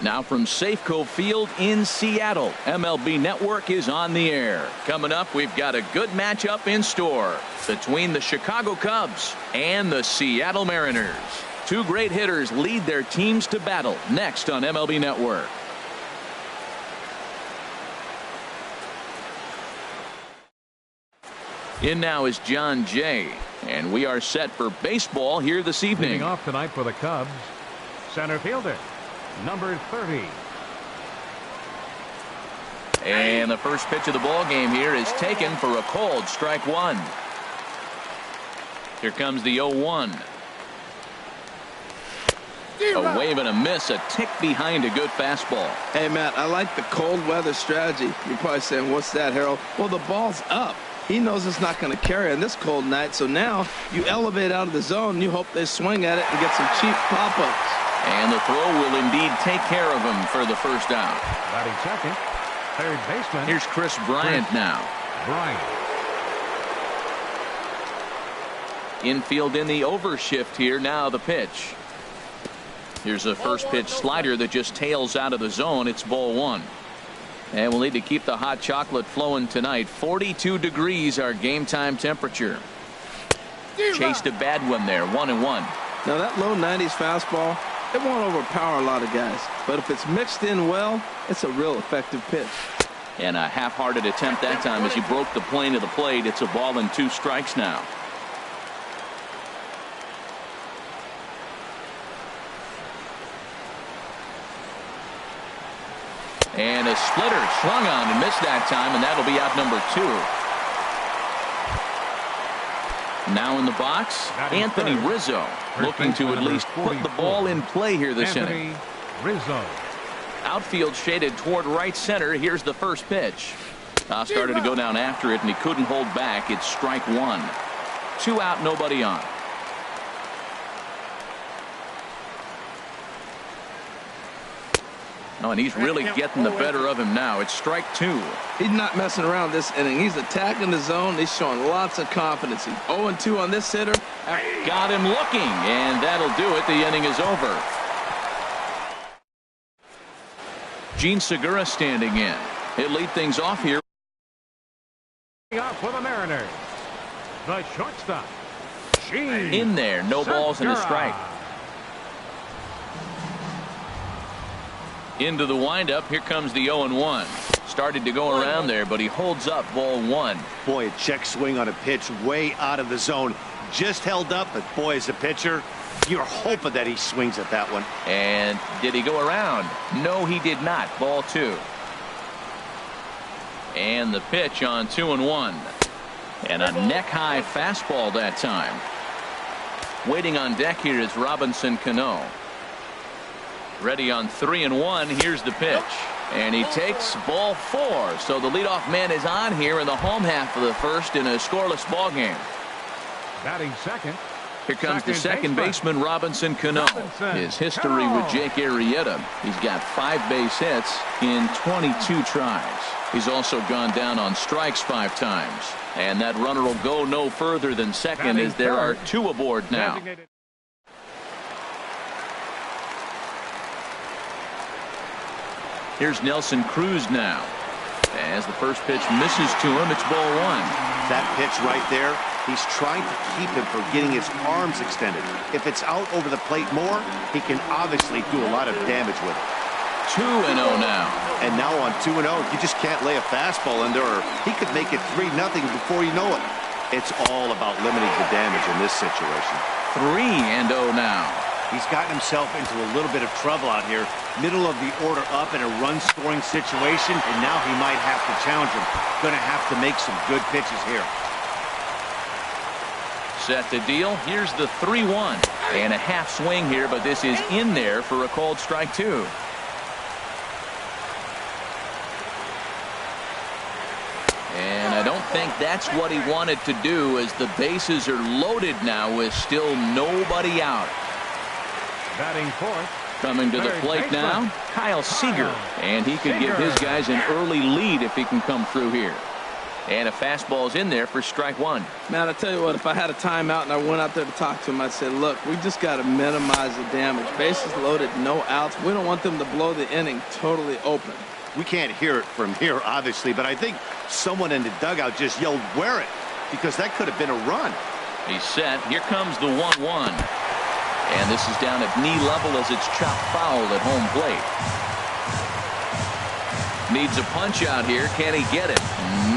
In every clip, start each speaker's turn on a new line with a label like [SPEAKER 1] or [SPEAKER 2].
[SPEAKER 1] Now from Safeco Field in Seattle, MLB Network is on the air. Coming up, we've got a good matchup in store between the Chicago Cubs and the Seattle Mariners. Two great hitters lead their teams to battle next on MLB Network. In now is John Jay, and we are set for baseball here this evening.
[SPEAKER 2] Leading off tonight for the Cubs, center fielder, number 30.
[SPEAKER 1] And the first pitch of the ball game here is taken for a cold strike one. Here comes the 0-1. A wave and a miss, a tick behind a good fastball.
[SPEAKER 3] Hey, Matt, I like the cold weather strategy. You're probably saying, what's that, Harold? Well, the ball's up. He knows it's not going to carry on this cold night, so now you elevate out of the zone, and you hope they swing at it and get some cheap pop-ups.
[SPEAKER 1] And the throw will indeed take care of him for the first out.
[SPEAKER 2] Batting second, third baseman.
[SPEAKER 1] Here's Chris Bryant now.
[SPEAKER 2] Bryant.
[SPEAKER 1] Infield in the overshift here. Now the pitch. Here's a first pitch slider that just tails out of the zone. It's ball one. And we'll need to keep the hot chocolate flowing tonight. 42 degrees our game time temperature. Chased a bad one there. 1-1.
[SPEAKER 3] Now that low 90s fastball, it won't overpower a lot of guys. But if it's mixed in well, it's a real effective pitch.
[SPEAKER 1] And a half-hearted attempt that time as he broke the plane of the plate. It's a ball and 2 strikes now. And a splitter swung on and missed that time, and that'll be out number 2. Now in the box, Anthony Rizzo, looking to at least put the ball in play here this inning.
[SPEAKER 2] Rizzo.
[SPEAKER 1] Outfield shaded toward right center. Here's the first pitch. Started to go down after it, and he couldn't hold back. It's strike one. 2 out, nobody on. Oh, and he's really getting the better of him now. It's strike 2.
[SPEAKER 3] He's not messing around this inning. He's attacking the zone. He's showing lots of confidence. 0-2 on this hitter.
[SPEAKER 1] Got him looking, and that'll do it. The inning is over. Gene Segura standing in. He'll lead things off here.
[SPEAKER 2] Up for the Mariners, the shortstop, Gene
[SPEAKER 1] in there. No balls and a strike. Into the windup. Here comes the 0-1. Started to go around there, but he holds up ball 1.
[SPEAKER 4] Boy, a check swing on a pitch way out of the zone. Just held up, but boy, as a pitcher, you're hoping that he swings at that one.
[SPEAKER 1] And did he go around? No, he did not. Ball 2. And the pitch on 2-1. And a neck-high fastball that time. Waiting on deck here is Robinson Cano. Ready on 3-1. Here's the pitch. And he takes ball 4. So the leadoff man is on here in the home half of the first in a scoreless ball game.
[SPEAKER 2] Batting second.
[SPEAKER 1] Here comes the second baseman, Robinson Cano. His history with Jake Arrieta. He's got 5 base hits in 22 tries. He's also gone down on strikes 5 times. And that runner will go no further than second as there are 2 aboard now. Here's Nelson Cruz now. As the first pitch misses to him, it's ball 1.
[SPEAKER 4] That pitch right there, he's trying to keep him from getting his arms extended. If it's out over the plate more, he can obviously do a lot of damage with it.
[SPEAKER 1] 2-0 now.
[SPEAKER 4] And now on 2-0, you just can't lay a fastball in there, or he could make it 3-0 before you know it. It's all about limiting the damage in this situation.
[SPEAKER 1] 3-0 now.
[SPEAKER 4] He's gotten himself into a little bit of trouble out here. Middle of the order up in a run-scoring situation, and now he might have to challenge him. Going to have to make some good pitches here.
[SPEAKER 1] Set the deal. Here's the 3-1. And a half swing here, but this is in there for a called strike 2. And I don't think that's what he wanted to do, as the bases are loaded now with still nobody out.
[SPEAKER 2] Batting fourth.
[SPEAKER 1] Coming to the plate now, Kyle Seager. And he could give his guys an early lead if he can come through here. And a fastball's in there for strike one.
[SPEAKER 3] Man, I tell you what, if I had a timeout and I went out there to talk to him, I'd say, look, we just got to minimize the damage. Bases loaded, no outs. We don't want them to blow the inning totally open.
[SPEAKER 4] We can't hear it from here, obviously, but I think someone in the dugout just yelled, "Wear it," because that could have been a run.
[SPEAKER 1] He's set. Here comes the 1-1. And this is down at knee level as it's chopped foul at home plate. Needs a punch out here. Can he get it?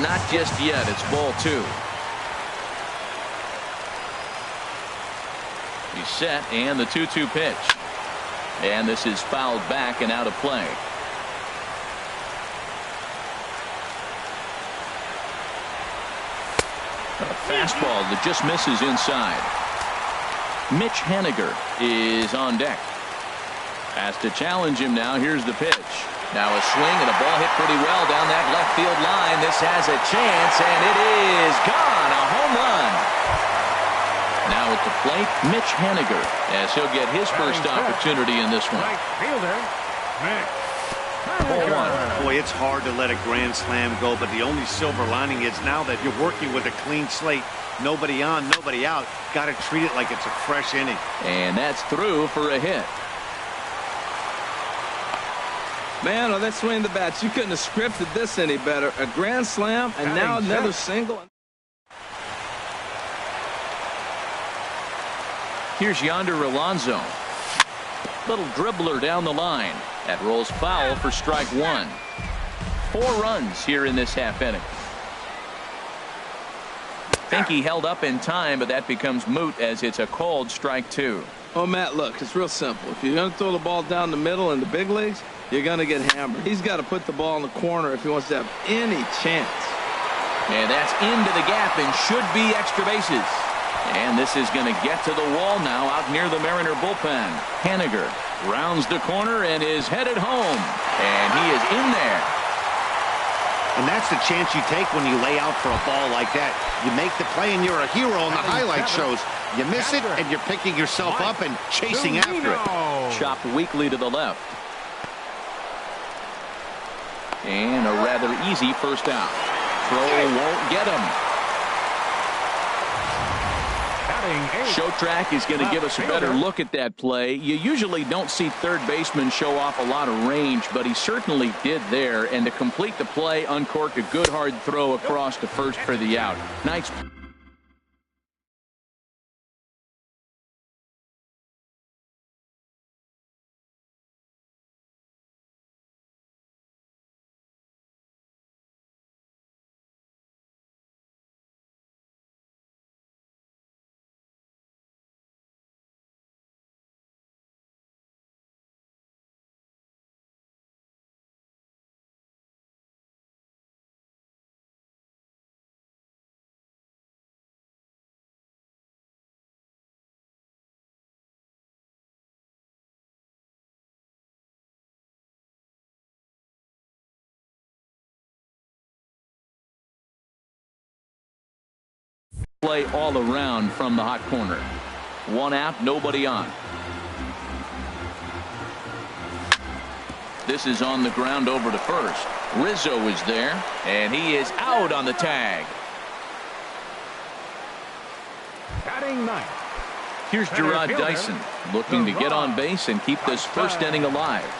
[SPEAKER 1] Not just yet. It's ball 2. He's set, and the 2-2 pitch. And this is fouled back and out of play. A fastball that just misses inside. Mitch Haniger is on deck. Has to challenge him now. Here's the pitch. Now a swing and a ball hit pretty well down that left field line. This has a chance, and it is gone. A home run. Now at the plate, Mitch Haniger, as he'll get his first opportunity in this one.
[SPEAKER 2] Right fielder, Mitch.
[SPEAKER 1] Ball 1.
[SPEAKER 4] Boy, it's hard to let a grand slam go, but the only silver lining is now that you're working with a clean slate. Nobody on, nobody out. Got to treat it like it's a fresh inning.
[SPEAKER 1] And that's through for a hit.
[SPEAKER 3] Man, oh, that swing the bats. You couldn't have scripted this any better. A grand slam, and now another single.
[SPEAKER 1] Here's Yonder Alonso. Little dribbler down the line. That rolls foul for strike 1. 4 runs here in this half inning. Think he held up in time, but that becomes moot as it's a called strike 2.
[SPEAKER 3] Oh, Matt, look, it's real simple. If you're going to throw the ball down the middle in the big leagues, you're going to get hammered. He's got to put the ball in the corner if he wants to have any chance.
[SPEAKER 1] And that's into the gap and should be extra bases. And this is going to get to the wall now out near the Mariner bullpen. Haniger rounds the corner and is headed home. And he is in there.
[SPEAKER 4] And that's the chance you take when you lay out for a ball like that. You make the play and you're a hero in the highlight shows. You miss it and you're picking yourself up and chasing after it.
[SPEAKER 1] Chopped weakly to the left. And a rather easy first out. Throw won't get him. Show Track is going to give us a better look at that play. You usually don't see third baseman show off a lot of range, but he certainly did there. And to complete the play, uncorked a good hard throw across to first for the out. Nice. Play all around from the hot corner. 1 out, nobody on. This is on the ground over to first. Rizzo is there, and he is out on the tag.
[SPEAKER 2] Batting ninth.
[SPEAKER 1] Here's Gerard Dyson looking to get on base and keep this first inning alive.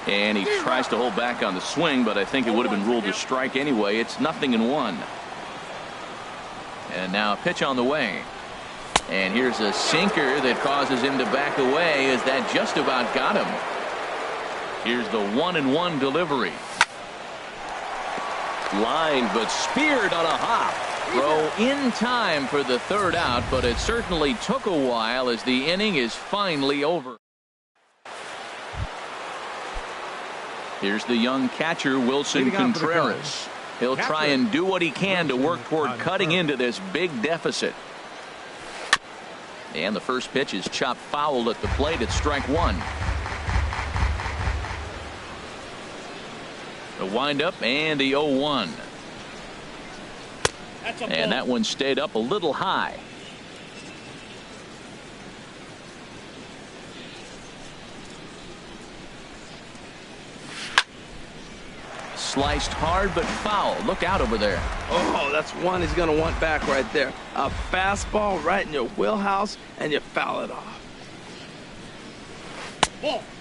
[SPEAKER 1] And he tries to hold back on the swing, but I think it would have been ruled a strike anyway. It's 0-1. And now a pitch on the way. And here's a sinker that causes him to back away as that just about got him. Here's the 1-1 delivery. Line but speared on a hop. Throw in time for the third out, but it certainly took a while as the inning is finally over. Here's the young catcher Wilson Contreras. He'll try and do what he can to work toward cutting into this big deficit. And the first pitch is chopped foul at the plate at strike 1. The windup and the 0-1. And that one stayed up a little high. sliced hard but foul. Look out over there.
[SPEAKER 3] Oh, that's one he's going to want back right there. A fastball right in your wheelhouse, and you foul it off.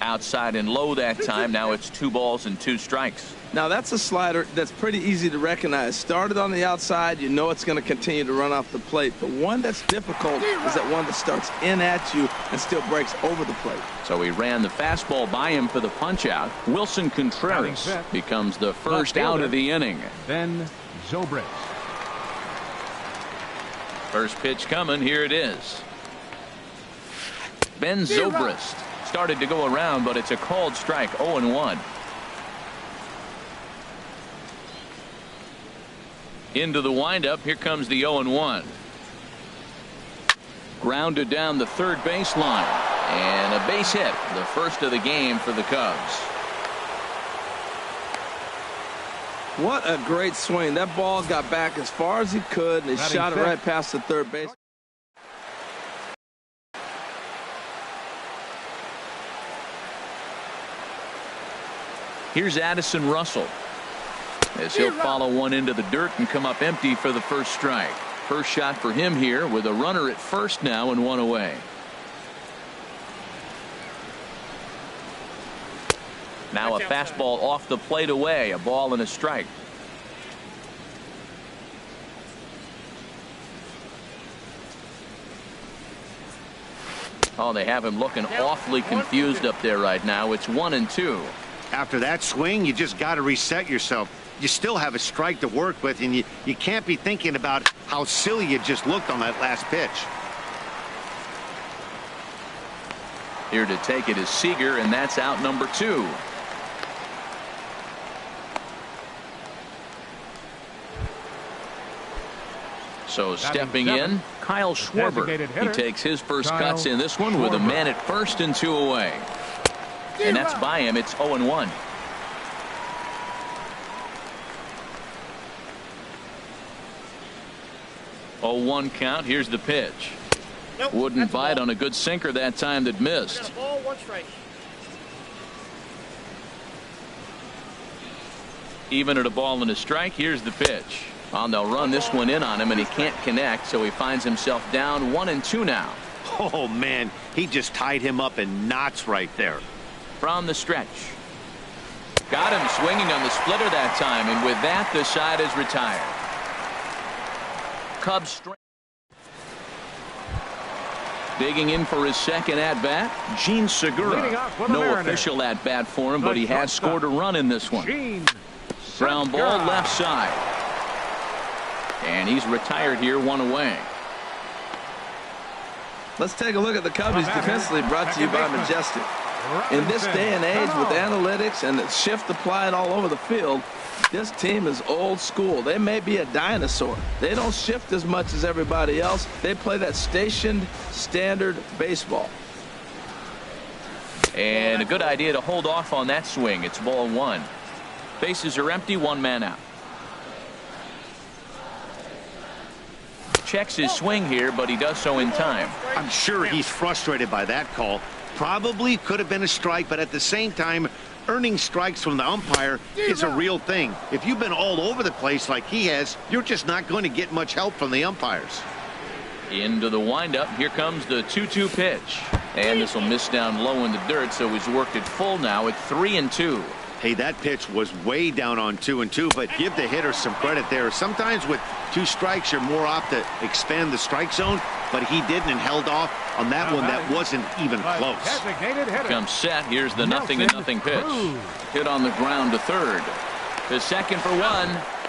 [SPEAKER 1] Outside and low that time. Now it's 2 balls and 2 strikes.
[SPEAKER 3] Now that's a slider that's pretty easy to recognize. Started on the outside, you know it's going to continue to run off the plate. The one that's difficult is that one that starts in at you and still breaks over the plate.
[SPEAKER 1] So he ran the fastball by him for the punch out. Wilson Contreras becomes the first out of the inning.
[SPEAKER 2] Ben Zobrist.
[SPEAKER 1] First pitch coming. Here it is. Ben Zobrist started to go around, but it's a called strike. 0-1. Into the windup. Here comes the 0-1. Grounded down the third baseline. And a base hit. The first of the game for the Cubs.
[SPEAKER 3] What a great swing. That ball got back as far as he could, and he shot it right past the third base.
[SPEAKER 1] Here's Addison Russell, as he'll follow one into the dirt and come up empty for the first strike. First shot for him here with a runner at first now and 1 away. Now a fastball off the plate away. A ball and a strike. Oh, they have him looking awfully confused up there right now. It's 1-2.
[SPEAKER 4] After that swing, you just got to reset yourself. You still have a strike to work with, and you can't be thinking about how silly you just looked on that last pitch.
[SPEAKER 1] Here to take it is Seager, and that's out number 2. So stepping in, Kyle Schwarber. He takes his first cuts in this one with a man at first and 2 away. And that's by him. It's 0-1. Oh, 1 count. Here's the pitch.
[SPEAKER 5] Nope,
[SPEAKER 1] Wouldn't bite on a good sinker that time that missed.
[SPEAKER 5] Ball, 1 strike.
[SPEAKER 1] Even at a ball and a strike. Here's the pitch. They'll run this one in on him, and he can't connect, so he finds himself down 1-2 now.
[SPEAKER 4] Oh, man, he just tied him up in knots right there.
[SPEAKER 1] From the stretch. Got him swinging on the splitter that time, and with that, the side is retired. Cubs straight. Digging in for his second at-bat, Gene Segura. No official at-bat for him, but he has scored a run in this one. Ground ball left side. And he's retired here, 1 away.
[SPEAKER 3] Let's take a look at the Cubbies defensively, brought to you by Majestic. In this day and age with analytics and the shift applied all over the field, this team is old school. They may be a dinosaur. They don't shift as much as everybody else. They play that stationed standard baseball.
[SPEAKER 1] And a good idea to hold off on that swing. It's ball 1. Bases are empty, 1 man out. Checks his swing here, but he does so in time.
[SPEAKER 4] I'm sure he's frustrated by that call. Probably could have been a strike, but at the same time, earning strikes from the umpire is a real thing. If you've been all over the place like he has, you're just not going to get much help from the umpires.
[SPEAKER 1] Into the windup. Here comes the 2-2 pitch. And this will miss down low in the dirt, so he's worked it full now at 3-2.
[SPEAKER 4] Hey, that pitch was way down on 2-2, but give the hitter some credit there. Sometimes with 2 strikes, you're more apt to expand the strike zone, but he didn't and held off on that one that wasn't even close.
[SPEAKER 1] Comes set. Here's the 0-0 pitch. Hit on the ground to third. To second for 1.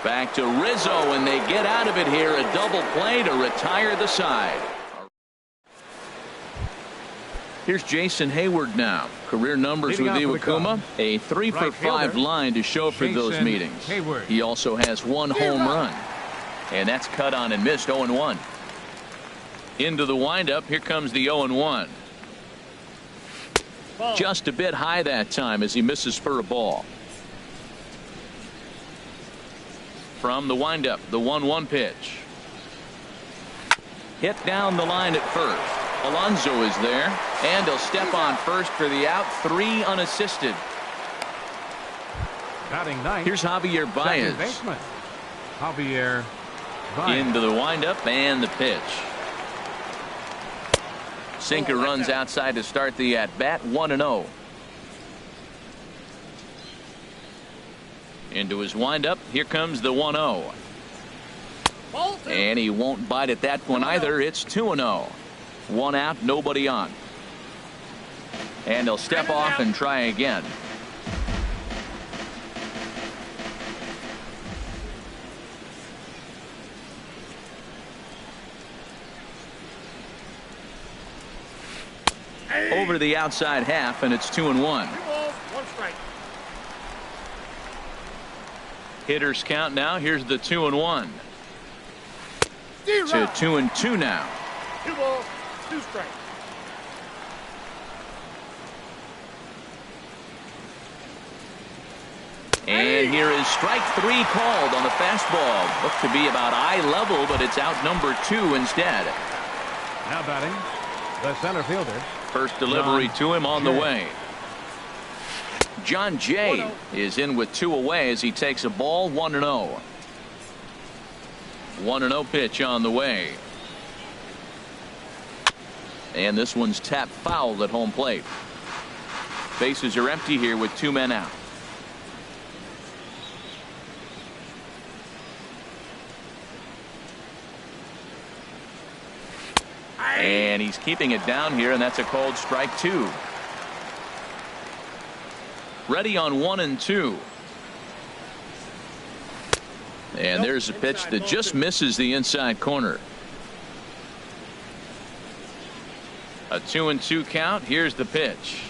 [SPEAKER 1] Back to Rizzo, and they get out of it here. A double play to retire the side. Here's Jason Hayward now. Career numbers with Iwakuma. A 3-for-5 line to show for those meetings. He also has 1 home run. And that's cut on and missed. 0-1. Into the windup. Here comes the 0-1. Just a bit high that time as he misses for a ball. From the windup, the 1-1 pitch. Hit down the line at first. Alonso is there, and he'll step on first for the out. 3 unassisted.
[SPEAKER 2] Batting ninth.
[SPEAKER 1] Here's Javier
[SPEAKER 2] Second
[SPEAKER 1] Baez.
[SPEAKER 2] baseman, Javier Baez.
[SPEAKER 1] Into the windup and the pitch. Sinker runs outside to start the at-bat, 1-0. Into his windup. Here comes the 1-0. And he won't bite at that one either. It's 2-0. One out, nobody on. And he'll step off and try again. Over the outside half, and it's 2-1.
[SPEAKER 5] 2 balls, 1 strike.
[SPEAKER 1] Hitters count now. Here's the 2-1. To
[SPEAKER 5] Zero.
[SPEAKER 1] 2-2 now.
[SPEAKER 5] 2 balls, 2 strikes.
[SPEAKER 1] And here is strike 3 called on the fastball. Looked to be about eye level, but it's out number 2 instead.
[SPEAKER 2] Now batting the center fielder.
[SPEAKER 1] First delivery to him on the
[SPEAKER 2] Jay.
[SPEAKER 1] way. John Jay is in with 2 away as he takes a ball, 1-0. 1-0 pitch on the way. And this one's tapped foul at home plate. Bases are empty here with 2 men out. And he's keeping it down here, and that's a called strike 2. Ready on 1-2. And there's a pitch that just misses the inside corner. A 2-2 count. Here's the pitch.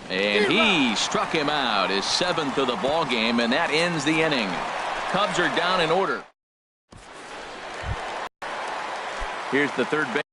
[SPEAKER 1] And he struck him out, his 7th of the ball game, and that ends the inning. Cubs are down in order. Here's the third base.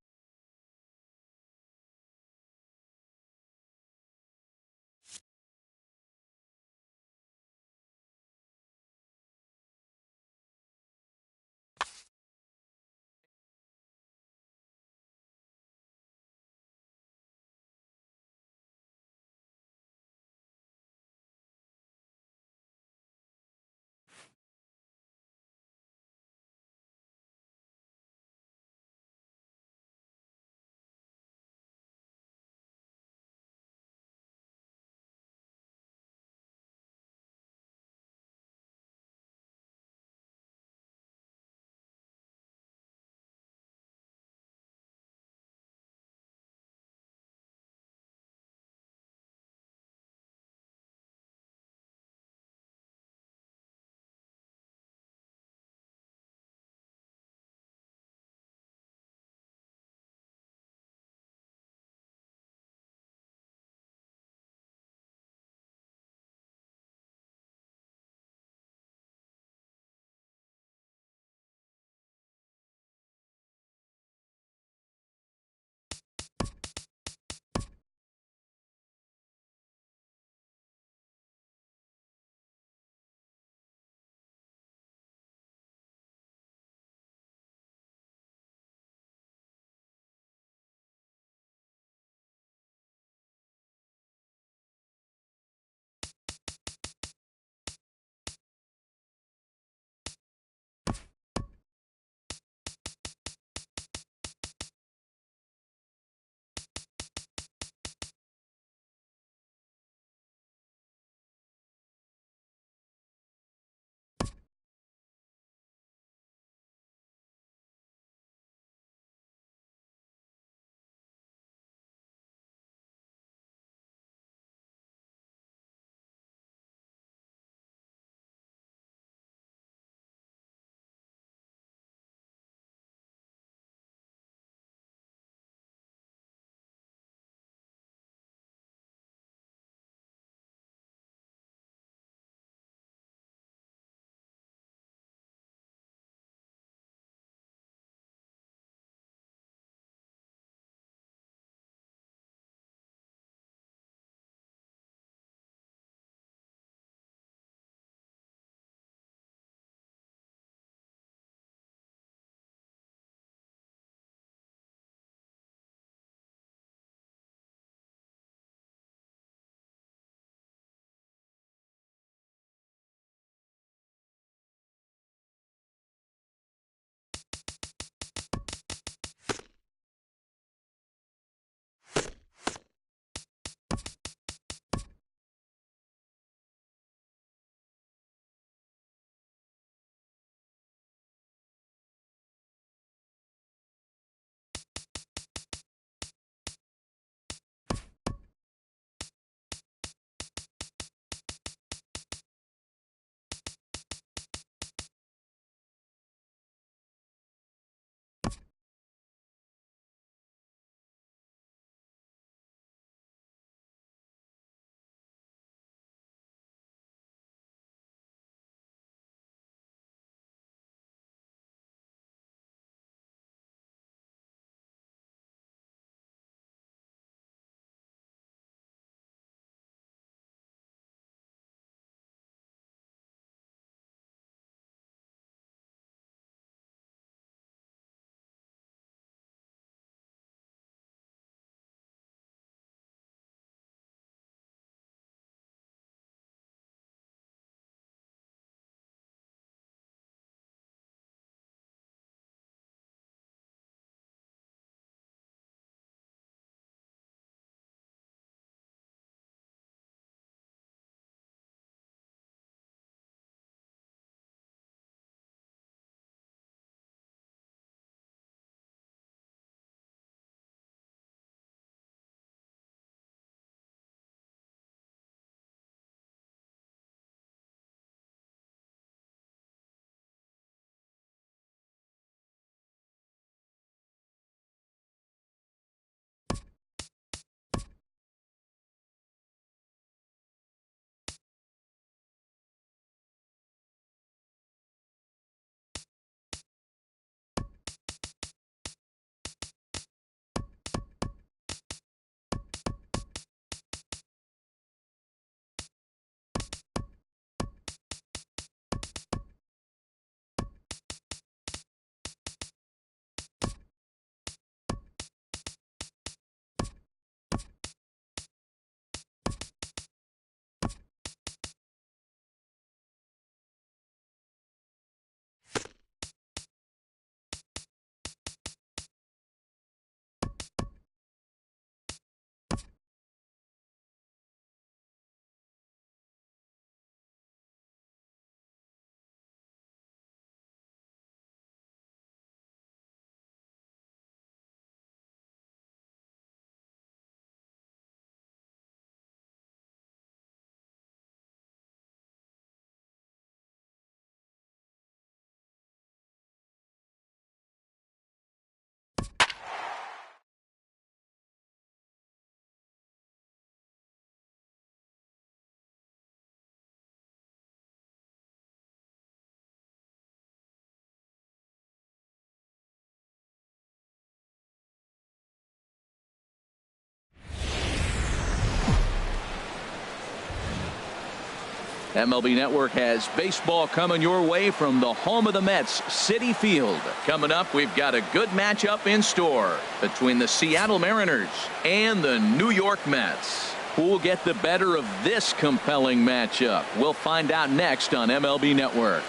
[SPEAKER 1] MLB Network has baseball coming your way from the home of the Mets, Citi Field. Coming up, we've got a good matchup in store between the Seattle Mariners and the New York Mets. Who will get the better of this compelling matchup? We'll find out next on MLB Network.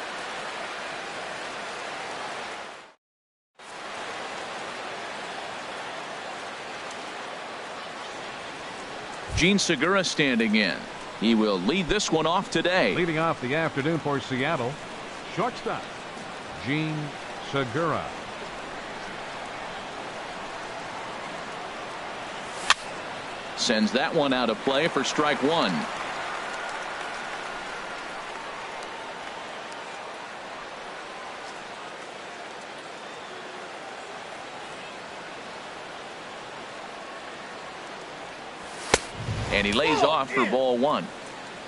[SPEAKER 1] Gene Segura standing in. He will lead this one off today.
[SPEAKER 2] Leading off the afternoon for Seattle, shortstop, Gene Segura.
[SPEAKER 1] Sends that one out of play for strike one. And he lays off for ball one.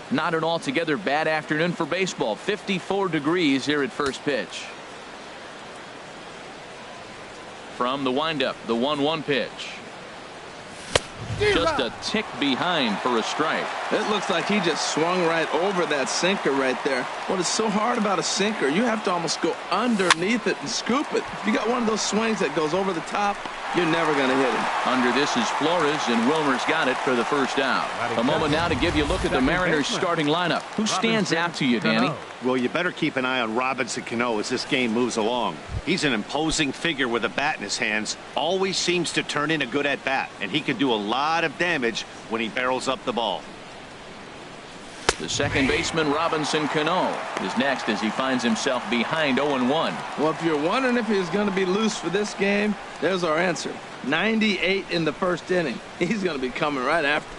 [SPEAKER 1] Not an altogether bad afternoon for baseball. 54 degrees here at first pitch. From the windup, the 1-1 pitch. Just a tick behind for a strike.
[SPEAKER 3] It looks like he just swung right over that sinker right there. What is so hard about a sinker, you have to almost go underneath it and scoop it. If you got one of those swings that goes over the top, you're never going to hit him.
[SPEAKER 1] Under this is Flores, and Wilmer's got it for the first out. A moment now to give you a look at the Mariners starting lineup. Who stands out to you, Danny?
[SPEAKER 4] Well, you better keep an eye on Robinson Cano as this game moves along. He's an imposing figure with a bat in his hands. Always seems to turn in a good at-bat, and he can do a lot of damage when he barrels up the ball.
[SPEAKER 1] The second baseman, Robinson Cano, is next as he finds himself behind 0-1.
[SPEAKER 3] Well, if you're wondering if he's going to be loose for this game, there's our answer. 98 in the first inning. He's going to be coming right after.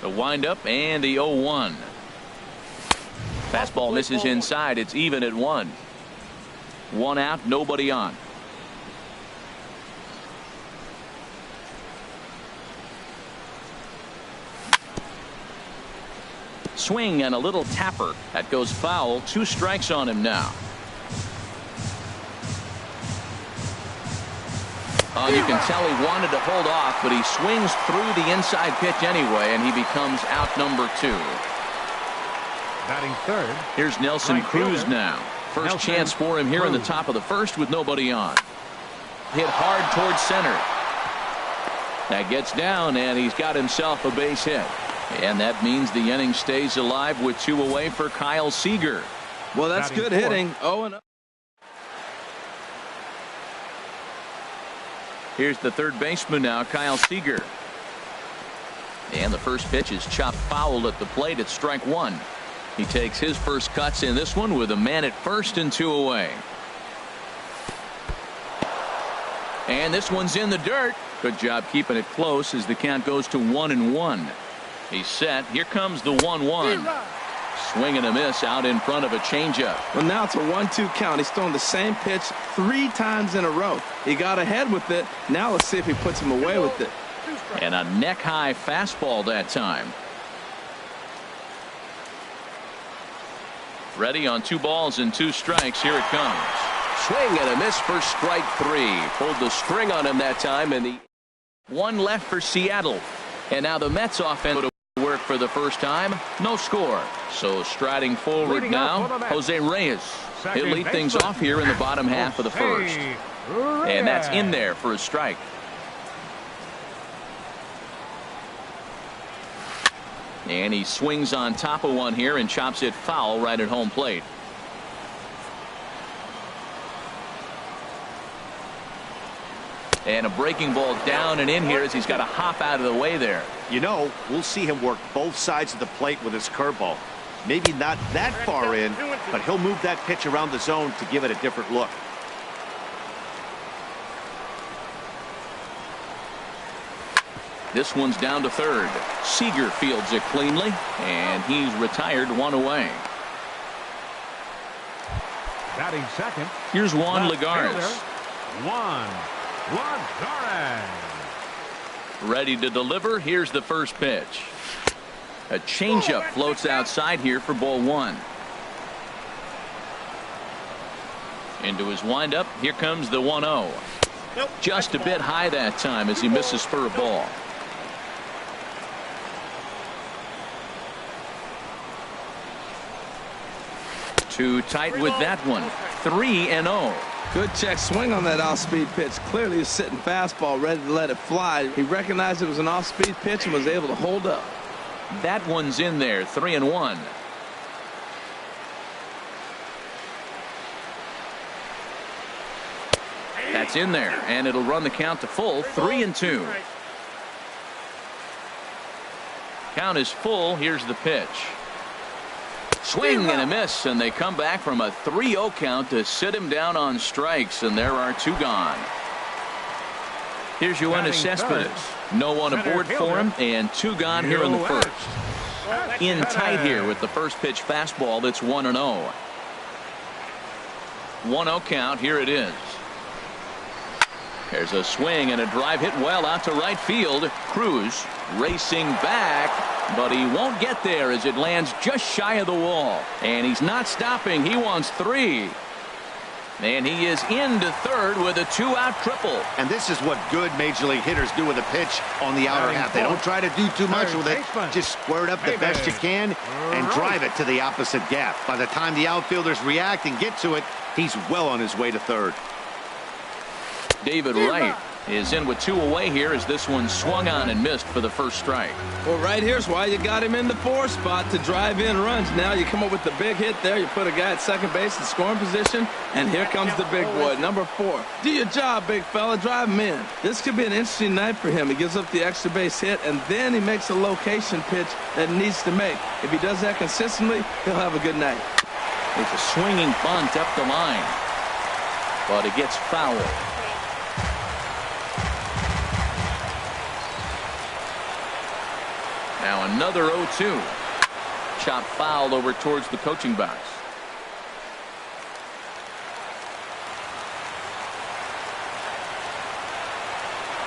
[SPEAKER 1] The windup and the 0-1. Fastball misses inside. It's even at 1. 1 out, nobody on. Swing and a little tapper. That goes foul. 2 strikes on him now. You can tell he wanted to hold off, but he swings through the inside pitch anyway, and he becomes out number 2.
[SPEAKER 2] Batting third.
[SPEAKER 1] Here's Nelson Cruz now. First chance for him here in the top of the first with nobody on. Hit hard towards center. That gets down, and he's got himself a base hit. And that means the inning stays alive with 2 away for Kyle Seager.
[SPEAKER 3] Well, that's good hitting. 0-0.
[SPEAKER 1] Here's the third baseman now, Kyle Seager. And the first pitch is chopped foul at the plate at strike 1. He takes his first cuts in this one with a man at first and 2 away. And this one's in the dirt. Good job keeping it close as the count goes to 1-1. He's set. Here comes the 1-1. Swing and a miss out in front of a changeup.
[SPEAKER 3] Well, now it's a 1-2 count. He's thrown the same pitch 3 times in a row. He got ahead with it. Now let's see if he puts him away with it.
[SPEAKER 1] And a neck-high fastball that time. Ready on 2 balls and 2 strikes. Here it comes. Swing and a miss for strike 3. Pulled the string on him that time, and the 1 left for Seattle. And now the Mets offense work for the first time. No score. So striding forward now, Jose Reyes. He'll lead things off here in the bottom half of the first. And that's in there for a strike. And he swings on top of one here and chops it foul right at home plate. And a breaking ball down and in here as he's got to hop out of the way there.
[SPEAKER 4] You know, we'll see him work both sides of the plate with his curveball. Maybe not that far in, but he'll move that pitch around the zone to give it a different look.
[SPEAKER 1] This one's down to third. Seager fields it cleanly, and he's retired 1 away.
[SPEAKER 2] Batting second.
[SPEAKER 1] Here's Juan Lagares.
[SPEAKER 2] Juan Lagares.
[SPEAKER 1] Ready to deliver. Here's the first pitch. A changeup floats outside here for ball 1. Into his windup. Here comes the 1-0. Just a bit high that time as he misses for a ball. Too tight with that one. 3-0.
[SPEAKER 3] Good check swing on that off-speed pitch. Clearly he's sitting fastball ready to let it fly. He recognized it was an off-speed pitch and was able to hold up.
[SPEAKER 1] That one's in there. 3-1. That's in there, and it'll run the count to full. 3-2. Count is full. Here's the pitch. Swing and a miss, and they come back from a 3-0 count to sit him down on strikes, and there are 2 gone. Here's Yoenis Cespedes. No one aboard for him, and 2 gone here in the first. In tight here with the first pitch fastball. That's 1-0. 1-0 count. Here it is. There's a swing and a drive hit well out to right field. Cruz racing back, but he won't get there as it lands just shy of the wall. And he's not stopping. He wants 3. And he is into third with a 2-out triple.
[SPEAKER 4] And this is what good major league hitters do with a pitch on the outer half. They don't try to do too much with it. Just square it up the best you can and drive it to the opposite gap. By the time the outfielders react and get to it, he's well on his way to third.
[SPEAKER 1] David Wright is in with 2 away here as this one swung on and missed for the first strike.
[SPEAKER 3] Well, right here's why you got him in the 4 spot to drive in runs. Now you come up with the big hit there. You put a guy at second base in scoring position, and here comes the big boy, number 4. Do your job, big fella. Drive him in. This could be an interesting night for him. He gives up the extra base hit, and then he makes a location pitch that he needs to make. If he does that consistently, he'll have a good night.
[SPEAKER 1] It's a swinging bunt up the line, but it gets fouled. Now another 0-2. Chop foul over towards the coaching box.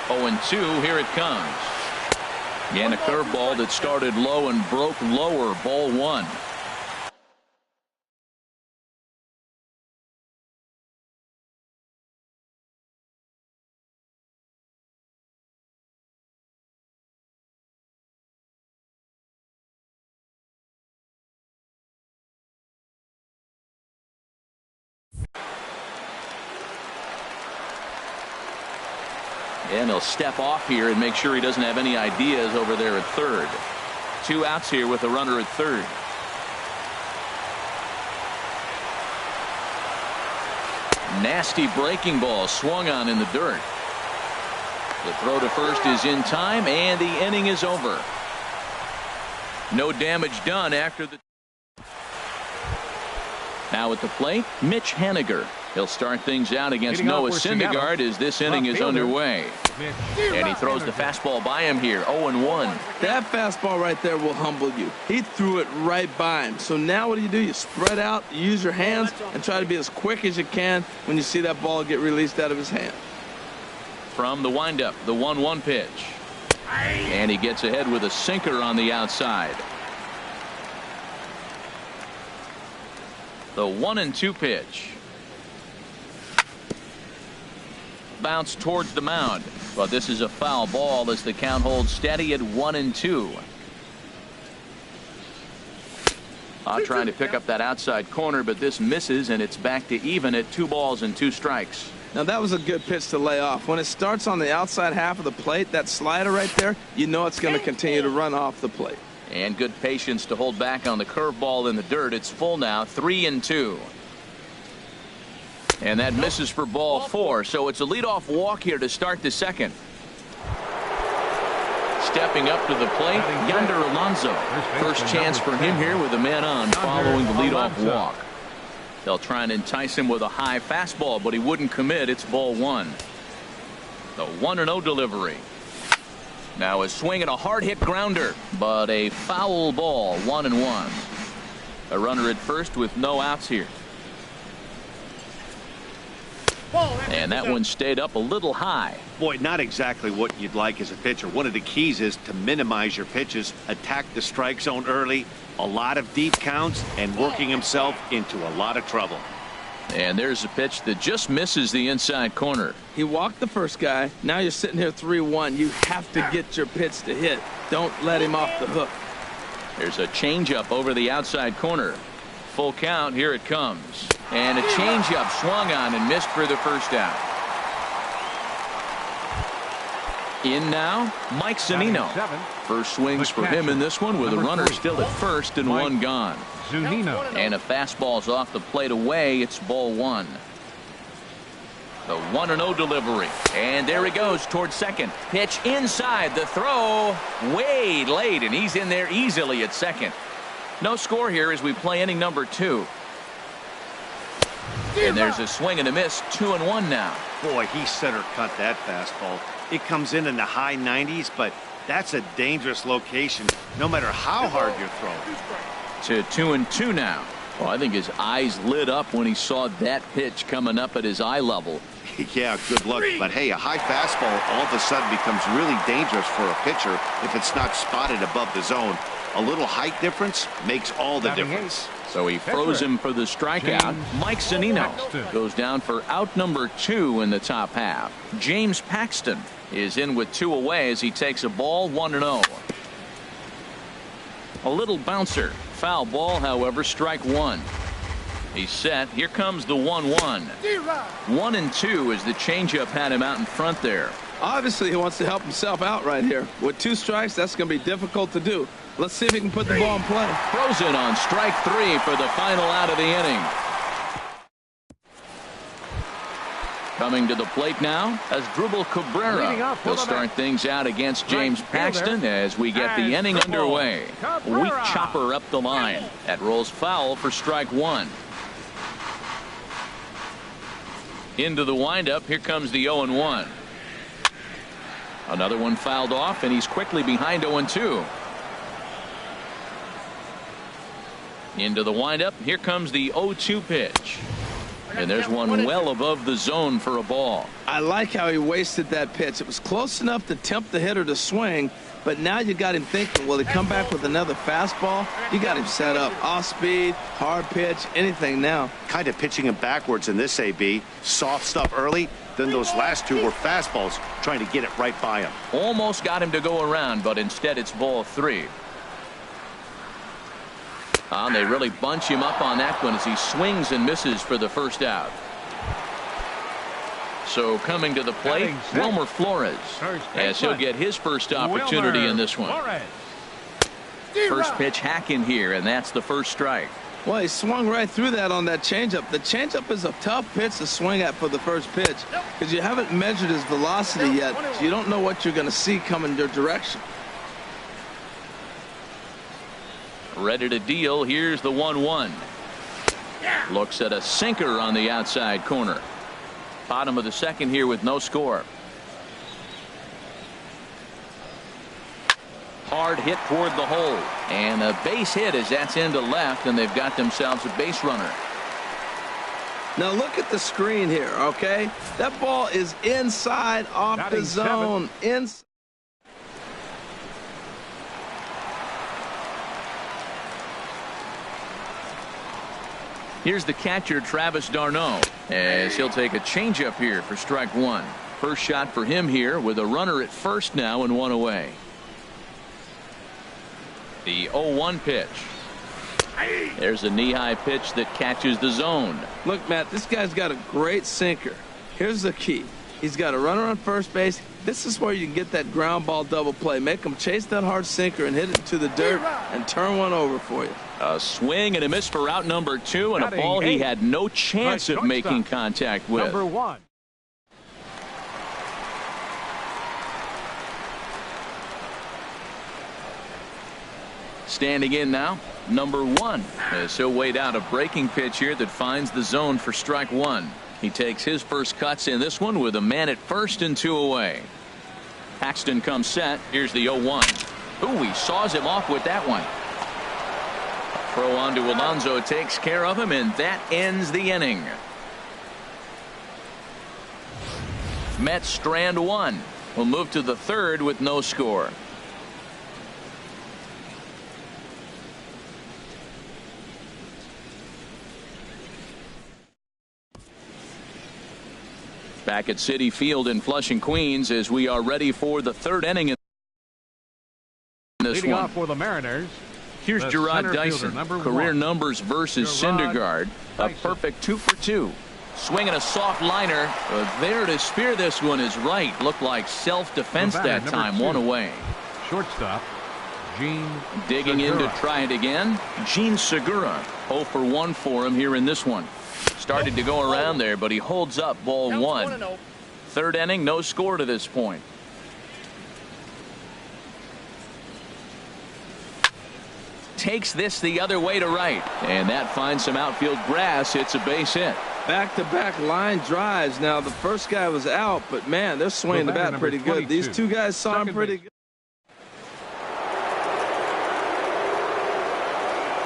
[SPEAKER 1] 0-2. Here it comes. And a curveball that started low and broke lower. Ball 1. And he'll step off here and make sure he doesn't have any ideas over there at third. 2 outs here with a runner at third. Nasty breaking ball swung on in the dirt. The throw to first is in time, and the inning is over. No damage done after the. Now at the plate, Mitch Haniger. He'll start things out against Noah Syndergaard as this inning is underway. And he throws the fastball by him here. 0-1.
[SPEAKER 3] That fastball right there will humble you. He threw it right by him. So now what do? You spread out, use your hands, and try to be as quick as you can when you see that ball get released out of his hand.
[SPEAKER 1] From the windup, the 1-1 pitch. And he gets ahead with a sinker on the outside. The 1-2 pitch. Bounce towards the mound, but this is a foul ball as the count holds steady at 1-2. Trying to pick up that outside corner, but this misses, and it's back to even at 2 balls and 2 strikes.
[SPEAKER 3] Now that was a good pitch to lay off. When it starts on the outside half of the plate, that slider right there, you know it's going to continue to run off the plate.
[SPEAKER 1] And good patience to hold back on the curveball in the dirt. It's full now, 3-2. And that misses for ball 4, so it's a leadoff walk here to start the second. Stepping up to the plate, Yonder Alonso. First chance for him here with a man on following the leadoff walk. They'll try and entice him with a high fastball, but he wouldn't commit. It's ball 1. The 1-0 delivery. Now a swing and a hard hit grounder, but a foul ball. 1-1. A runner at first with no outs here. And that one stayed up a little high.
[SPEAKER 4] Boy, not exactly what you'd like as a pitcher. One of the keys is to minimize your pitches, attack the strike zone early, a lot of deep counts, and working himself into a lot of trouble.
[SPEAKER 1] And there's a pitch that just misses the inside corner.
[SPEAKER 3] He walked the first guy. Now you're sitting here 3-1. You have to get your pitch to hit. Don't let him off the hook.
[SPEAKER 1] There's a changeup over the outside corner. Full count. Here it comes. And a changeup swung on and missed for the first out. In now, Mike Zunino. First swings for him in this one with a runner still at first and one gone.
[SPEAKER 2] Zunino.
[SPEAKER 1] And a fastball's off the plate away. It's ball one. The 1-0 delivery. And there he goes towards second. Pitch inside. The throw way late, and he's in there easily at second. No score here as we play inning number 2. And there's a swing and a miss. 2-1 now.
[SPEAKER 4] Boy, he center cut that fastball. It comes in the high 90s, but that's a dangerous location no matter how hard you throw.
[SPEAKER 1] To 2-2 now. Well, I think his eyes lit up when he saw that pitch coming up at his eye level.
[SPEAKER 4] Yeah, good luck. But hey, a high fastball all of a sudden becomes really dangerous for a pitcher if it's not spotted above the zone. A little height difference makes all the difference.
[SPEAKER 1] So he froze him for the strikeout. Mike Zunino goes down for out number 2 in the top half. James Paxton is in with 2 away as he takes a ball 1-0. A little bouncer. Foul ball, however, strike 1. He's set. Here comes the 1-1. 1-2 as the changeup had him out in front there.
[SPEAKER 3] Obviously, he wants to help himself out right here. With 2 strikes, that's going to be difficult to do. Let's see if he can put the ball in play.
[SPEAKER 1] Frozen on strike 3 for the final out of the inning. Coming to the plate now, Asdrubal Cabrera will start things out against James Paxton as we get the inning underway. Weak chopper up the line. That rolls foul for strike 1. Into the windup. Here comes the 0-1. Another one fouled off, and he's quickly behind 0-2. Into the windup. Here comes the 0-2 pitch. And there's one well above the zone for a ball.
[SPEAKER 3] I like how he wasted that pitch. It was close enough to tempt the hitter to swing, but now you got him thinking, will he come back with another fastball? You got him set up. Off speed, hard pitch, anything now.
[SPEAKER 4] Kind of pitching him backwards in this AB. Soft stuff early. Then those last 2 were fastballs, trying to get it right by him.
[SPEAKER 1] Almost got him to go around, but instead it's ball 3. They really bunch him up on that one as he swings and misses for the first out. So coming to the plate, Wilmer Flores, as he'll get his first opportunity in this one. First pitch hack in here, and that's the first strike.
[SPEAKER 3] Well, he swung right through that on that changeup. The changeup is a tough pitch to swing at for the first pitch because you haven't measured his velocity yet. So you don't know what you're going to see coming your direction.
[SPEAKER 1] Ready to deal. Here's the 1-1. Looks at a sinker on the outside corner. Bottom of the second here with no score. Hard hit toward the hole. And a base hit as that's into left, and they've got themselves a base runner.
[SPEAKER 3] Now look at the screen here, okay? That ball is inside off the zone. Inside.
[SPEAKER 1] Here's the catcher, Travis d'Arnaud, as he'll take a changeup here for strike 1. First shot for him here with a runner at first now and 1 away. The 0-1 pitch. There's a knee-high pitch that catches the zone.
[SPEAKER 3] Look, Matt, this guy's got a great sinker. Here's the key. He's got a runner on first base. This is where you can get that ground ball double play. Make him chase that hard sinker and hit it to the dirt and turn one over for you.
[SPEAKER 1] A swing and a miss for out number 2, and a ball he had no chance of making contact with.
[SPEAKER 2] Number 1.
[SPEAKER 1] Standing in now, number 1, as he'll wait out a breaking pitch here that finds the zone for strike 1. He takes his first cuts in this one with a man at first and 2 away. Paxton comes set. Here's the 0-1. Ooh, he saws him off with that one. Throw on to Alonso takes care of him, and that ends the inning. Mets strand 1. We'll move to the 3rd with no score. Back at Citi Field in Flushing, Queens, as we are ready for the third inning in this
[SPEAKER 2] Leading
[SPEAKER 1] one.
[SPEAKER 2] off for the Mariners.
[SPEAKER 1] Here's
[SPEAKER 2] the
[SPEAKER 1] Gerard
[SPEAKER 2] center
[SPEAKER 1] Dyson.
[SPEAKER 2] fielder, number
[SPEAKER 1] Career
[SPEAKER 2] 1.
[SPEAKER 1] numbers versus
[SPEAKER 2] Gerard
[SPEAKER 1] Syndergaard. A
[SPEAKER 2] Dyson.
[SPEAKER 1] perfect 2 for 2. Swinging a soft liner. There to spear this one is right. Looked like self-defense
[SPEAKER 2] The batter,
[SPEAKER 1] that
[SPEAKER 2] number
[SPEAKER 1] time.
[SPEAKER 2] 2.
[SPEAKER 1] 1 away.
[SPEAKER 2] Shortstop, Gene
[SPEAKER 1] Digging in to
[SPEAKER 2] Segura.
[SPEAKER 1] try it again. Gene Segura. 0 for 1 for him here in this one. Started to go around there, but he holds up ball
[SPEAKER 5] Counts
[SPEAKER 1] 1.
[SPEAKER 5] 1-0.
[SPEAKER 1] Third inning, no score to this point. Takes this the other way to right, and that finds some outfield grass. It's a base hit.
[SPEAKER 3] Back-to-back line drives. Now, the first guy was out, but, man, they're swinging the
[SPEAKER 2] batter,
[SPEAKER 3] bat
[SPEAKER 2] number
[SPEAKER 3] pretty good. These
[SPEAKER 2] 22.
[SPEAKER 3] two guys saw him
[SPEAKER 2] Second
[SPEAKER 3] pretty
[SPEAKER 2] base.
[SPEAKER 3] good.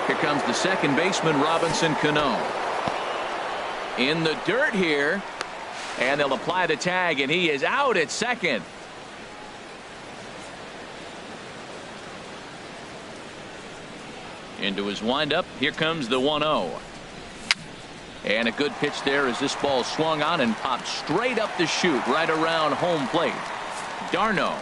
[SPEAKER 1] Here comes the second baseman, Robinson Cano. In the dirt here, and they'll apply the tag, and he is out at second. Into his windup. Here comes the 1-0. And a good pitch there as this ball swung on and popped straight up the chute right around home plate. Darno.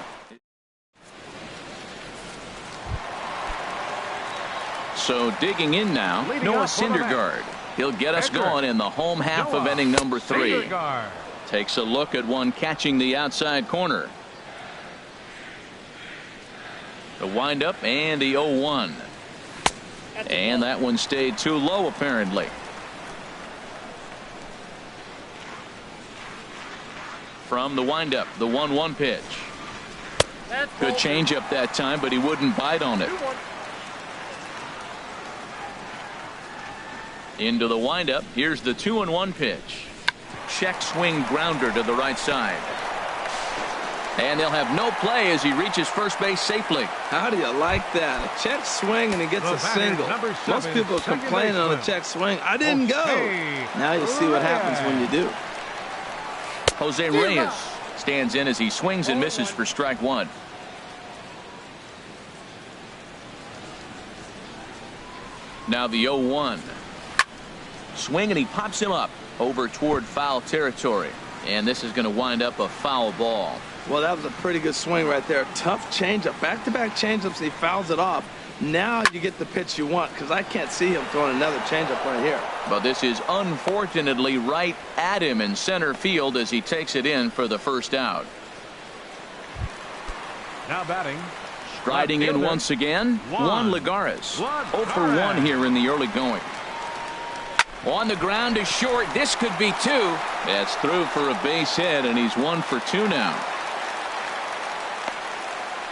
[SPEAKER 1] So digging in now,
[SPEAKER 2] Leading
[SPEAKER 1] Noah
[SPEAKER 2] off for the
[SPEAKER 1] Syndergaard. He'll get us
[SPEAKER 2] Edgar.
[SPEAKER 1] going in the home half of
[SPEAKER 2] Noah
[SPEAKER 1] inning number 3.
[SPEAKER 2] Syndergaard.
[SPEAKER 1] Takes a look at one catching the outside corner. The windup and the 0-1. And that one stayed too low apparently. From the windup, the 1-1 pitch. Good changeup that time, but he wouldn't bite on it.
[SPEAKER 5] 2-1.
[SPEAKER 1] Into the windup. Here's the 2-1 pitch. Check swing grounder to the right side. And they'll have no play as he reaches first base safely.
[SPEAKER 3] How do you like that? A check swing and he gets
[SPEAKER 2] The
[SPEAKER 3] a
[SPEAKER 2] batter,
[SPEAKER 3] single.
[SPEAKER 2] number
[SPEAKER 3] Most
[SPEAKER 2] 7,
[SPEAKER 3] people are
[SPEAKER 2] second
[SPEAKER 3] complaining on a
[SPEAKER 2] baseman.
[SPEAKER 3] check swing. I didn't go.
[SPEAKER 2] Okay.
[SPEAKER 3] Now you see what happens when you do.
[SPEAKER 1] Jose Reyes stands in as he swings and misses for strike 1. Now the 0-1. Swing and he pops him up over toward foul territory. And this is going to wind up a foul ball.
[SPEAKER 3] Well, that was a pretty good swing right there. Tough changeup. Back-to-back changeups, he fouls it off. Now you get the pitch you want because I can't see him throwing another changeup right here.
[SPEAKER 1] But this is unfortunately right at him in center field as he takes it in for the first out.
[SPEAKER 2] Now batting.
[SPEAKER 1] Striding
[SPEAKER 2] Left
[SPEAKER 1] in
[SPEAKER 2] fielder,
[SPEAKER 1] once again, Juan Lagares. 0 for 1 here in the early going. On the ground to short. This could be 2. That's through for a base hit, and he's 1 for 2 now.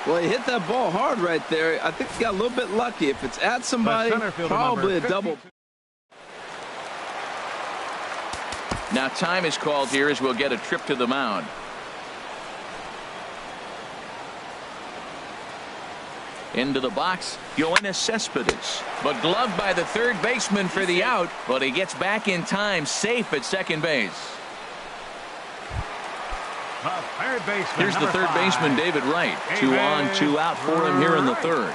[SPEAKER 3] Well, he hit that ball hard right there. I think he got a little bit lucky. If it's at somebody,
[SPEAKER 2] center fielder,
[SPEAKER 3] probably a
[SPEAKER 2] number
[SPEAKER 3] double.
[SPEAKER 2] 52.
[SPEAKER 1] Now time is called here as we'll get a trip to the mound. Into the box, Yoenis Cespedes, but gloved by the third baseman for the out, but he gets back in time, safe at second base.
[SPEAKER 2] The third baseman.
[SPEAKER 1] Here's the
[SPEAKER 2] number
[SPEAKER 1] third
[SPEAKER 2] 5.
[SPEAKER 1] baseman, David Wright. 2 on, 2 out for him here in the third.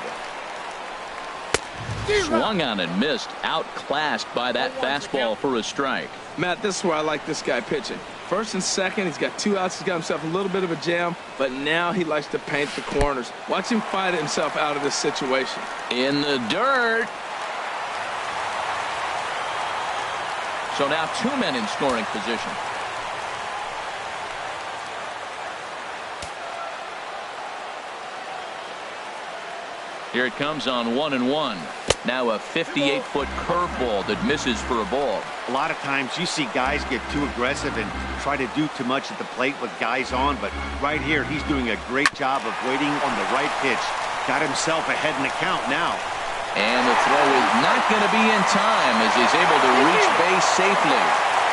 [SPEAKER 1] Swung on and missed, outclassed by that fastball for a strike.
[SPEAKER 3] Matt, this is where I like this guy pitching. First and second, he's got 2 outs. He's got himself a little bit of a jam, but now he likes to paint the corners. Watch him fight himself out of this situation.
[SPEAKER 1] In the dirt. So now 2 men in scoring position. Here it comes on 1-1. Now a 58-foot curveball that misses for a ball.
[SPEAKER 4] A lot of times you see guys get too aggressive and try to do too much at the plate with guys on, but right here he's doing a great job of waiting on the right pitch. Got himself ahead in the count now.
[SPEAKER 1] And the throw is not going to be in time as he's able to reach base safely.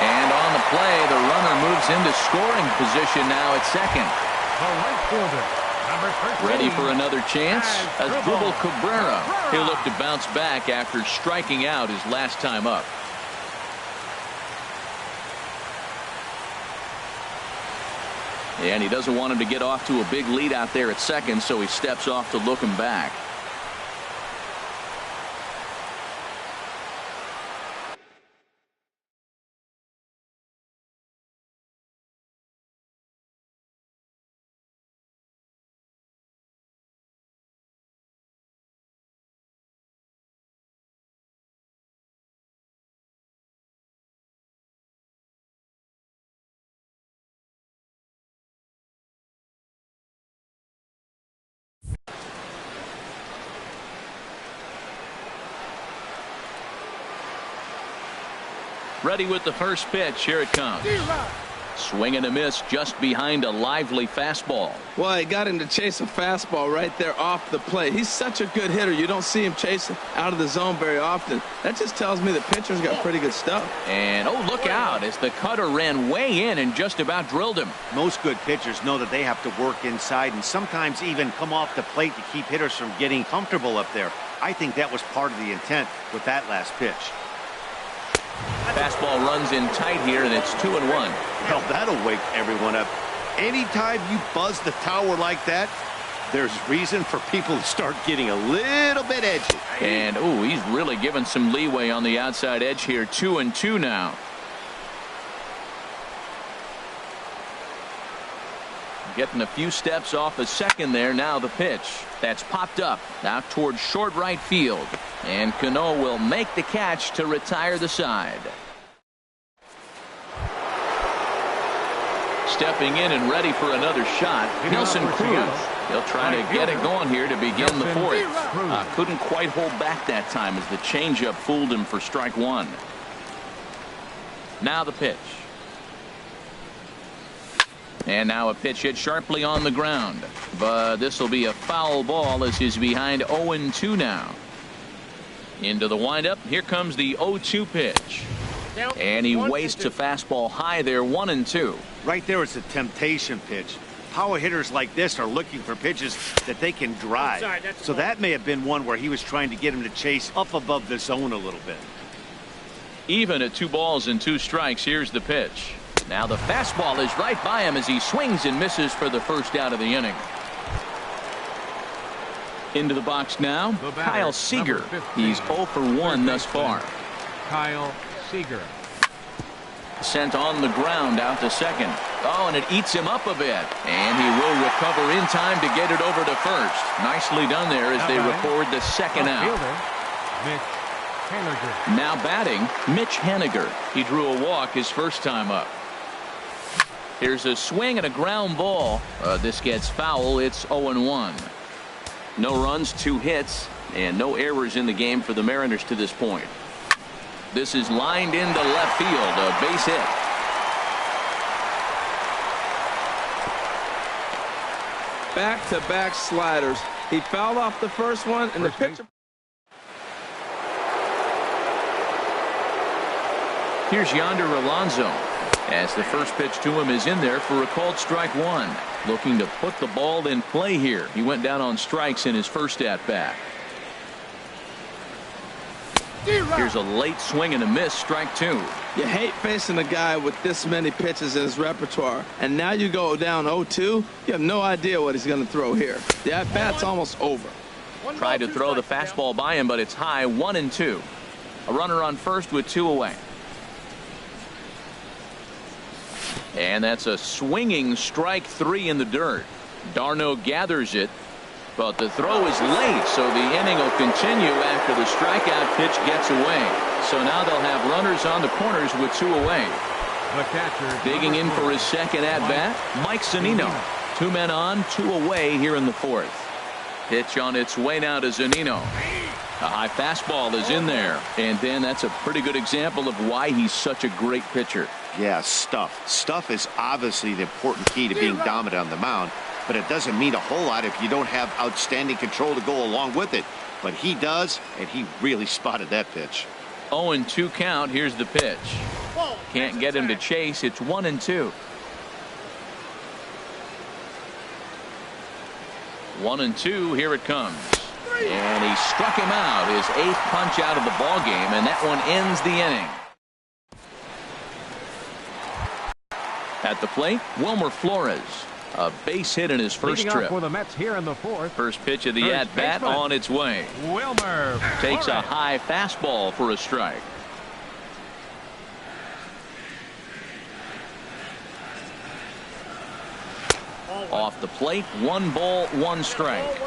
[SPEAKER 1] And on the play, the runner moves into scoring position now at second.
[SPEAKER 2] The right fielder, number 13.
[SPEAKER 1] Ready for another chance?
[SPEAKER 2] Asdrubal
[SPEAKER 1] Cabrera. He'll look to bounce back after striking out his last time up. And he doesn't want him to get off to a big lead out there at second, so he steps off to look him back. Ready with the first pitch. Here it comes. Swing and a miss just behind a lively fastball.
[SPEAKER 3] Well, he got him to chase a fastball right there off the plate. He's such a good hitter. You don't see him chasing out of the zone very often. That just tells me the pitcher's got pretty good stuff.
[SPEAKER 1] And, oh, look out as the cutter ran way in and just about drilled him.
[SPEAKER 4] Most good pitchers know that they have to work inside and sometimes even come off the plate to keep hitters from getting comfortable up there. I think that was part of the intent with that last pitch.
[SPEAKER 1] Fastball runs in tight here, and it's 2-1.
[SPEAKER 4] Well, that'll wake everyone up. Anytime you buzz the tower like that, there's reason for people to start getting a little bit edgy.
[SPEAKER 1] And, ooh, he's really given some leeway on the outside edge here. 2-2 now. Getting a few steps off the second there. Now the pitch. That's popped up out towards short right field. And Cano will make the catch to retire the side. Stepping in and ready for another shot, Nelson Cruz. He'll try to get it going here to begin the fourth. Couldn't quite hold back that time as the changeup fooled him for strike one. Now the pitch. And now a pitch hit sharply on the ground. But this will be a foul ball as he's behind 0-2 now. Into the windup. Here comes the 0-2 pitch. And he wastes a fastball high there, 1-2.
[SPEAKER 4] Right there is a temptation pitch. Power hitters like this are looking for pitches that they can drive. So that may have been one where he was trying to get him to chase up above the zone a little bit.
[SPEAKER 1] Even at 2 balls and 2 strikes, here's the pitch. Now the fastball is right by him as he swings and misses for the first out of the inning. Into the box now, Kyle Seager. He's 0 for 1 thus far.
[SPEAKER 2] Kyle Seager.
[SPEAKER 1] Sent on the ground out to second. Oh, and it eats him up a bit. And he will recover in time to get it over to first. Nicely done there as they record the second out. Now batting, Mitch Haniger. He drew a walk his first time up. Here's a swing and a ground ball. This gets foul. It's 0-1. No runs, 2 hits, and no errors in the game for the Mariners to this point. This is lined into left field, a base hit.
[SPEAKER 3] Back-to-back sliders. He fouled off the first one, and the pitcher.
[SPEAKER 1] Here's Yonder Alonso as the first pitch to him is in there for a called strike one. Looking to put the ball in play here. He went down on strikes in his first at-bat. Here's a late swing and a miss, strike 2.
[SPEAKER 3] You hate facing a guy with this many pitches in his repertoire, and now you go down 0-2. You have no idea what he's going to throw here. The at-bat's almost over.
[SPEAKER 1] Tried to throw the fastball by him, but it's high, 1-2. A runner on first with 2 away. And that's a swinging strike 3 in the dirt. D'Arnaud gathers it, but the throw is late, so the inning will continue after the strikeout pitch gets away. So now they'll have runners on the corners with 2 away.
[SPEAKER 2] The catcher
[SPEAKER 1] digging in for his second at-bat, Mike Zunino. 2 men on, 2 away here in the fourth. Pitch on its way now to Zunino. A high fastball is in there, and then that's a pretty good example of why he's such a great pitcher.
[SPEAKER 4] Yeah, stuff. Stuff is obviously the important key to being dominant on the mound, but it doesn't mean a whole lot if you don't have outstanding control to go along with it. But he does, and he really spotted that pitch.
[SPEAKER 1] 0-2 count. Here's the pitch. Can't get him to chase. It's 1-2. 1-2. Here it comes. And he struck him out, his 8th punch out of the ball game, and that one ends the inning. At the plate, Wilmer Flores. A base hit in his first trip.
[SPEAKER 2] For the Mets here in the fourth.
[SPEAKER 1] First pitch of the at-bat on its way.
[SPEAKER 2] Wilmer
[SPEAKER 1] takes a high fastball for a strike. Off the plate, 1 ball, 1 strike.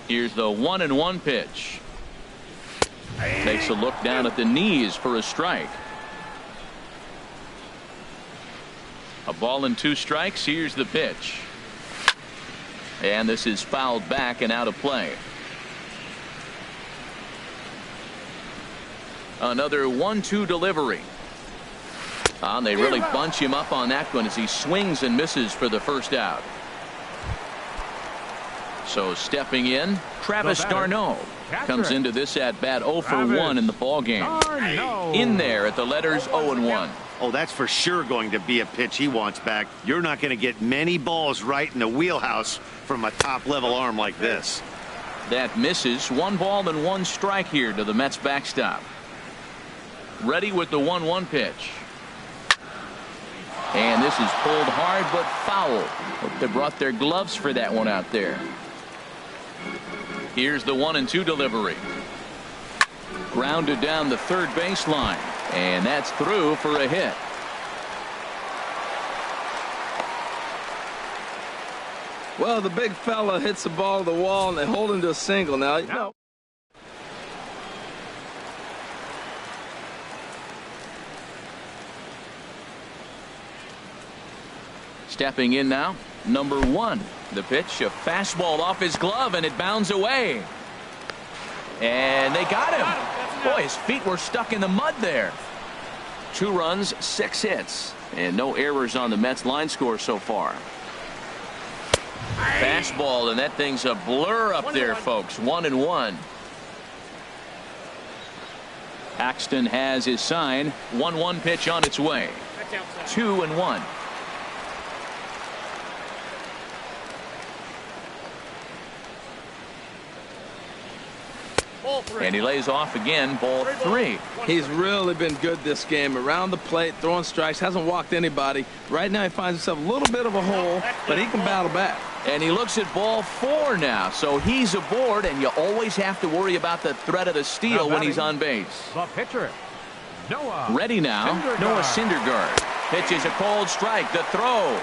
[SPEAKER 1] Here's the 1-1 pitch. Takes a look down at the knees for a strike. A ball and 2 strikes. Here's the pitch. And this is fouled back and out of play. Another 1-2 delivery. They really bunch him up on that one as he swings and misses for the first out. So stepping in, Travis d'Arnaud comes into this at bat 0 for 1 in the ball game. In there at the letters 0-1.
[SPEAKER 4] Oh, that's for sure going to be a pitch he wants back. You're not going to get many balls right in the wheelhouse from a top-level arm like this.
[SPEAKER 1] That misses. 1 ball and 1 strike here to the Mets backstop. Ready with the 1-1 pitch. And this is pulled hard but foul. Hope they brought their gloves for that one out there. Here's the 1-2 delivery. Grounded down the third baseline. And that's through for a hit.
[SPEAKER 3] Well, the big fella hits the ball to the wall, and they hold him to a single. Now, you know.
[SPEAKER 1] Stepping in now, number 1. The pitch, a fastball off his glove, and it bounds away. And they got him. Boy, his feet were stuck in the mud there. 2 runs, 6 hits, and no errors on the Mets line score so far. Fastball, and that thing's a blur up there, folks. 1-1. Paxton has his sign. 1-1 pitch on its way. 2-1. And he lays off again, ball 3.
[SPEAKER 3] He's really been good this game. Around the plate, throwing strikes, hasn't walked anybody. Right now he finds himself a little bit of a hole, but he can battle back.
[SPEAKER 1] And he looks at ball 4 now, so he's aboard, and you always have to worry about the threat of the steal when he's on base.
[SPEAKER 2] The pitcher, Noah.
[SPEAKER 1] Ready now, Noah Syndergaard. Pitches a cold strike, the throw.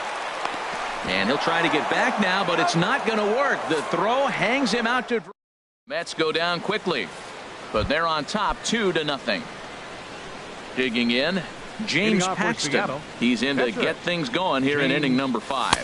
[SPEAKER 1] And he'll try to get back now, but it's not going to work. The throw hangs him out to... Mets go down quickly, but they're on top 2-0. Digging in, James Paxton. He's in to get things going here in inning number 5.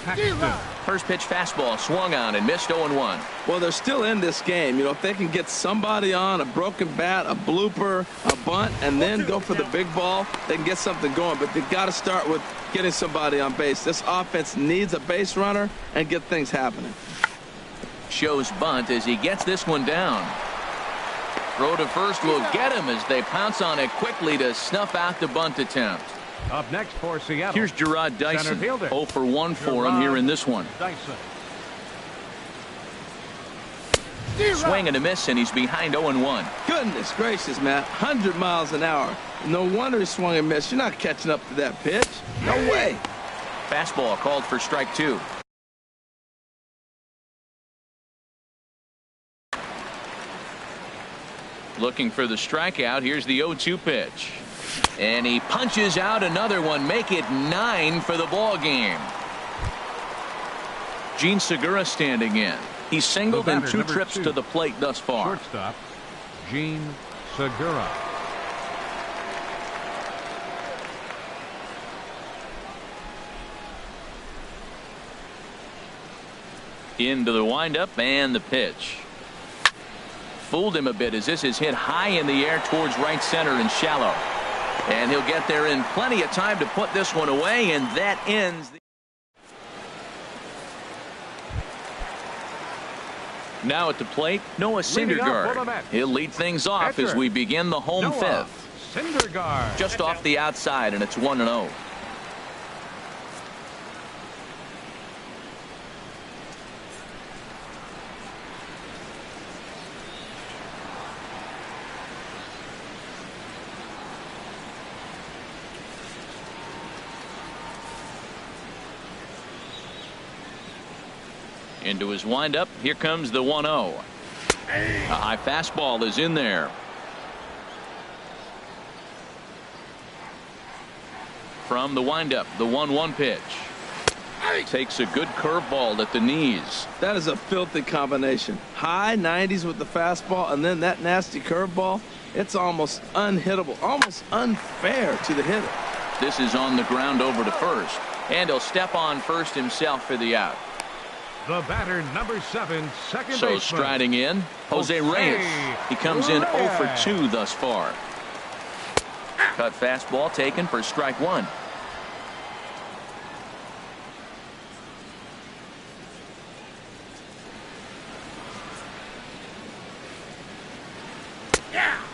[SPEAKER 1] First pitch fastball swung on and missed 0-1.
[SPEAKER 3] Well, they're still in this game. You know, if they can get somebody on, a broken bat, a blooper, a bunt, and then go for the big ball, they can get something going. But they've got to start with getting somebody on base. This offense needs a base runner and get things happening.
[SPEAKER 1] Shows bunt as he gets this one down. Throw to first will get him as they pounce on it quickly to snuff out the bunt attempt.
[SPEAKER 2] Up next for Seattle.
[SPEAKER 1] Here's Gerard Dyson. 0 for 1 for him here in this one. Swing and a miss, and he's behind 0-1.
[SPEAKER 3] Goodness gracious, Matt. 100 miles an hour. No wonder he swung and missed. You're not catching up to that pitch. No way.
[SPEAKER 1] Fastball called for strike 2. Looking for the strikeout. Here's the 0-2 pitch. And he punches out another one. Make it 9 for the ball game. Gene Segura standing in. He's singled in 2 trips to the plate thus far.
[SPEAKER 2] Shortstop, Gene Segura.
[SPEAKER 1] Into the windup and the pitch. Fooled him a bit as this is hit high in the air towards right center and shallow. And he'll get there in plenty of time to put this one away, and that ends the... Now at the plate, Noah Syndergaard. He'll lead things off as we begin the home 5th.
[SPEAKER 2] Syndergaard.
[SPEAKER 1] Just off the outside, and it's 1-0. Into his windup. Here comes the 1-0. A high fastball is in there. From the windup, the 1-1 pitch. Takes a good curveball at the knees.
[SPEAKER 3] That is a filthy combination. High 90s with the fastball, and then that nasty curveball. It's almost unhittable, almost unfair to the hitter.
[SPEAKER 1] This is on the ground over to first, and he'll step on first himself for the out.
[SPEAKER 2] The batter, number 7, second
[SPEAKER 1] baseman. Striding in, Jose Reyes. He comes in 0 for 2 thus far. Cut fastball taken for strike one.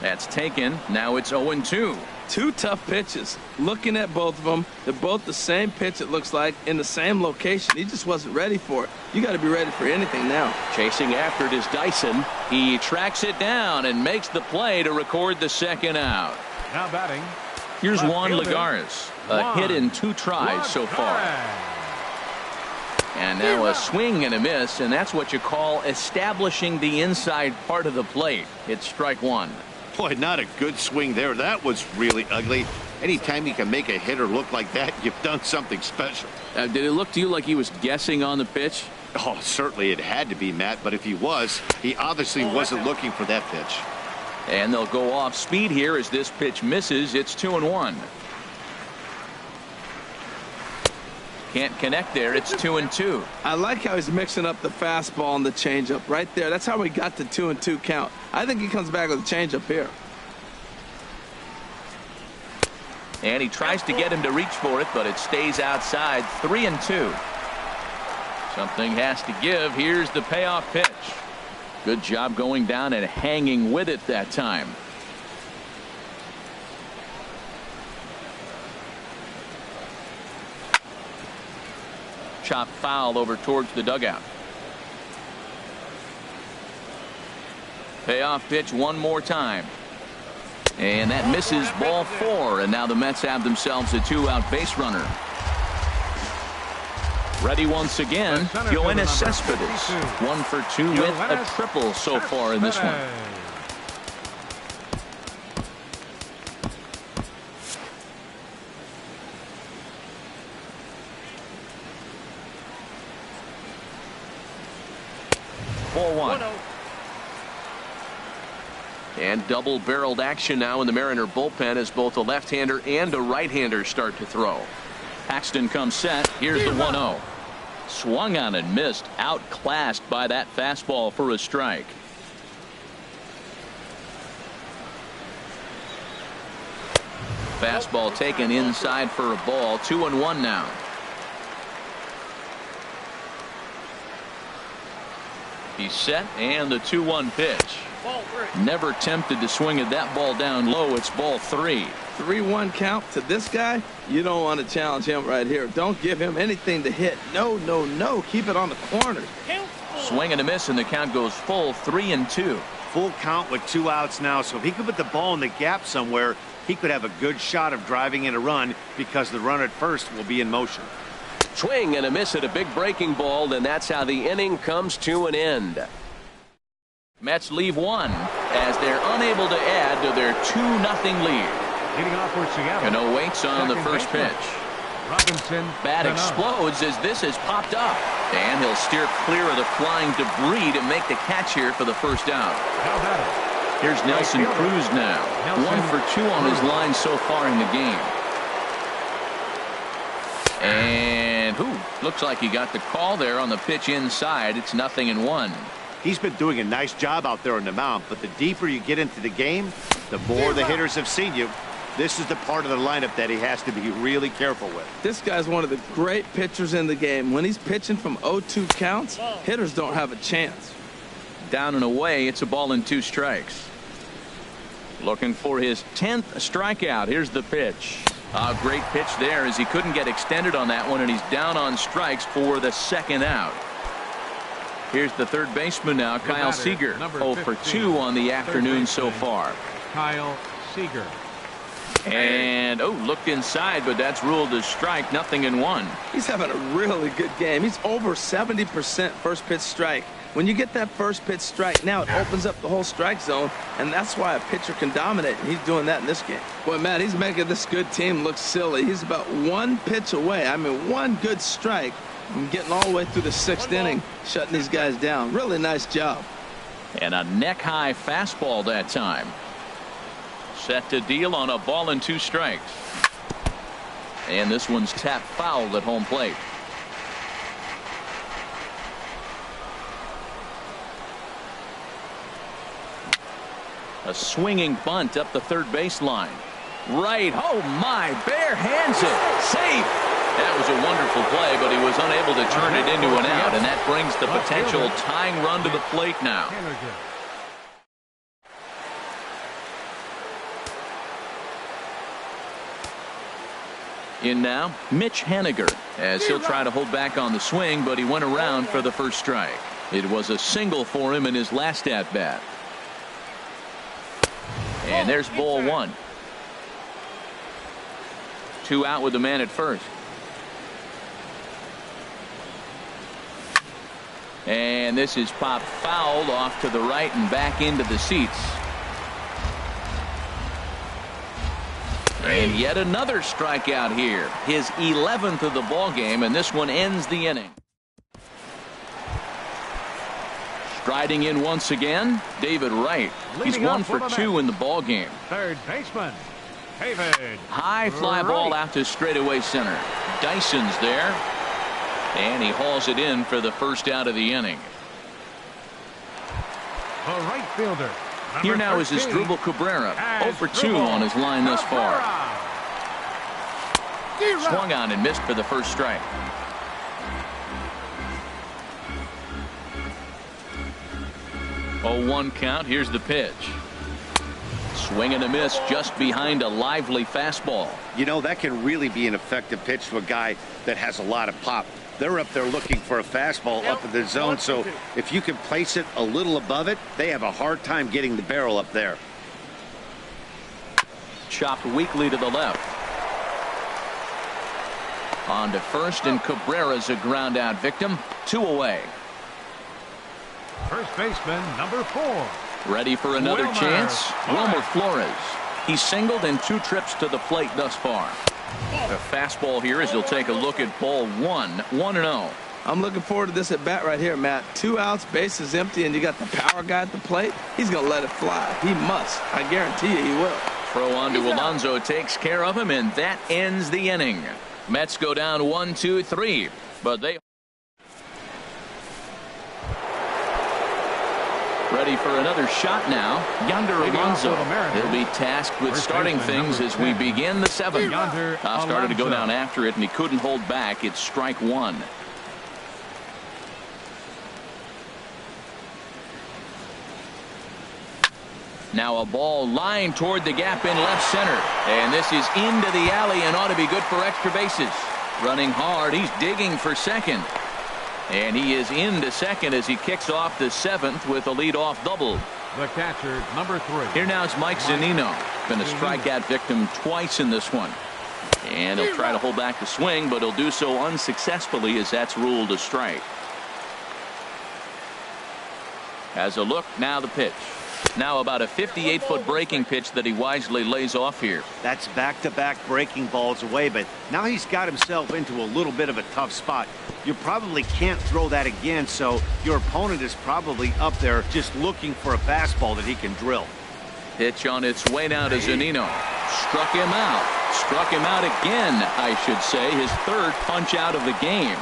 [SPEAKER 1] That's taken. Now it's 0-2.
[SPEAKER 3] Two tough pitches. Looking at both of them, they're both the same pitch, it looks like, in the same location. He just wasn't ready for it. You got to be ready for anything now.
[SPEAKER 1] Chasing after it is Dyson. He tracks it down and makes the play to record the second out.
[SPEAKER 2] Now batting.
[SPEAKER 1] Here's
[SPEAKER 2] left
[SPEAKER 1] Juan
[SPEAKER 2] fielder,
[SPEAKER 1] Lagares. A
[SPEAKER 2] Juan
[SPEAKER 1] hit in 2 tries so far. And now a swing and a miss, and that's what you call establishing the inside part of the plate. It's strike one.
[SPEAKER 4] Boy, not a good swing there. That was really ugly. Anytime you can make a hitter look like that, you've done something special.
[SPEAKER 1] Did it look to you like he was guessing on the pitch?
[SPEAKER 4] Oh, certainly it had to be, Matt, but if he was, he obviously wasn't looking for that pitch.
[SPEAKER 1] And they'll go off speed here as this pitch misses. It's 2-1. Can't connect there. It's 2-2.
[SPEAKER 3] I like how he's mixing up the fastball and the changeup right there. That's how we got the 2-2 count. I think he comes back with a changeup here.
[SPEAKER 1] And he tries to get him to reach for it, but it stays outside. 3-2. Something has to give. Here's the payoff pitch. Good job going down and hanging with it that time. Chop foul over towards the dugout. Payoff pitch one more time. And that misses, ball 4. And now the Mets have themselves a 2-out base runner. Ready once again, Yoenis Cespedes. 1 for 2 with a triple so far in this one. And double-barreled action now in the Mariner bullpen as both a left-hander and a right-hander start to throw. Paxton comes set. Here's the 1-0. Swung on and missed. Outclassed by that fastball for a strike. Fastball taken inside for a ball. 2-1 now. He's set, and the 2-1 pitch. Never tempted to swing at that ball down low. It's ball 3.
[SPEAKER 3] 3-1 count to this guy. You don't want to challenge him right here. Don't give him anything to hit. No, no, no. Keep it on the corners.
[SPEAKER 1] Swing and a miss, and the count goes full. 3-2.
[SPEAKER 4] Full count with 2 outs now. So if he could put the ball in the gap somewhere, he could have a good shot of driving in a run because the runner at first will be in motion.
[SPEAKER 6] Swing and a miss at a big breaking ball, and that's how the inning comes to an end.
[SPEAKER 1] Mets leave 1 as they're unable to add to their 2-0 lead.
[SPEAKER 2] Leading off for Seattle.
[SPEAKER 1] Cano waits on the first pitch.
[SPEAKER 2] Robinson.
[SPEAKER 1] Bat explodes as this is popped up. And he'll steer clear of the flying debris to make the catch here for the first out. Here's Nelson Cruz now. 1 for 2 on his line so far in the game. And looks like he got the call there on the pitch inside. It's 0-1.
[SPEAKER 4] He's been doing a nice job out there on the mound, but the deeper you get into the game, the more the hitters have seen you. This is the part of the lineup that he has to be really careful with.
[SPEAKER 3] This guy's one of the great pitchers in the game. When he's pitching from 0-2 counts, hitters don't have a chance.
[SPEAKER 1] Down and away, it's a ball and 2 strikes. Looking for his 10th strikeout. Here's the pitch. A great pitch there as he couldn't get extended on that one, and he's down on strikes for the second out. Here's the third baseman now, Kyle Seager. 0 for 2 on the afternoon so far.
[SPEAKER 2] Kyle Seager.
[SPEAKER 1] And looked inside, but that's ruled as strike. 0-1.
[SPEAKER 3] He's having a really good game. He's over 70% first pitch strike. When you get that first pitch strike, now it opens up the whole strike zone, and that's why a pitcher can dominate, and he's doing that in this game. Boy, Matt, he's making this good team look silly. He's about 1 pitch away. I mean, 1 good strike from getting all the way through the 6th inning, shutting these guys down. Really nice job.
[SPEAKER 1] And a neck-high fastball that time. Set to deal on a ball and 2 strikes. And this one's tapped foul at home plate. A swinging bunt up the third baseline. Right. Oh, my. Bare hands it. Safe. That was a wonderful play, but he was unable to turn it into an out, and that brings the potential tying run to the plate now. In now, Mitch Haniger, as he'll try to hold back on the swing, but he went around for the first strike. It was a single for him in his last at-bat. And there's ball one. 2 out with the man at first. And this is popped foul off to the right and back into the seats. And yet another strikeout here. His 11th of the ball game, and this one ends the inning. Striding in once again, David Wright. He's 1 for 2 in the ball game.
[SPEAKER 2] Third baseman, David.
[SPEAKER 1] High fly ball out to straightaway center. Dyson's there, and he hauls it in for the first out of the inning.
[SPEAKER 2] The right fielder.
[SPEAKER 1] Here now is Asdrubal Cabrera, 0 for 2 on his line thus far. Swung on and missed for the first strike. 0-1 count. Here's the pitch. Swing and a miss just behind a lively fastball.
[SPEAKER 4] You know, that can really be an effective pitch to a guy that has a lot of pop. They're up there looking for a fastball up in the zone, so if you can place it a little above it, they have a hard time getting the barrel up there.
[SPEAKER 1] Chopped weakly to the left. On to first, and Cabrera's a ground out victim. 2 away.
[SPEAKER 2] First baseman, number 4.
[SPEAKER 1] Ready for another chance? Wilmer Flores. He's singled in 2 trips to the plate thus far. The fastball here as he'll take a look at ball 1. 1-0.
[SPEAKER 3] I'm looking forward to this at bat right here, Matt. 2 outs, bases empty, and you got the power guy at the plate. He's going to let it fly. He must. I guarantee you he will.
[SPEAKER 1] Throw on to Alonso takes care of him, and that ends the inning. Mets go down 1-2-3, but they ready for another shot now. Yonder Alonso. He'll be tasked with starting things as we begin the 7th. Started to go down after it, and he couldn't hold back. It's strike 1. Now a ball lined toward the gap in left center. And this is into the alley and ought to be good for extra bases. Running hard. He's digging for second. And he is into second as he kicks off the 7th with a leadoff double.
[SPEAKER 2] The catcher, number 3.
[SPEAKER 1] Here now is Mike Zunino. Been a strikeout victim twice in this one. And he'll try to hold back the swing, but he'll do so unsuccessfully as that's ruled a strike. As a look, now the pitch. Now about a 58-foot breaking pitch that he wisely lays off here.
[SPEAKER 4] That's back-to-back breaking balls away, but now he's got himself into a little bit of a tough spot. You probably can't throw that again, so your opponent is probably up there just looking for a fastball that he can drill.
[SPEAKER 1] Pitch on its way now to Zunino. Struck him out. Struck him out again, I should say. His 3rd punch out of the game.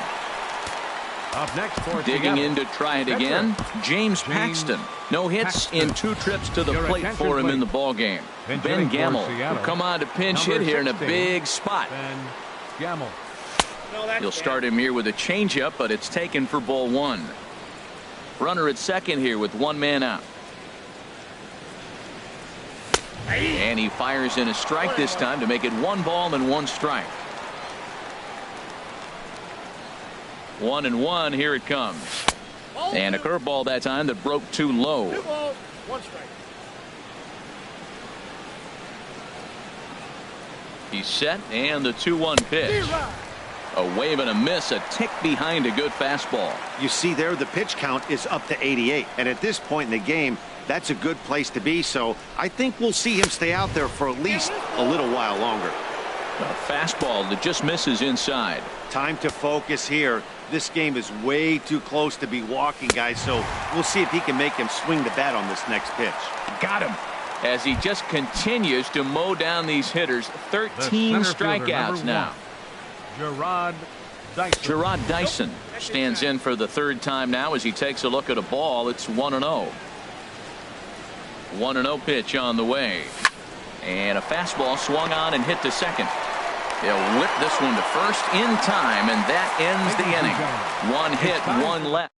[SPEAKER 2] Up next for
[SPEAKER 1] digging
[SPEAKER 2] Seattle.
[SPEAKER 1] in to try it again. James Paxton. No hits in 2 trips to the plate for him in the ball game. Ben Gamel will come on to pinch hit here in a big spot.
[SPEAKER 2] Ben Gamel.
[SPEAKER 1] He'll start him here with a changeup, but it's taken for ball 1. Runner at second here with 1 man out. And he fires in a strike this time to make it 1 ball and 1 strike. 1-1. Here it comes. And a curveball that time that broke too low.
[SPEAKER 5] 2 balls, 1 strike.
[SPEAKER 1] He's set, and the 2-1 pitch. A wave and a miss, a tick behind a good fastball.
[SPEAKER 4] You see there, the pitch count is up to 88. And at this point in the game, that's a good place to be. So I think we'll see him stay out there for at least a little while longer.
[SPEAKER 1] A fastball that just misses inside.
[SPEAKER 4] Time to focus here. This game is way too close to be walking, guys, so we'll see if he can make him swing the bat on this next pitch.
[SPEAKER 1] Got him. As he just continues to mow down these hitters. 13 strikeouts now. Gerard Dyson stands in for the 3rd time now as he takes a look at a ball. It's 1-0. 1-0 pitch on the way. And a fastball swung on and hit to second. He'll whip this one to first in time, and that ends the inning. One hit, one left.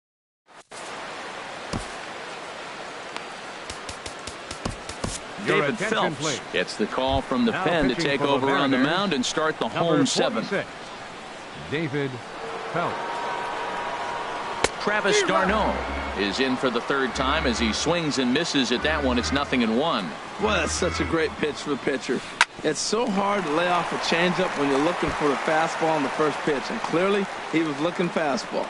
[SPEAKER 1] David Phelps gets the call from the pen to take over on the mound and start the home seventh.
[SPEAKER 2] David Phelps.
[SPEAKER 1] Travis d'Arnaud is in for the third time as he swings and misses at that one. It's 0-1.
[SPEAKER 3] Well, that's such a great pitch for the pitcher. It's so hard to lay off a changeup when you're looking for the fastball on the first pitch, and clearly he was looking fastball.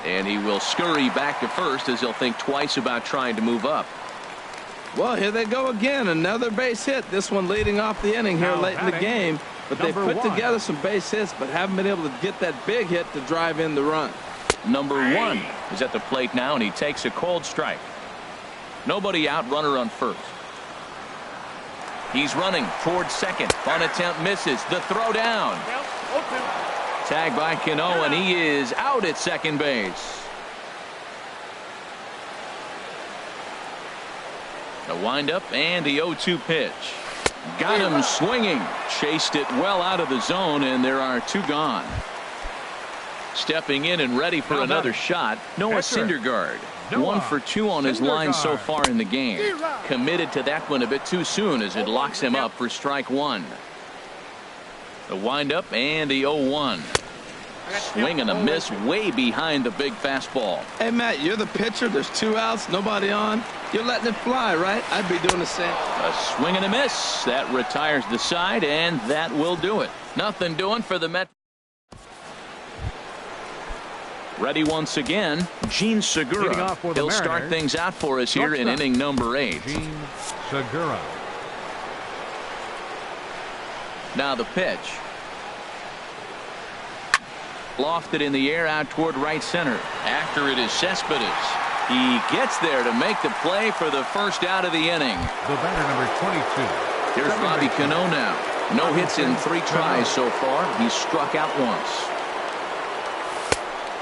[SPEAKER 1] And he will scurry back to first as he'll think twice about trying to move up.
[SPEAKER 3] Well, here they go again. Another base hit. This one leading off the inning here late in the game. But they put together some base hits, but haven't been able to get that big hit to drive in the run.
[SPEAKER 1] Number 1 is at the plate now, and he takes a cold strike. Nobody out, runner on first. He's running towards second. Bunt attempt misses. The throw down. Tagged by Cano, and he is out at second base. The windup and the 0-2 pitch. Got him swinging. Chased it well out of the zone, and there are 2 gone. Stepping in and ready for another shot, Noah Syndergaard. 1 for 2 on his line so far in the game. Committed to that one a bit too soon as it locks him up for strike 1. The windup and the 0-1. Swing and a miss way behind the big fastball.
[SPEAKER 3] Hey, Matt, you're the pitcher. There's 2 outs, nobody on. You're letting it fly, right? I'd be doing the same.
[SPEAKER 1] A swing and a miss. That retires the side, and that will do it. Nothing doing for the Mets. Ready once again, Gene Segura. He'll start things out for us here in inning number 8.
[SPEAKER 2] Gene Segura.
[SPEAKER 1] Now the pitch. Lofted in the air out toward right center. After it is Cespedes. He gets there to make the play for the first out of the inning.
[SPEAKER 2] The batter, number 22.
[SPEAKER 1] Here's Robbie Cano now. No hits in 3 tries so far. He's struck out once.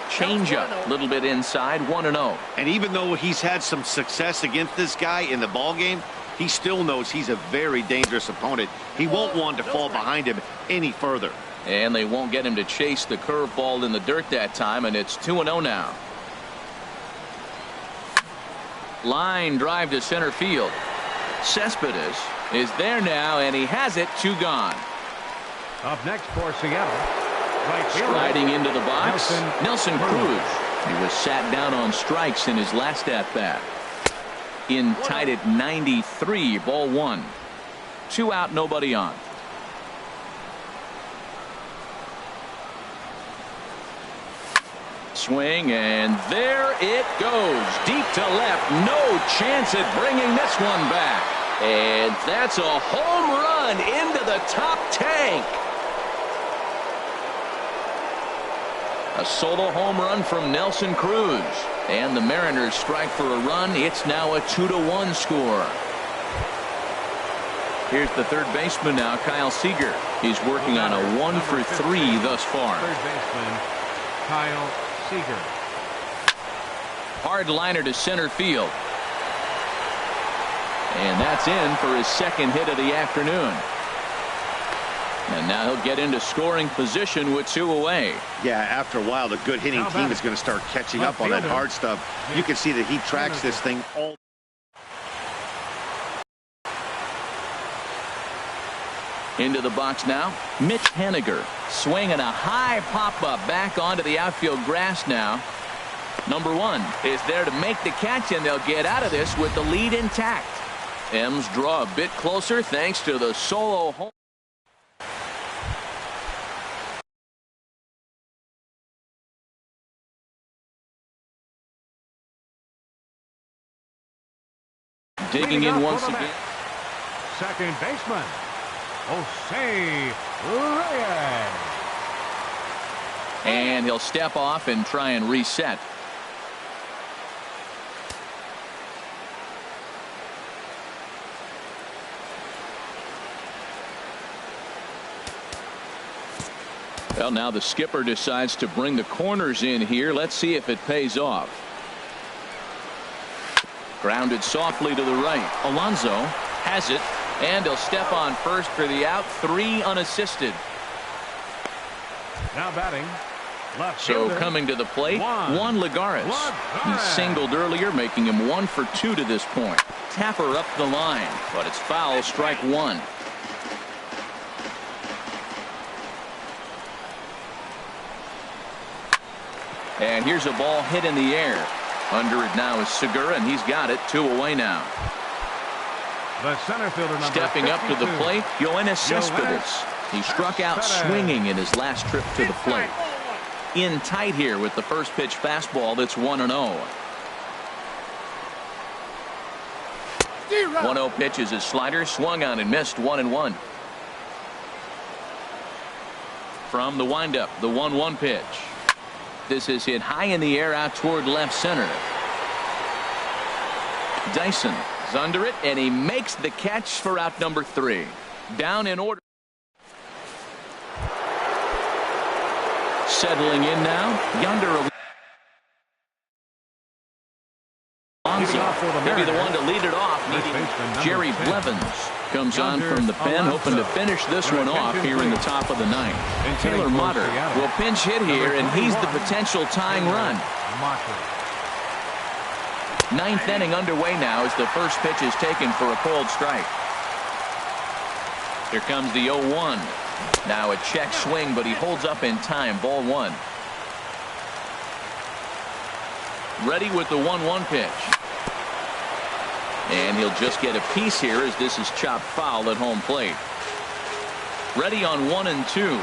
[SPEAKER 1] Changeup, a little bit inside, 1-0.
[SPEAKER 4] And even though he's had some success against this guy in the ball game, he still knows he's a very dangerous opponent. He won't want to fall behind him any further.
[SPEAKER 1] And they won't get him to chase the curveball in the dirt that time, and it's 2-0 now. Line drive to center field. Cespedes is there now, and he has it. 2 gone.
[SPEAKER 2] Up next for Seattle. Right
[SPEAKER 1] striding into the box, Nelson Cruz. He was sat down on strikes in his last at-bat. In tied at 93, ball 1. 2 out, nobody on. Swing, and there it goes. Deep to left. No chance at bringing this one back. And that's a home run into the top tank. A solo home run from Nelson Cruz. And the Mariners strike for a run. It's now a 2-1 score. Here's the third baseman now, Kyle Seager. He's working on a 1 for 3 thus far.
[SPEAKER 2] Third baseman, Kyle Seager.
[SPEAKER 1] Hard liner to center field. And that's in for his second hit of the afternoon. And now he'll get into scoring position with 2 away.
[SPEAKER 4] Yeah, after a while, the good hitting team is going to start catching up on that hard stuff. You can see that he tracks this thing all.
[SPEAKER 1] Into the box now, Mitch Haniger. Swinging a high pop-up back onto the outfield grass now. Number 1 is there to make the catch, and they'll get out of this with the lead intact. M's draw a bit closer thanks to the solo home. Digging in once again.
[SPEAKER 2] Second baseman, Jose Reyes.
[SPEAKER 1] And he'll step off and try and reset. Well, now the skipper decides to bring the corners in here. Let's see if it pays off. Grounded softly to the right. Alonso has it, and he'll step on first for the out. 3 unassisted.
[SPEAKER 2] Now batting. Left
[SPEAKER 1] So
[SPEAKER 2] fielder.
[SPEAKER 1] coming to the plate, Juan Lagares. He
[SPEAKER 2] Lagares.
[SPEAKER 1] singled earlier, making him 1 for 2 to this point. Tapper up the line, but it's foul, strike 1. And here's a ball hit in the air. Under it now is Segura, and he's got it. 2 away now.
[SPEAKER 2] The center fielder number
[SPEAKER 1] Stepping up to the
[SPEAKER 2] 52.
[SPEAKER 1] plate, Yoenis Cespedes. He struck out swinging in his last trip to the plate. In tight here with the first pitch fastball that's 1-0. 1-0 pitch is his slider, swung on and missed. 1-1. From the windup, the 1-1 pitch. This is hit high in the air out toward left center. Dyson is under it, and he makes the catch for out number 3. Down in order. Settling in now, Yonder Alonso. Maybe the one to lead it off. Jerry Blevins comes on from the pen, hoping to finish this one off here in the top of the 9th. Taylor Motter will pinch hit here, and he's the potential tying run. 9th inning underway now as the first pitch is taken for a cold strike. Here comes the 0-1. Now a check swing, but he holds up in time. Ball 1. Ready with the 1-1 pitch. And he'll just get a piece here as this is chopped foul at home plate. Ready on 1 and 2.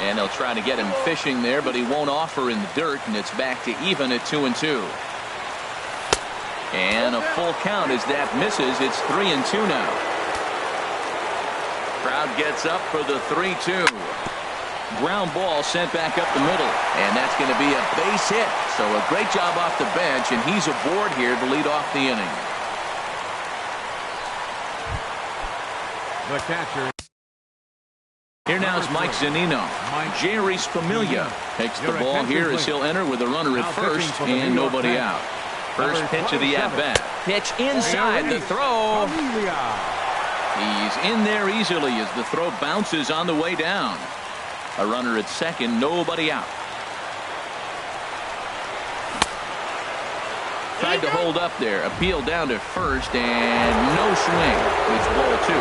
[SPEAKER 1] And they'll try to get him fishing there, but he won't offer in the dirt, and it's back to even at 2 and 2. And a full count as that misses. It's 3 and 2 now. Crowd gets up for the 3-2. Ground ball sent back up the middle, and that's going to be a base hit. So a great job off the bench, and he's aboard here to lead off the inning.
[SPEAKER 2] The catcher.
[SPEAKER 1] Here now is Mike Zunino. Jerry Familia takes the ball here as he'll enter with a runner at first and nobody out. First pitch of the at-bat. Pitch inside the throw. He's in there easily as the throw bounces on the way down. A runner at second, nobody out. Tried to hold up there. Appeal down to first, and no swing. It's ball 2.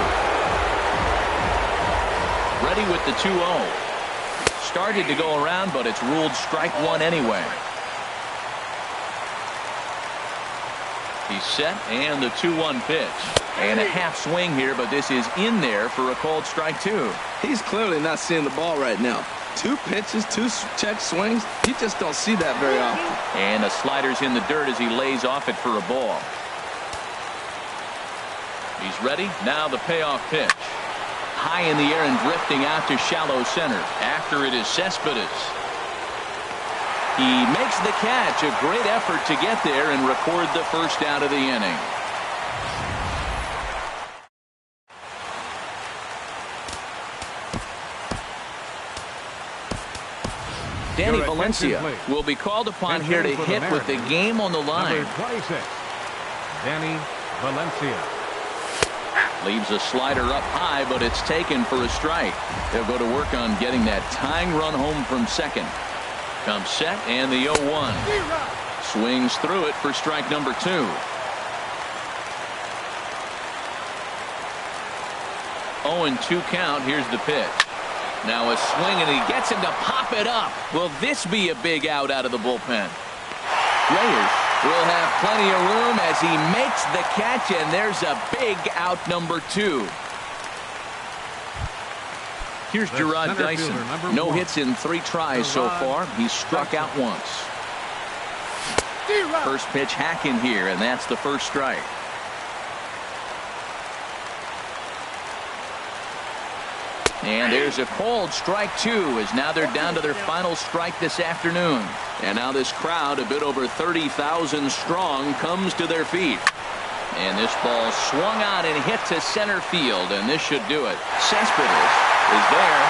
[SPEAKER 1] Ready with the 2-0. Started to go around, but it's ruled strike 1 anyway. He's set, and the 2-1 pitch. And a half swing here, but this is in there for a called strike 2.
[SPEAKER 3] He's clearly not seeing the ball right now. 2 pitches, 2 check swings. You just don't see that very often.
[SPEAKER 1] And the slider's in the dirt as he lays off it for a ball. He's ready. Now the payoff pitch. High in the air and drifting out to shallow center. After it is Cespedes. He makes the catch. A great effort to get there and record the first out of the inning. Danny Valencia will be called upon here to hit with the game on the line.
[SPEAKER 2] Number 26, Danny Valencia.
[SPEAKER 1] Leaves a slider up high, but it's taken for a strike. They'll go to work on getting that tying run home from second. Comes set, and the 0-1. Swings through it for strike number 2. Oh, and 2 count. Here's the pitch. Now a swing, and he gets him to pop it up. Will this be a big out of the bullpen? Reyes will have plenty of room as he makes the catch, and there's a big out number 2. Here's Gerard Dyson. No hits in 3 tries so far. He's struck out once. First pitch hacking here, and that's the first strike. And there's a called strike 2 as now they're down to their final strike this afternoon. And now this crowd, a bit over 30,000 strong, comes to their feet. And this ball swung on and hit to center field, and this should do it. Cespedes is there,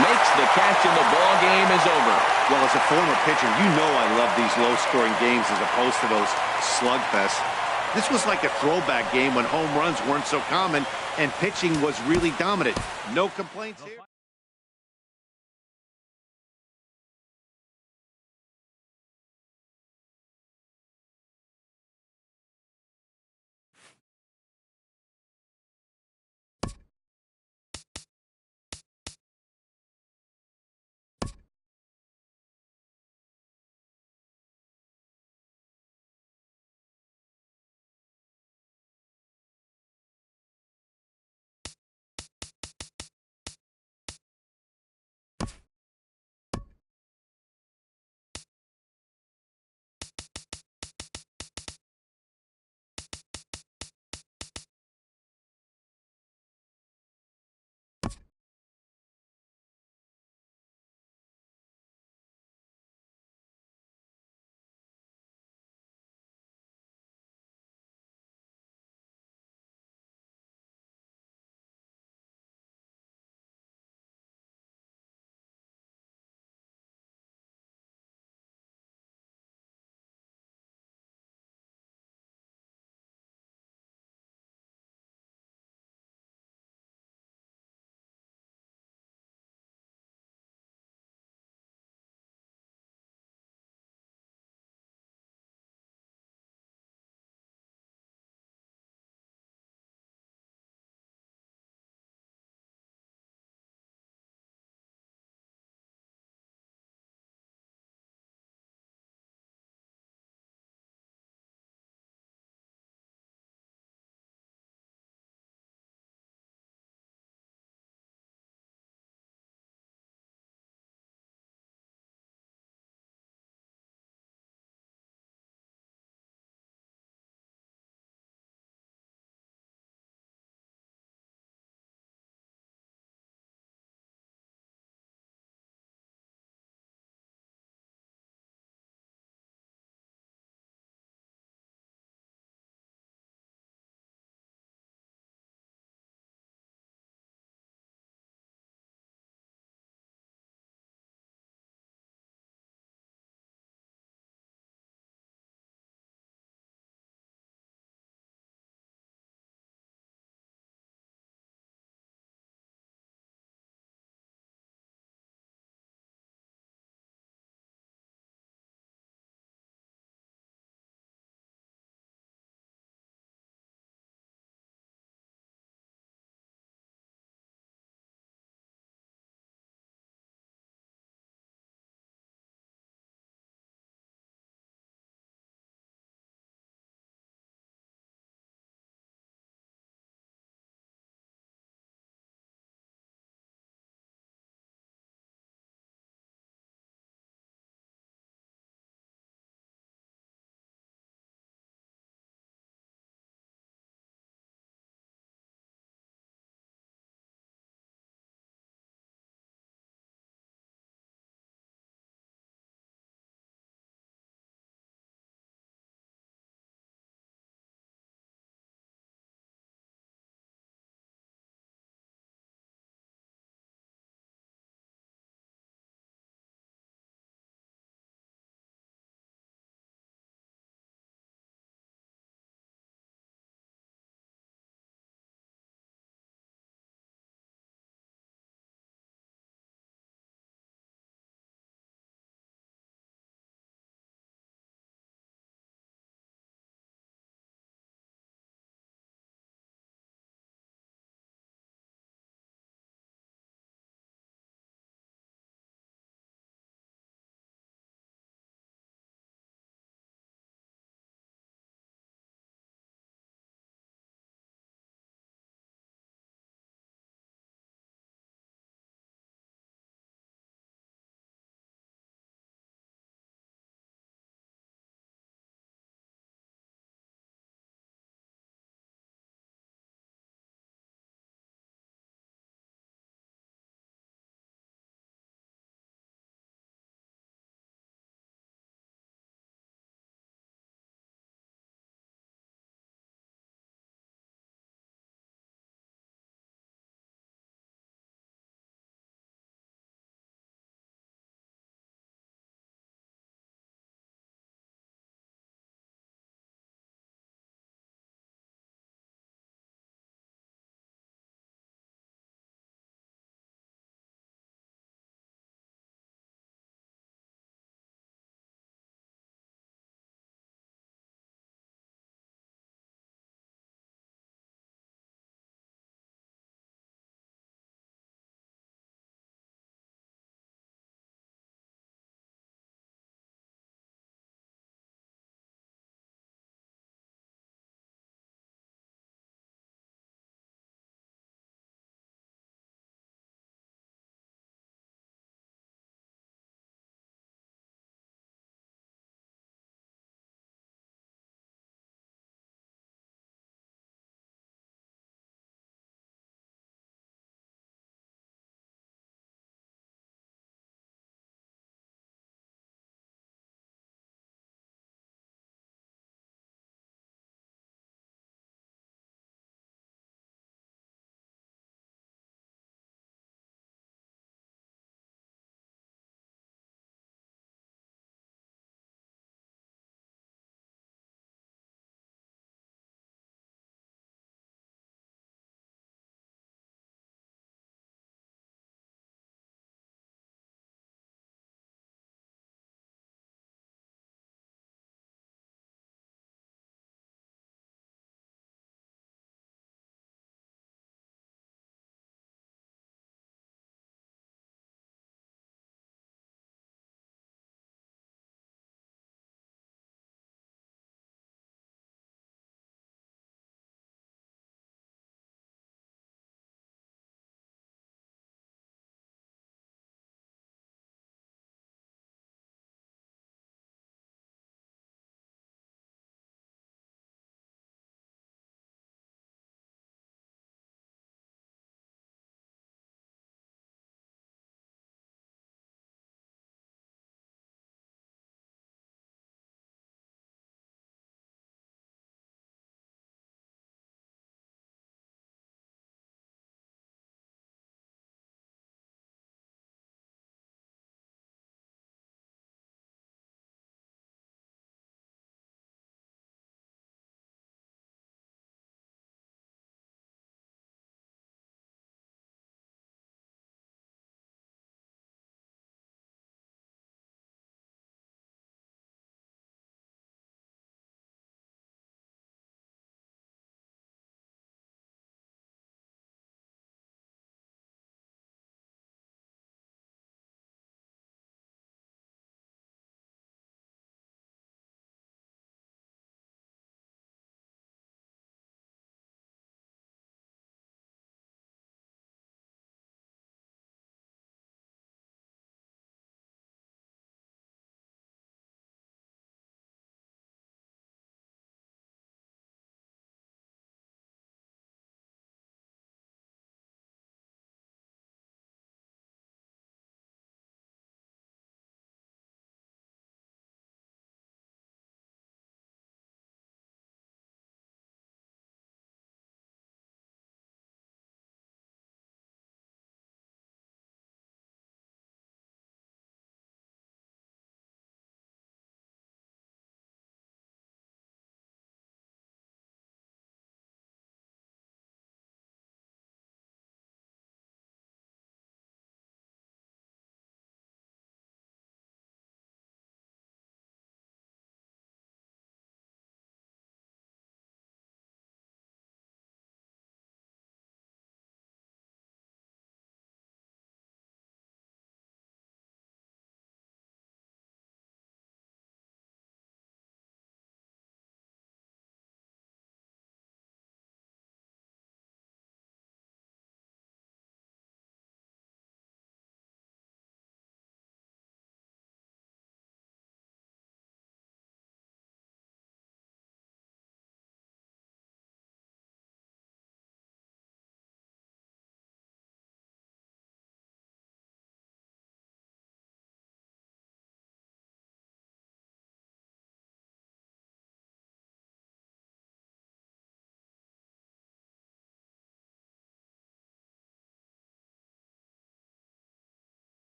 [SPEAKER 1] makes the catch, and the ball game is over.
[SPEAKER 4] Well, as a former pitcher, you know I love these low-scoring games as opposed to those slugfests. This was like a throwback game when home runs weren't so common and pitching was really dominant. No complaints here.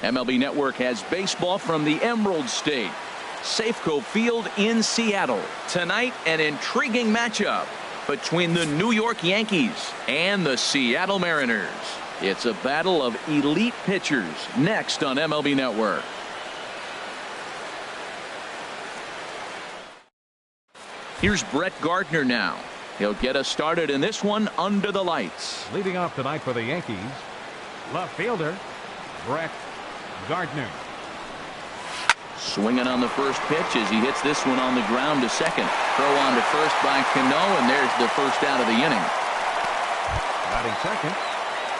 [SPEAKER 1] MLB Network has baseball from the Emerald State. Safeco Field in Seattle. Tonight, an intriguing matchup between the New York Yankees and the Seattle Mariners. It's a battle of elite pitchers next on MLB Network. Here's Brett Gardner now. He'll get us started in this one under the lights.
[SPEAKER 2] Leading off tonight for the Yankees, left fielder Brett Gardner.
[SPEAKER 1] Swinging on the first pitch as he hits this one on the ground to second. Throw on to first by Cano, and there's the first out of the inning.
[SPEAKER 2] Batting second,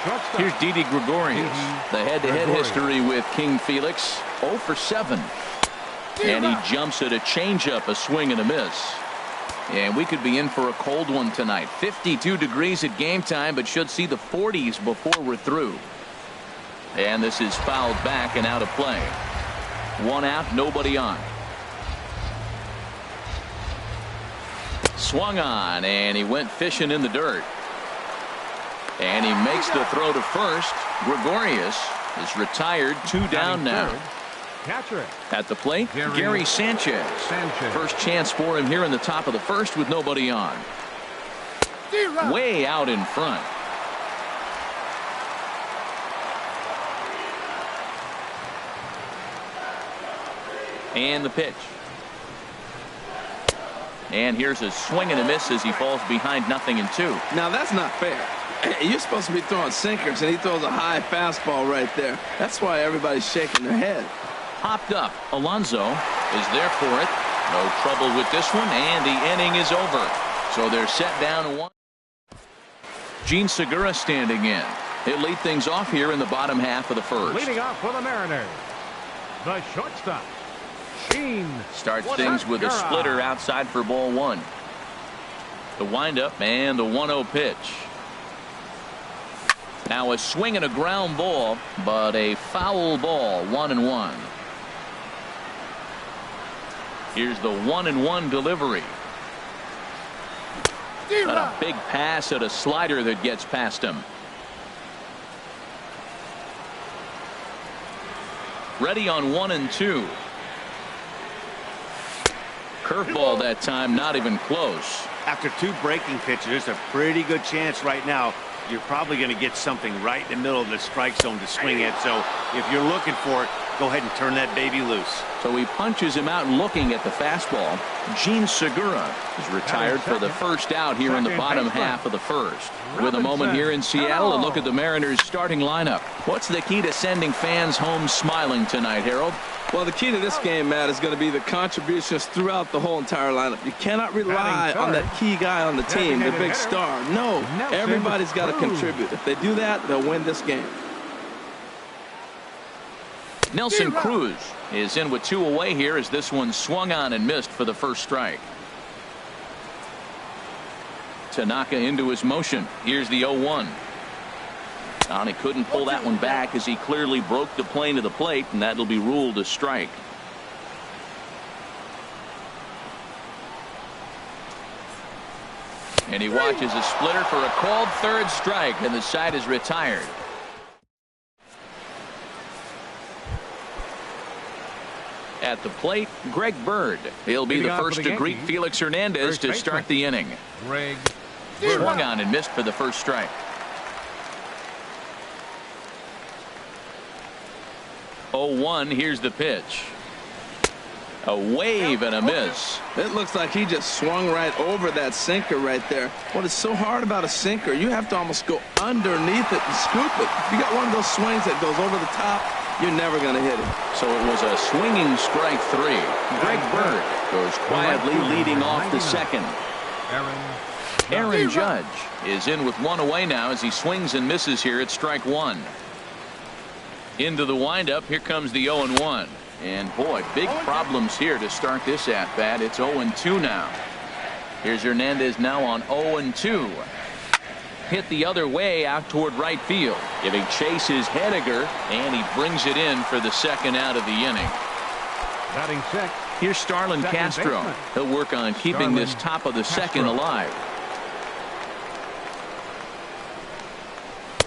[SPEAKER 2] shortstop.
[SPEAKER 1] Here's Didi Gregorius. The head-to-head
[SPEAKER 2] Gregorius.
[SPEAKER 1] history with King Felix. 0 for 7. And he jumps at a changeup, a swing and a miss. And we could be in for a cold one tonight. 52 degrees at game time, but should see the 40s before we're through. And this is fouled back and out of play. 1 out, nobody on. Swung on, and he went fishing in the dirt. And he makes the throw to first. Gregorius is retired, 2 down now.
[SPEAKER 2] Catcher
[SPEAKER 1] At the plate, Gary Sanchez. First chance for him here in the top of the first with nobody on. Way out in front. And the pitch. And here's a swing and a miss as he falls behind 0-2.
[SPEAKER 3] Now that's not fair. You're supposed to be throwing sinkers, and he throws a high fastball right there. That's why everybody's shaking their head.
[SPEAKER 1] Popped up. Alonso is there for it. No trouble with this one, and the inning is over. So they're set down 1. Gene Segura standing in. He'll lead things off here in the bottom half of the first.
[SPEAKER 2] leading off for the Mariners, the shortstop Gene
[SPEAKER 1] Starts things with a splitter outside for ball 1. The windup and the 1-0 pitch. Now a swing and a ground ball, but a foul ball. 1-1. Here's the 1-1 delivery. Got a big pass at a slider that gets past him. Ready on 1-2. Curveball that time, not even close.
[SPEAKER 4] After 2 breaking pitches, there's a pretty good chance right now you're probably going to get something right in the middle of the strike zone to swing at. So if you're looking for it, go ahead and turn that baby loose.
[SPEAKER 1] So he punches him out looking at the fastball. Gene Segura is retired for the first out here in the bottom half of the first. With a moment here in Seattle, a look at the Mariners starting lineup. What's the key to sending fans home smiling tonight, Harold?
[SPEAKER 3] Well, the key to this game, Matt, is going to be the contributions throughout the whole entire lineup. You cannot rely on that key guy on the team, the big star. No, everybody's got to contribute. If they do that, they'll win this game.
[SPEAKER 1] Nelson Cruz is in with 2 away here as this one swung on and missed for the first strike. Tanaka into his motion. Here's the 0-1. And he couldn't pull that one back as he clearly broke the plane to the plate, and that'll be ruled a strike. And he watches a splitter for a called third strike, and the side is retired. At the plate, Greg Bird. He'll be the first to greet Felix Hernandez to start the inning.
[SPEAKER 2] Greg
[SPEAKER 1] Swung on and missed for the first strike. 0-1. Here's the pitch. A wave and a miss.
[SPEAKER 3] It looks like he just swung right over that sinker right there. What is so hard about a sinker, you have to almost go underneath it and scoop it. If you got one of those swings that goes over the top, you're never going to hit it.
[SPEAKER 1] So it was a swinging strike 3. Greg Bird goes quietly leading off the second. Aaron Judge is in with 1 away now as he swings and misses here at strike 1. Into the windup. Here comes the 0-1. And boy, big problems here to start this at bat. It's 0-2 now. Here's Hernandez now on 0-2. Hit the other way out toward right field. Giving chase is Hediger, and he brings it in for the second out of the inning.
[SPEAKER 2] Batting sixth.
[SPEAKER 1] Here's Starlin Castro. He'll work on keeping this top of the second alive.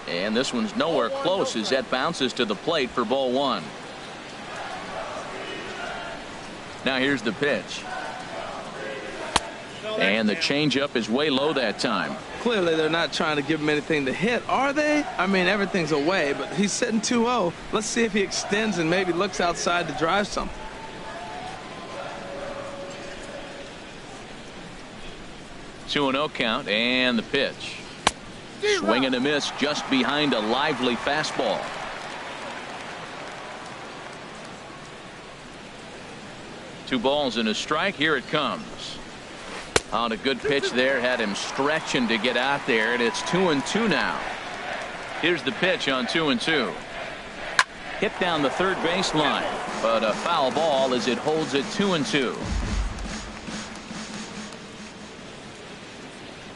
[SPEAKER 1] And this one's nowhere close as that bounces to the plate for ball one. Now here's the pitch. And the changeup is way low that time.
[SPEAKER 3] Clearly they're not trying to give him anything to hit, are they? I mean, everything's away, but he's sitting 2-0. Let's see if he extends and maybe looks outside to drive something.
[SPEAKER 1] Two 2-0 count and the pitch. Swing and a miss just behind a lively fastball. Two balls and a strike. Here it comes. On a good pitch there, had him stretching to get out there, and it's 2-2 now. Here's the pitch on 2-2. Hit down the third baseline, but a foul ball as it holds it 2-2.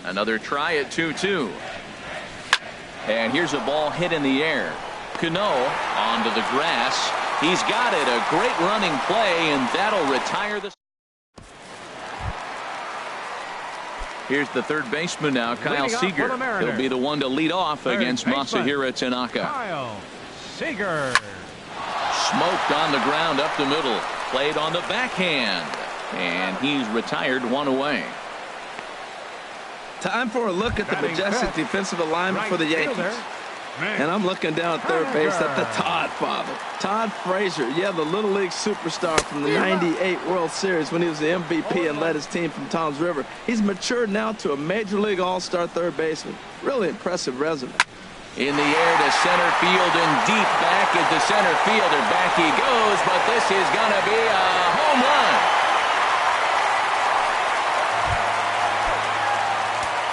[SPEAKER 1] Another try at 2-2. And here's a ball hit in the air. Cano onto the grass. He's got it. A great running play, and that'll retire the. Here's the third baseman now, Kyle Seager. He'll be the one to lead off against Masahiro Tanaka.
[SPEAKER 2] Kyle Seager.
[SPEAKER 1] Smoked on the ground up the middle. Played on the backhand. And he's retired, one away.
[SPEAKER 3] Time for a look at the majestic defensive alignment for the Yankees. And I'm looking down at third base at the Todd father. Todd Frazier, yeah, the Little League superstar from the '98 World Series when he was the MVP and led his team from Toms River. He's matured now to a Major League All-Star third baseman. Really impressive resume.
[SPEAKER 1] In the air to center field and deep back at the center fielder. Back he goes, but this is going to be a home run.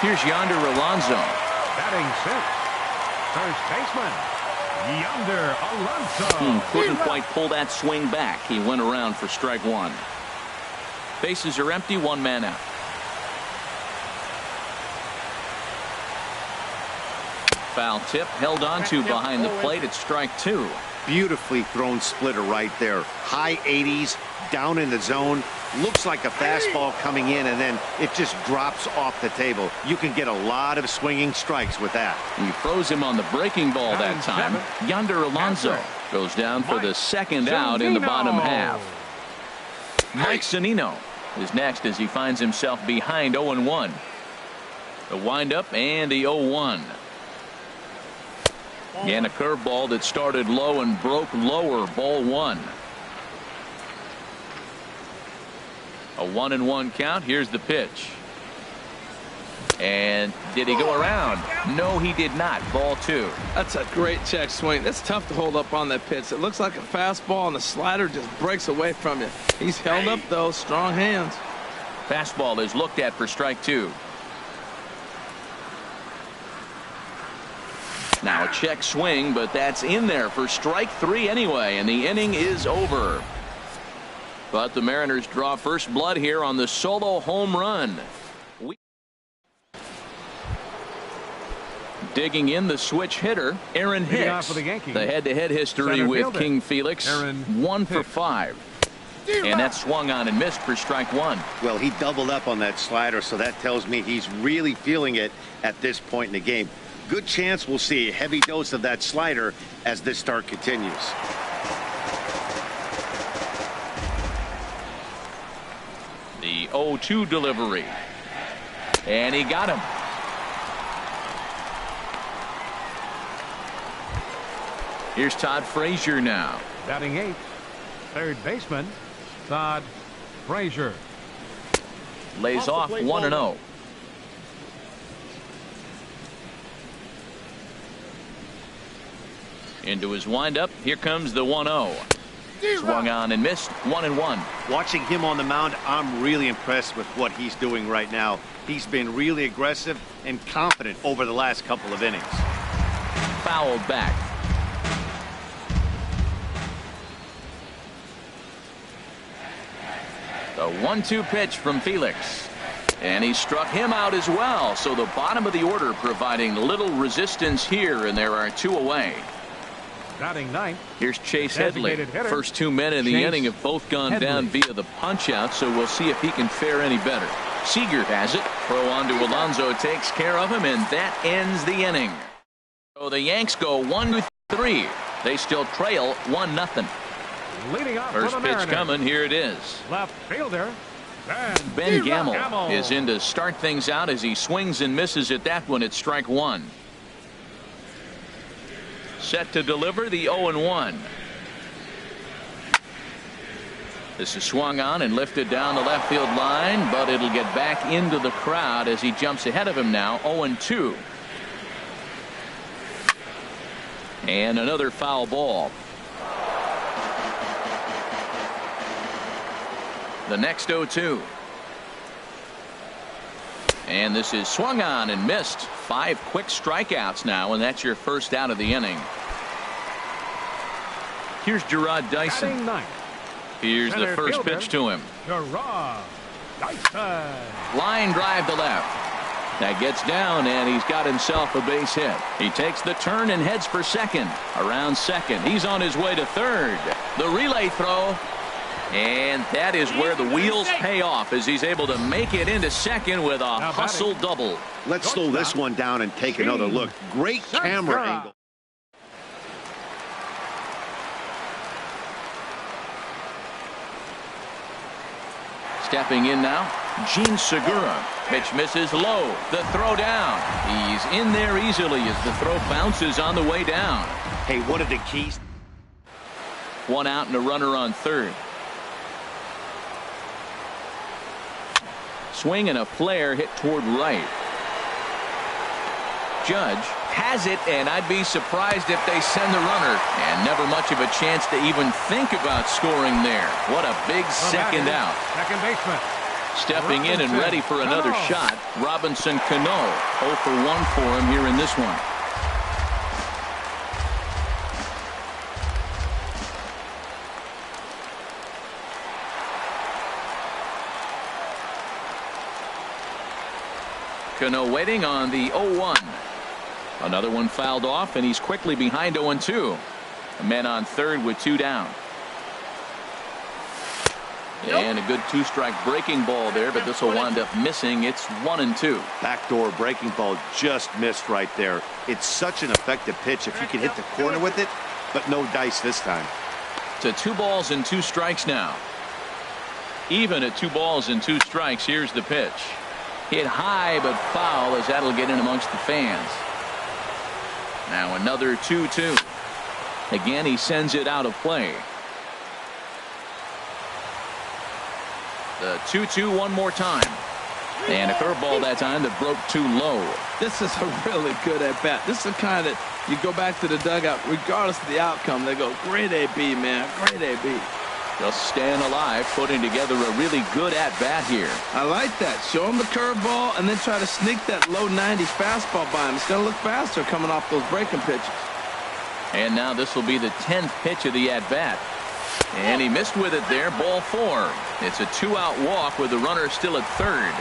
[SPEAKER 1] Here's Yonder Alonso.
[SPEAKER 2] Batting sixth. First baseman, Yonder Alonso.
[SPEAKER 1] Couldn't quite pull that swing back. He went around for strike one. Bases are empty, one man out. Foul tip held on to behind the plate at strike two.
[SPEAKER 4] Beautifully thrown splitter right there. High 80s, down in the zone. Looks like a fastball coming in, and then it just drops off the table. You can get a lot of swinging strikes with that.
[SPEAKER 1] He froze him on the breaking ball that time. Yonder Alonso goes down for the second out in the bottom half. Mike Zunino is next as he finds himself behind 0-1. The windup and the 0-1. And a curveball that started low and broke lower, ball one. A 1-1 count. Here's the pitch. And did he go around? No, he did not. Ball two.
[SPEAKER 3] That's a great check swing. That's tough to hold up on that pitch. It looks like a fastball, and the slider just breaks away from you. He's held up, though. Strong hands.
[SPEAKER 1] Fastball is looked at for strike two. Now a check swing, but that's in there for strike three anyway, and the inning is over. But the Mariners draw first blood here on the solo home run. Digging in the switch hitter, Aaron Hicks. The head-to-head history with King Felix, 1 for 5. And that swung on and missed for strike one.
[SPEAKER 4] Well, he doubled up on that slider, so that tells me he's really feeling it at this point in the game. Good chance we'll see a heavy dose of that slider as this start continues.
[SPEAKER 1] The 0-2 delivery. And he got him. Here's Todd Frazier now.
[SPEAKER 2] Batting eighth. Third baseman, Todd Frazier.
[SPEAKER 1] Lays off 1-0. Into his windup. Here comes the 1-0. Swung on and missed. 1-1.
[SPEAKER 4] Watching him on the mound, I'm really impressed with what he's doing right now. He's been really aggressive and confident over the last couple of innings.
[SPEAKER 1] Fouled back. The 1-2 pitch from Felix. And he struck him out as well. So the bottom of the order providing little resistance here, and there are two away.
[SPEAKER 2] Batting ninth.
[SPEAKER 1] Here's Chase Headley. First two men in the inning have both gone down via the punch out, so we'll see if he can fare any better. Seager has it. Throw on to Alonso takes care of him, and that ends the inning. So the Yanks go 1-3. They still trail 1-0.
[SPEAKER 2] Leading off
[SPEAKER 1] First
[SPEAKER 2] for the
[SPEAKER 1] pitch
[SPEAKER 2] Mariners.
[SPEAKER 1] coming. Here it is.
[SPEAKER 2] Left fielder.
[SPEAKER 1] Ben Gamel is in to start things out as he swings and misses at that one at strike one. Set to deliver the 0-1. This is swung on and lifted down the left field line, but it'll get back into the crowd as he jumps ahead of him now. 0-2. And another foul ball. The next 0-2. And this is swung on and missed. 5 quick strikeouts now, and that's your first out of the inning. Here's Gerard Dyson.
[SPEAKER 2] Batting ninth.
[SPEAKER 1] Here's the
[SPEAKER 2] Center
[SPEAKER 1] first
[SPEAKER 2] fielder,
[SPEAKER 1] pitch to him.
[SPEAKER 2] Gerard Dyson.
[SPEAKER 1] Line drive to left. That gets down, and he's got himself a base hit. He takes the turn and heads for second. Around second. He's on his way to third. The relay throw. And that is where the wheels pay off as he's able to make it into second with a hustle double.
[SPEAKER 4] Let's slow this one down and take another look. Great camera angle.
[SPEAKER 1] Stepping in now, Gene Segura. Pitch misses low. The throw down. He's in there easily as the throw bounces on the way down.
[SPEAKER 4] Hey, what are the keys?
[SPEAKER 1] One out and a runner on third. Swing and a flare hit toward right. Judge has it, and I'd be surprised if they send the runner. And never much of a chance to even think about scoring there. What a big second out.
[SPEAKER 2] Second baseman.
[SPEAKER 1] Stepping in and ready for another shot, Robinson Cano. 0 for 1 for him here in this one. Cano waiting on the 0-1. Another one fouled off, and he's quickly behind 0-2. A man on third with 2 down. And a good 2-strike breaking ball there, but this will wind up missing. It's 1-2.
[SPEAKER 4] Backdoor breaking ball just missed right there. It's such an effective pitch if you can hit the corner with it, but no dice this time.
[SPEAKER 1] To 2 balls and 2 strikes now. Even at 2 balls and 2 strikes, here's the pitch. Hit high but foul as that'll get in amongst the fans. Now another 2-2. Again, he sends it out of play. The 2-2 one more time. And a curveball that time that broke too low.
[SPEAKER 3] This is a really good at bat. This is the kind that you go back to the dugout, regardless of the outcome. They go, great AB, man, great AB.
[SPEAKER 1] Just staying alive, putting together a really good at-bat here.
[SPEAKER 3] I like that. Show him the curveball and then try to sneak that low 90s fastball by him. It's going to look faster coming off those breaking pitches.
[SPEAKER 1] And now this will be the 10th pitch of the at-bat. And he missed with it there, ball 4. It's a 2-out walk with the runner still at third.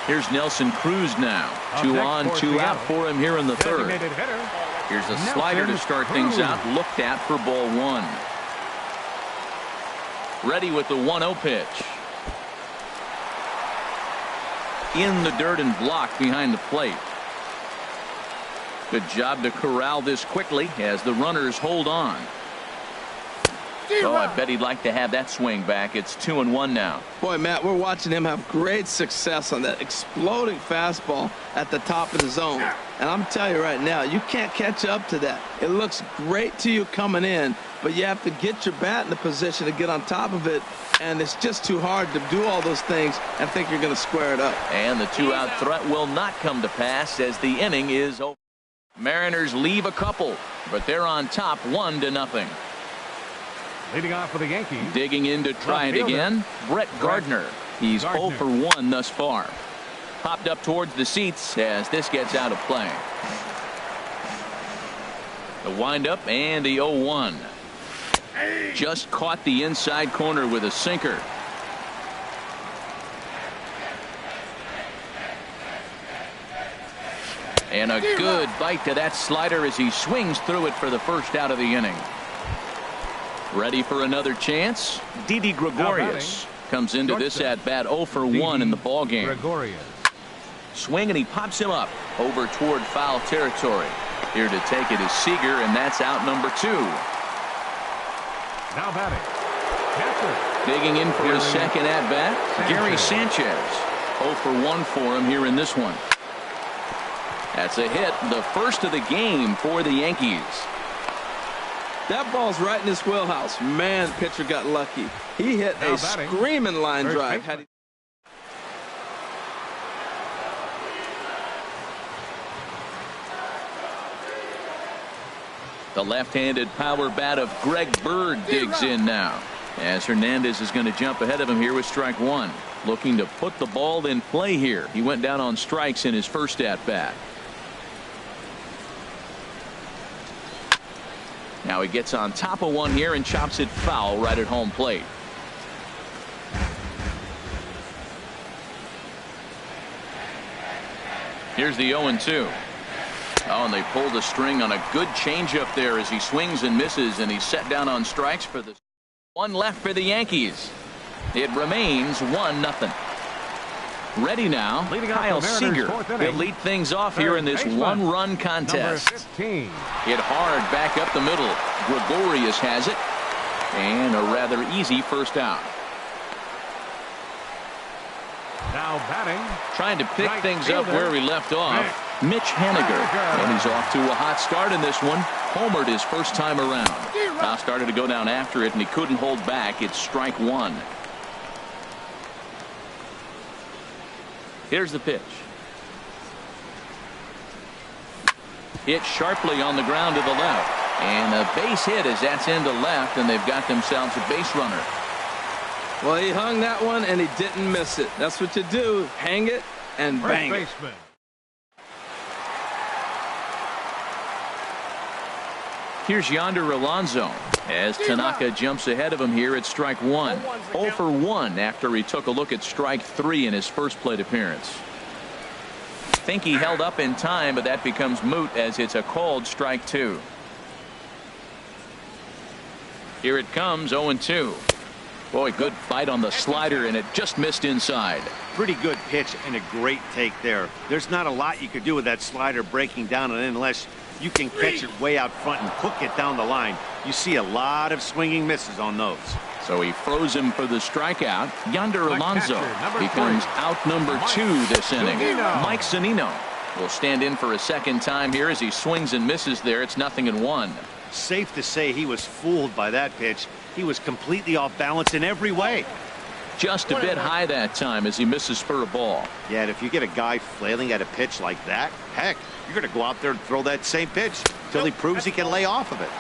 [SPEAKER 1] Here's Nelson Cruz now. 2 on, 2 out for him here in the third. Here's a slider to start things out, looked at for ball 1. Ready with the 1-0 pitch. In the dirt and blocked behind the plate. Good job to corral this quickly as the runners hold on. Oh, I bet he'd like to have that swing back. It's 2-1 now.
[SPEAKER 3] Boy, Matt, we're watching him have great success on that exploding fastball at the top of the zone. And I'm telling you right now, you can't catch up to that. It looks great to you coming in, but you have to get your bat in the position to get on top of it. And it's just too hard to do all those things and think you're going to square it up.
[SPEAKER 1] And the 2-out threat will not come to pass as the inning is over. Mariners leave a couple, but they're on top 1-0.
[SPEAKER 2] Leading off for the Yankees.
[SPEAKER 1] Digging in to try it again, Brett Gardner. He's 0 for 1 thus far. Popped up towards the seats as this gets out of play. The windup and the 0-1. Just caught the inside corner with a sinker. And a good bite to that slider as he swings through it for the first out of the inning. Ready for another chance? Didi Gregorius comes into this at bat 0 for 1 in the ball game. Swing and he pops him up over toward foul territory. Here to take it is Seager, and that's out number 2.
[SPEAKER 2] Now batting. Catcher.
[SPEAKER 1] Digging in for his second at-bat, Gary Sanchez. 0 for 1 for him here in this one. That's a hit, the first of the game for the Yankees.
[SPEAKER 3] That ball's right in his wheelhouse. Man, pitcher got lucky. He hit
[SPEAKER 2] Now
[SPEAKER 3] a
[SPEAKER 2] batting.
[SPEAKER 3] screaming line
[SPEAKER 2] First
[SPEAKER 3] drive.
[SPEAKER 2] baseman.
[SPEAKER 1] The left-handed power bat of Greg Bird digs in now, as Hernandez is going to jump ahead of him here with strike 1. Looking to put the ball in play here. He went down on strikes in his first at-bat. Now he gets on top of one here and chops it foul right at home plate. Here's the 0-2. Oh, and they pulled a string on a good changeup there as he swings and misses, and he's set down on strikes for the one left for the Yankees. It remains 1-0. Ready now,
[SPEAKER 2] Leading off
[SPEAKER 1] Kyle
[SPEAKER 2] the Mariners'
[SPEAKER 1] Seager.
[SPEAKER 2] fourth inning.
[SPEAKER 1] He'll lead things off here in this
[SPEAKER 2] Baseman.
[SPEAKER 1] one-run contest.
[SPEAKER 2] Number 15.
[SPEAKER 1] Hit hard back up the middle. Gregorius has it, and a rather easy first out.
[SPEAKER 2] Now batting.
[SPEAKER 1] Trying to pick
[SPEAKER 2] Right
[SPEAKER 1] things up
[SPEAKER 2] fielder.
[SPEAKER 1] where we left off. Mitch Haniger. And he's off to a hot start in this one. Homered his first time around. Now started to go down after it, and he couldn't hold back. It's strike 1. Here's the pitch. Hit sharply on the ground to the left. And a base hit as that's into left, and they've got themselves a base runner.
[SPEAKER 3] Well, he hung that one, and he didn't miss it. That's what you do. Hang it and
[SPEAKER 2] First
[SPEAKER 3] bang it.
[SPEAKER 2] baseman.
[SPEAKER 1] Here's Yonder Alonso as Tanaka jumps ahead of him here at strike 1. 0 for 1 after he took a look at strike 3 in his first plate appearance. Think he held up in time, but that becomes moot as it's a called strike 2. Here it comes, 0-2. Boy, good fight on the slider, and it just missed inside.
[SPEAKER 4] Pretty good pitch and a great take there. There's not a lot you could do with that slider breaking down and in unless you can catch it way out front and hook it down the line. You see a lot of swinging misses on those.
[SPEAKER 1] So he froze him for the strikeout. Yonder
[SPEAKER 2] The
[SPEAKER 1] Alonso
[SPEAKER 2] catcher, number
[SPEAKER 1] becomes
[SPEAKER 2] 3.
[SPEAKER 1] out number 2 this inning.
[SPEAKER 2] Zunino.
[SPEAKER 1] Mike Zunino will stand in for a second time here as he swings and misses there. It's 0-1.
[SPEAKER 4] Safe to say he was fooled by that pitch. He was completely off balance in every way.
[SPEAKER 1] Just a bit high that time as he misses spur of ball.
[SPEAKER 4] Yeah, and if you get a guy flailing at a pitch like that, heck, you're going to go out there and throw that same pitch till he proves he can lay off of it.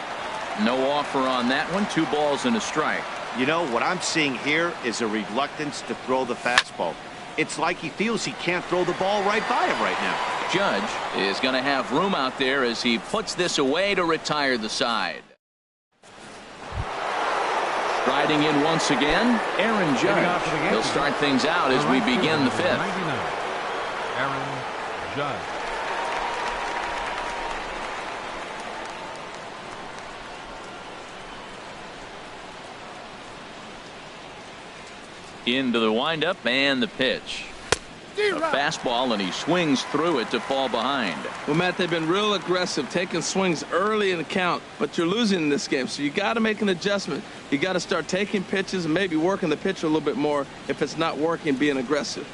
[SPEAKER 1] No offer on that one. 2 balls and a strike.
[SPEAKER 4] You know, what I'm seeing here is a reluctance to throw the fastball. It's like he feels he can't throw the ball right by him right now.
[SPEAKER 1] Judge is going to have room out there as he puts this away to retire the side. Striding in once again, Aaron Judge. He'll start things out as we begin the 5th.
[SPEAKER 2] 99. Aaron Judge.
[SPEAKER 1] Into the windup and the pitch. A fastball, and he swings through it to fall behind.
[SPEAKER 3] Well, Matt, they've been real aggressive, taking swings early in the count, but you're losing in this game, so you got to make an adjustment. You got to start taking pitches and maybe working the pitcher a little bit more if it's not working, being aggressive.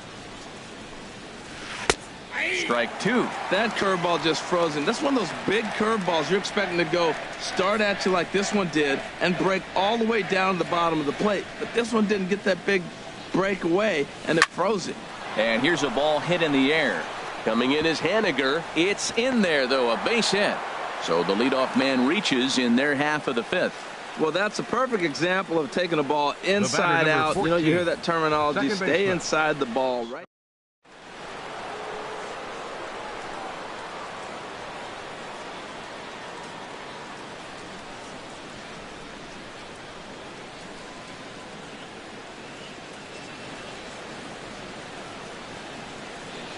[SPEAKER 1] Strike 2.
[SPEAKER 3] That curveball just froze him. That's one of those big curveballs you're expecting to go start at you like this one did and break all the way down to the bottom of the plate. But this one didn't get that big break away, and it froze him.
[SPEAKER 1] And here's a ball hit in the air. Coming in is Haniger. It's in there, though, a base hit. So the leadoff man reaches in their half of the 5th.
[SPEAKER 3] Well, that's a perfect example of taking a ball inside out. You know, you hear that terminology,
[SPEAKER 2] Second
[SPEAKER 3] stay
[SPEAKER 2] baseman.
[SPEAKER 3] inside the ball, right?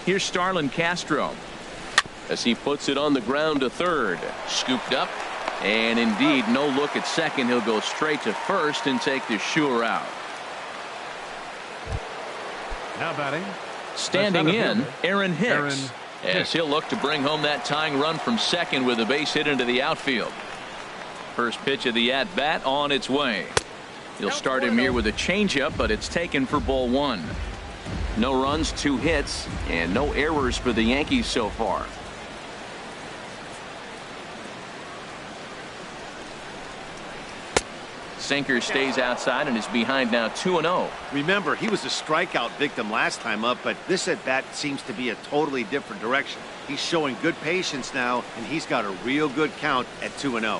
[SPEAKER 1] Here's Starlin Castro as he puts it on the ground to third. Scooped up, and indeed no look at second. He'll go straight to first and take the sure out.
[SPEAKER 2] Now batting.
[SPEAKER 1] Standing
[SPEAKER 2] The center
[SPEAKER 1] in,
[SPEAKER 2] fielder,
[SPEAKER 1] Aaron Hicks.
[SPEAKER 2] Aaron
[SPEAKER 1] as he'll look to bring home that tying run from second with a base hit into the outfield. First pitch of the at-bat on its way. He'll start him here with a changeup, but it's taken for ball one. No runs, 2 hits, and no errors for the Yankees so far. Sinker stays outside and is behind now 2-0.
[SPEAKER 4] Remember, he was a strikeout victim last time up, but this at-bat seems to be a totally different direction. He's showing good patience now, and he's got a real good count at 2-0.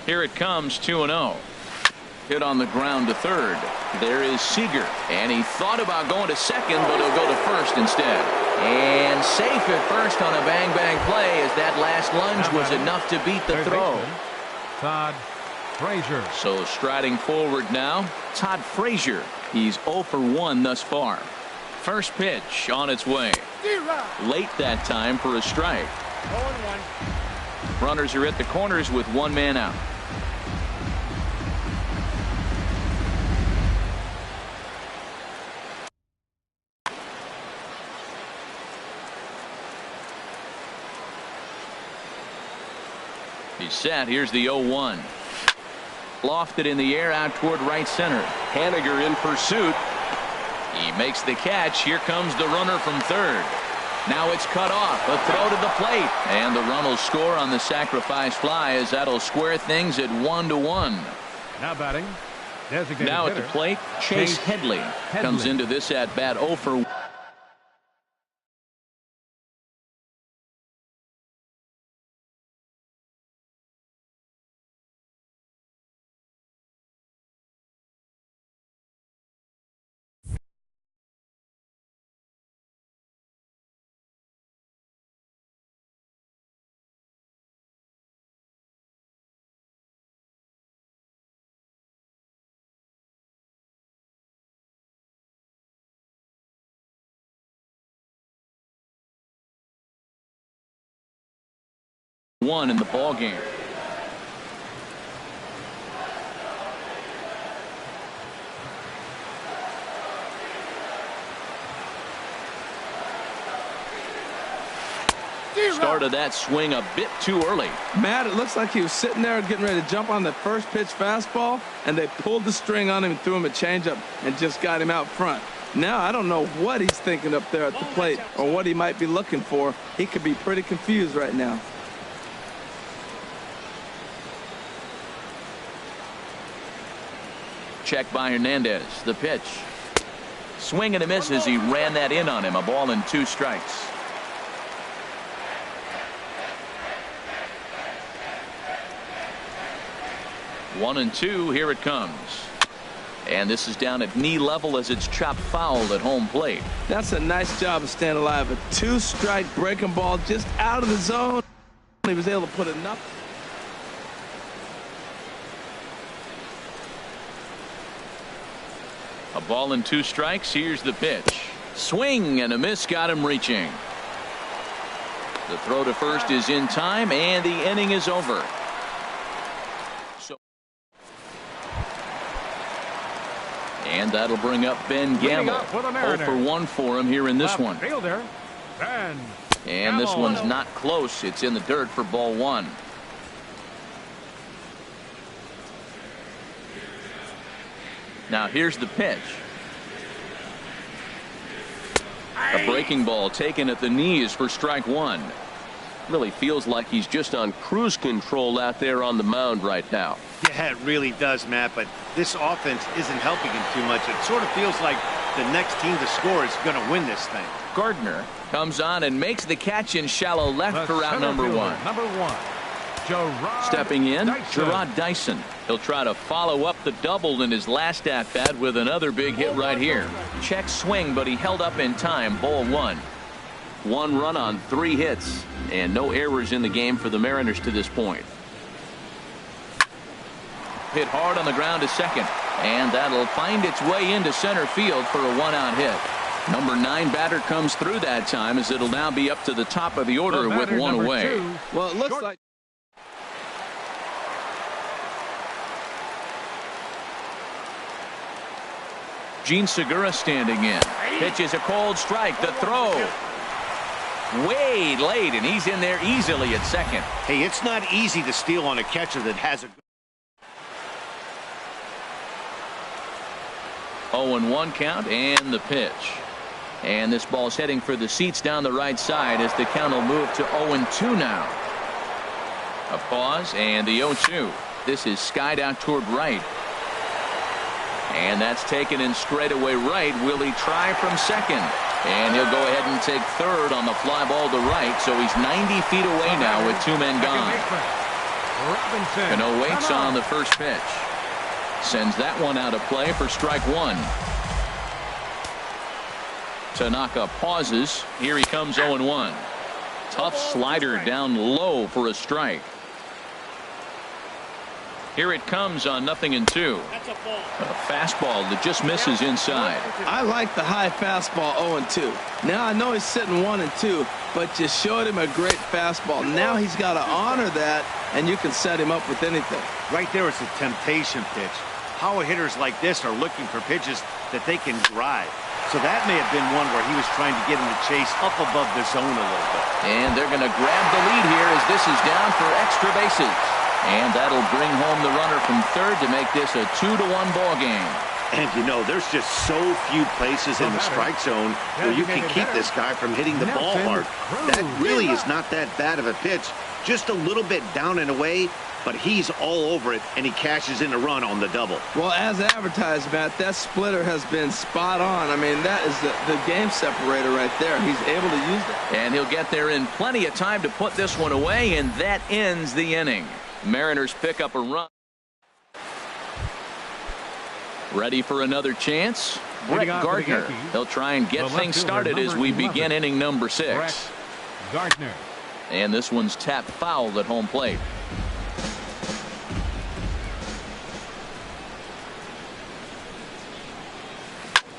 [SPEAKER 1] Here it comes, 2-0. Hit on the ground to third. There is Seager, and he thought about going to second, but he'll go to first instead. And safe at first on a bang-bang play, as that last lunge was enough to beat the throw.
[SPEAKER 2] Todd Frazier.
[SPEAKER 1] So striding forward now, Todd Frazier. He's 0 for 1 thus far. First pitch on its way. Late that time for a strike.
[SPEAKER 5] 0-1.
[SPEAKER 1] Runners are at the corners with 1 man out. He's set. Here's the 0-1. Lofted in the air out toward right center.
[SPEAKER 6] Haniger in pursuit.
[SPEAKER 1] He makes the catch. Here comes the runner from third. Now it's cut off. A throw to the plate. And the run will score on the sacrifice fly, as that'll square things at 1-1.
[SPEAKER 2] Now batting. Designated
[SPEAKER 1] now at
[SPEAKER 2] hitter,
[SPEAKER 1] the plate, Chase Headley comes into this at bat 0 for 1. One in the ball game. Started that swing a bit too early.
[SPEAKER 3] Matt, it looks like he was sitting there getting ready to jump on the first pitch fastball, and they pulled the string on him and threw him a changeup and just got him out front. Now I don't know what he's thinking up there at the plate or what he might be looking for. He could be pretty confused right now.
[SPEAKER 1] Check by Hernandez. The pitch. Swing and a miss as he ran that in on him. A ball and 2 strikes. One and 2. Here it comes. And this is down at knee level as it's chopped foul at home plate.
[SPEAKER 3] That's a nice job of staying alive. A 2-strike breaking ball just out of the zone. He was able to put enough.
[SPEAKER 1] A ball and 2 strikes. Here's the pitch. Swing and a miss got him reaching. The throw to first is in time, and the inning is over. And that'll bring up Ben Gamble. 0 for 1 for him here in this one.
[SPEAKER 2] Fielder, Ben
[SPEAKER 1] and this one's not close. It's in the dirt for ball 1. Now here's the pitch. A breaking ball taken at the knees for strike 1.
[SPEAKER 6] Really feels like he's just on cruise control out there on the mound right now.
[SPEAKER 4] Yeah, it really does, Matt, but this offense isn't helping him too much. It sort of feels like the next team to score is going to win this thing.
[SPEAKER 1] Gardner comes on and makes the catch in shallow left for route number 1.
[SPEAKER 2] Number 1. Gerard
[SPEAKER 1] Stepping in,
[SPEAKER 2] Dyson.
[SPEAKER 1] Gerard Dyson. He'll try to follow up the double in his last at-bat with another big hit right here. Check swing, but he held up in time. Ball 1. 1 run on 3 hits, and no errors in the game for the Mariners to this point. Hit hard on the ground to second, and that'll find its way into center field for a 1-out hit. Number 9 batter comes through that time, as it'll now be up to the top of the order with 1 away.
[SPEAKER 2] 2.
[SPEAKER 3] Well, it looks like
[SPEAKER 1] Gene Segura standing in. Pitches a cold strike. The throw. way late, and he's in there easily at second.
[SPEAKER 4] Hey, it's not easy to steal on a catcher that has a
[SPEAKER 1] 0-1 count and the pitch. And this ball's heading for the seats down the right side as the count will move to 0-2 now. A pause and the 0-2. This is skied out toward right. And that's taken in straightaway right. Will he try from second? And he'll go ahead and take third on the fly ball to right. So he's 90 feet away now with 2 men gone. Cano waits on the first pitch. Sends that one out of play for strike one. Tanaka pauses. Here he comes 0-1. Tough slider down low for a strike. Here it comes on 0-2. A fastball that just misses inside.
[SPEAKER 3] I like the high fastball 0-2. Now I know he's sitting 1-2, but you showed him a great fastball. Now he's got to honor that, and you can set him up with anything.
[SPEAKER 4] right there is a temptation pitch. Power hitters like this are looking for pitches that they can drive. So that may have been one where he was trying to get him to chase up above the zone a little bit.
[SPEAKER 1] And they're going to grab the lead here as this is down for extra bases. And that'll bring home the runner from third to make this a 2-1 ball game.
[SPEAKER 4] And, you know, there's just so few places in the strike zone where you can keep this guy from hitting the ball hard. That really is not that bad of a pitch. Just a little bit down and away, but he's all over it, and he cashes in a run on the double.
[SPEAKER 3] Well, as advertised, Matt, that splitter has been spot on. I mean, that is the game separator right there. He's able to use it.
[SPEAKER 1] And he'll get there in plenty of time to put this one away, and that ends the inning. Mariners pick up a run. Ready for another chance? Brett Gardner. He'll try and get things started as we begin inning number 6.
[SPEAKER 2] Gardner.
[SPEAKER 1] And this one's tapped foul at home plate.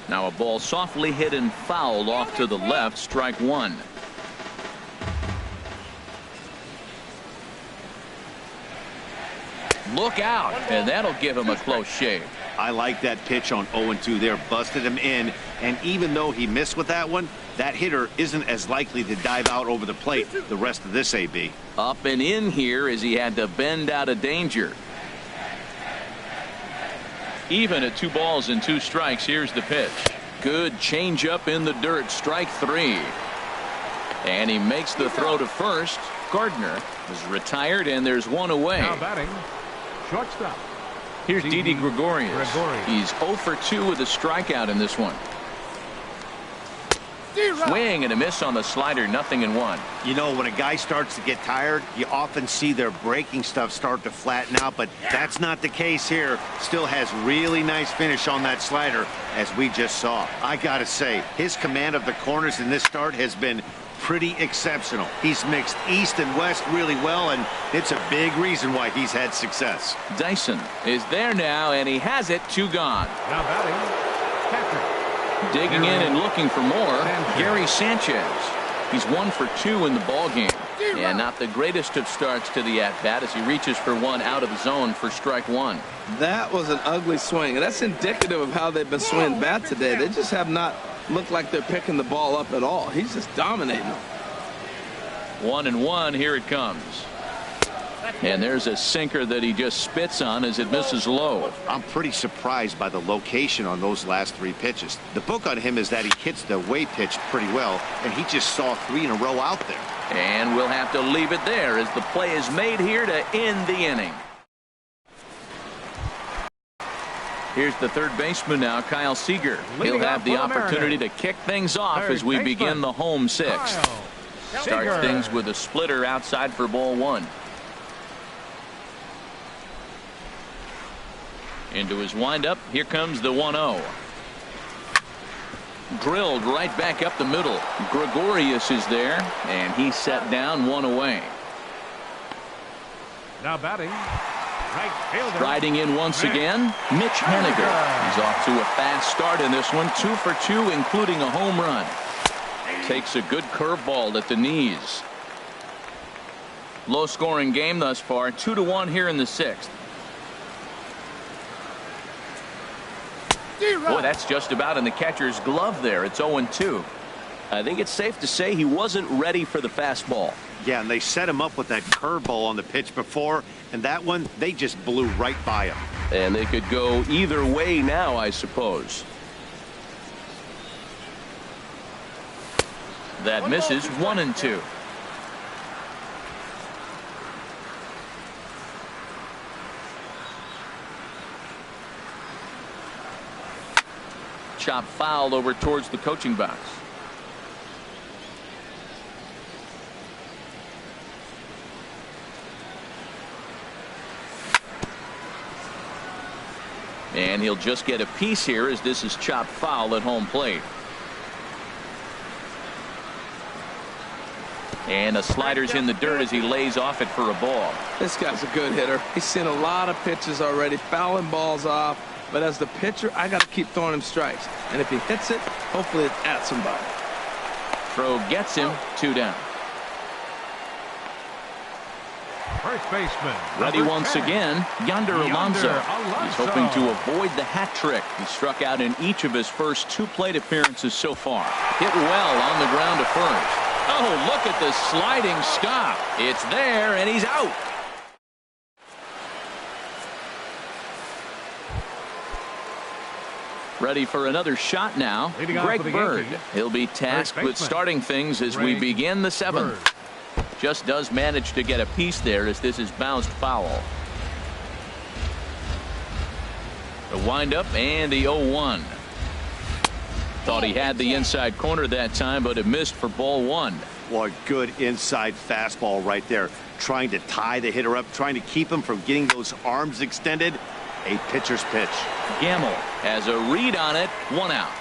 [SPEAKER 1] Now a ball softly hit and fouled off to the left, strike one. Look out, and that'll give him a close shave.
[SPEAKER 4] I like that pitch on 0-2 there. Busted him in, and even though he missed with that one, that hitter isn't as likely to dive out over the plate the rest of this AB.
[SPEAKER 1] Up and in here as he had to bend out of danger. Even at 2 balls and 2 strikes, here's the pitch. Good changeup in the dirt, strike 3. And he makes the throw to first. Gardner is retired, and there's one away.
[SPEAKER 2] Now batting, shortstop.
[SPEAKER 1] Here's Didi Gregorius. He's 0 for 2 with a strikeout in this one. Swing and a miss on the slider, 0-1.
[SPEAKER 4] You know, when a guy starts to get tired, you often see their breaking stuff start to flatten out, but that's not the case here. Still has really nice finish on that slider, as we just saw. I gotta say, his command of the corners in this start has been pretty exceptional. He's mixed east and west really well, and it's a big reason why he's had success.
[SPEAKER 1] Dyson is there now, and he has it, 2 gone.
[SPEAKER 2] Now batting, catcher.
[SPEAKER 1] Digging in and looking for more, Gary Sanchez. He's 1 for 2 in the ball game. And not the greatest of starts to the at-bat as he reaches for one out of the zone for strike 1.
[SPEAKER 3] That was an ugly swing, and that's indicative of how they've been swinging bat today. They just have not looked like they're picking the ball up at all. He's just dominating them.
[SPEAKER 1] 1-1, here it comes. And there's a sinker that he just spits on as it misses low.
[SPEAKER 4] I'm pretty surprised by the location on those last 3 pitches. The book on him is that he hits the way pitch pretty well, and he just saw 3 in a row out there.
[SPEAKER 1] And we'll have to leave it there as the play is made here to end the inning. Here's the third baseman now, Kyle Seager. He'll have the opportunity to kick things off as we begin the home 6th. Starts things with a splitter outside for ball 1. Into his windup, here comes the 1-0. Drilled right back up the middle. Gregorius is there, and he's set down 1 away.
[SPEAKER 2] Now batting, right fielder.
[SPEAKER 1] Riding in once again, Mitch Haniger. He's off to a fast start in this one, 2 for 2, including a home run. Takes a good curveball at the knees. Low scoring game thus far, 2-1 here in the 6th. Boy, that's just about in the catcher's glove there. It's 0-2.
[SPEAKER 6] I think it's safe to say he wasn't ready for the fastball.
[SPEAKER 4] Yeah, and they set him up with that curveball on the pitch before, and that one, they just blew right by him.
[SPEAKER 6] And they could go either way now, I suppose.
[SPEAKER 1] That misses 1-2. Chop foul over towards the coaching box. And he'll just get a piece here as this is chopped foul at home plate. And a slider's in the dirt as he lays off it for a ball.
[SPEAKER 3] This guy's a good hitter. He's seen a lot of pitches already, fouling balls off. But as the pitcher, I got to keep throwing him strikes. And if he hits it, hopefully it's at somebody.
[SPEAKER 1] Throw gets him, 2 down.
[SPEAKER 2] First baseman.
[SPEAKER 1] Ready
[SPEAKER 2] number
[SPEAKER 1] once
[SPEAKER 2] 10.
[SPEAKER 1] again, Yonder Alonso.
[SPEAKER 2] Alonso.
[SPEAKER 1] He's hoping to avoid the hat trick. He struck out in each of his first 2 plate appearances so far. Hit well on the ground to first. Oh, look at the sliding stop. It's there, and he's out. Ready for another shot now.
[SPEAKER 2] Leading off
[SPEAKER 1] Greg
[SPEAKER 2] for the
[SPEAKER 1] Bird.
[SPEAKER 2] Yankees.
[SPEAKER 1] He'll be tasked with
[SPEAKER 2] baseman.
[SPEAKER 1] starting things as we
[SPEAKER 2] Greg
[SPEAKER 1] begin the 7th.
[SPEAKER 2] Bird.
[SPEAKER 1] Just does manage to get a piece there as this is bounced foul. The windup and the 0-1. Thought he had the inside corner that time, but it missed for ball 1.
[SPEAKER 4] Well, a good inside fastball right there. Trying to tie the hitter up, trying to keep him from getting those arms extended. A pitcher's pitch.
[SPEAKER 1] Gamble has a read on it. 1 out.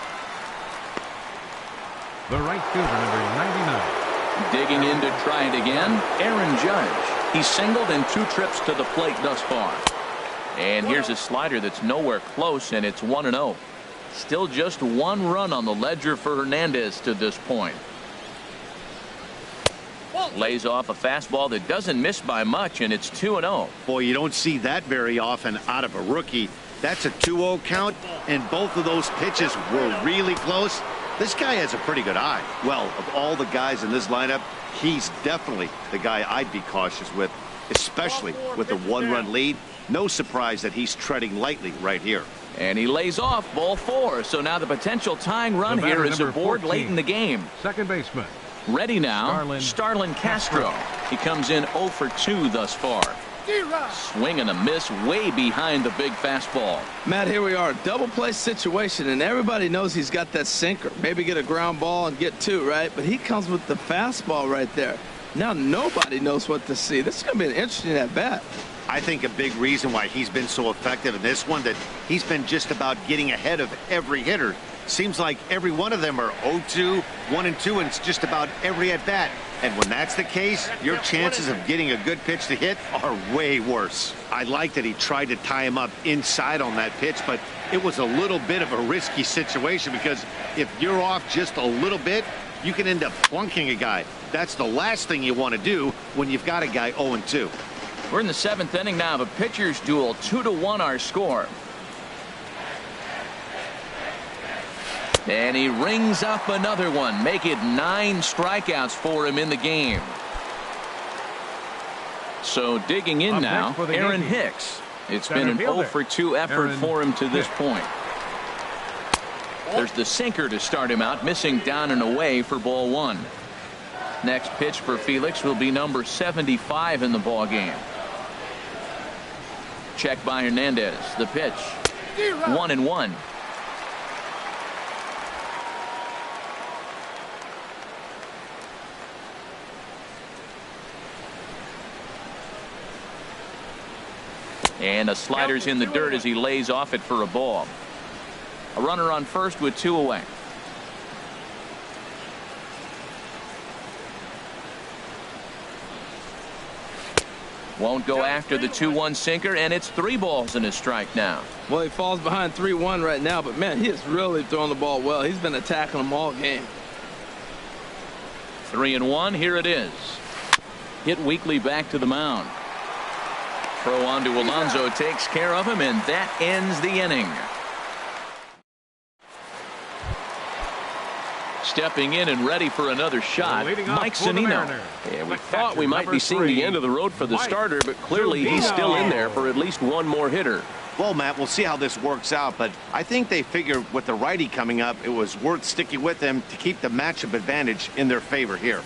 [SPEAKER 2] The right fielder, number 99.
[SPEAKER 1] Digging in to try it again, Aaron Judge. He's singled in 2 trips to the plate thus far. And here's a slider that's nowhere close, and it's 1-0. Still just 1 run on the ledger for Hernandez to this point. Lays off a fastball that doesn't miss by much, and it's 2-0.
[SPEAKER 4] Boy, you don't see that very often out of a rookie. That's a 2-0 count, and both of those pitches were really close. This guy has a pretty good eye. Well, of all the guys in this lineup, he's definitely the guy I'd be cautious with, especially with a 1-run lead. No surprise that he's treading lightly right here.
[SPEAKER 1] And he lays off ball 4. So now the potential tying run
[SPEAKER 2] The
[SPEAKER 1] here
[SPEAKER 2] batter,
[SPEAKER 1] is
[SPEAKER 2] number
[SPEAKER 1] aboard
[SPEAKER 2] 14.
[SPEAKER 1] late in the game.
[SPEAKER 2] Second baseman.
[SPEAKER 1] Ready now,
[SPEAKER 2] Starlin
[SPEAKER 1] Castro. He comes in 0 for 2 thus far. Swing and a miss way behind the big fastball.
[SPEAKER 3] Matt, here we are, double play situation, and everybody knows he's got that sinker. Maybe get a ground ball and get 2, right? But he comes with the fastball right there. Now nobody knows what to see. This is going to be an interesting at bat.
[SPEAKER 4] I think a big reason why he's been so effective in this one, that he's been just about getting ahead of every hitter. Seems like every one of them are 0-2, 1-2, and it's just about every at bat. And when that's the case, your chances of getting a good pitch to hit are way worse. I like that he tried to tie him up inside on that pitch, but it was a little bit of a risky situation, because if you're off just a little bit, you can end up plunking a guy. That's the last thing you want to do when you've got a guy 0-2.
[SPEAKER 1] We're in the 7th inning now of a pitcher's duel. 2-1 our score. And he rings up another one. Make it 9 strikeouts for him in the game. So digging in
[SPEAKER 2] Up
[SPEAKER 1] now,
[SPEAKER 2] next for the
[SPEAKER 1] Aaron
[SPEAKER 2] Yankees.
[SPEAKER 1] Hicks. It's
[SPEAKER 2] Center
[SPEAKER 1] been an
[SPEAKER 2] fielder,
[SPEAKER 1] 0 for 2 effort
[SPEAKER 2] Aaron
[SPEAKER 1] for him to this
[SPEAKER 2] Hicks.
[SPEAKER 1] point. There's the sinker to start him out, missing down and away for ball 1. Next pitch for Felix will be number 75 in the ball game. Check by Hernandez. The pitch. 1-1. And a slider's in the dirt as he lays off it for a ball. A runner on first with 2 away. Won't go after the 2-1 sinker, and it's 3 balls and a strike now.
[SPEAKER 3] Well, he falls behind 3-1 right now, but man, he is really throwing the ball well. He's been attacking them all game.
[SPEAKER 1] 3-1. Here it is. Hit weakly back to the mound. Throw on to Alonso takes care of him, and that ends the inning. stepping in and ready for another shot,
[SPEAKER 2] Leading off
[SPEAKER 1] Mike
[SPEAKER 2] for the
[SPEAKER 1] Zunino.
[SPEAKER 2] Mariners.
[SPEAKER 6] And we
[SPEAKER 2] The
[SPEAKER 6] thought we
[SPEAKER 2] catcher,
[SPEAKER 6] might be
[SPEAKER 2] number
[SPEAKER 6] seeing the
[SPEAKER 2] 3,
[SPEAKER 6] end of the road for the
[SPEAKER 2] Mike
[SPEAKER 6] starter, but clearly he's still in there for at least one more hitter.
[SPEAKER 4] Well, Matt, we'll see how this works out, but I think they figure with the righty coming up, it was worth sticking with them to keep the matchup advantage in their favor here.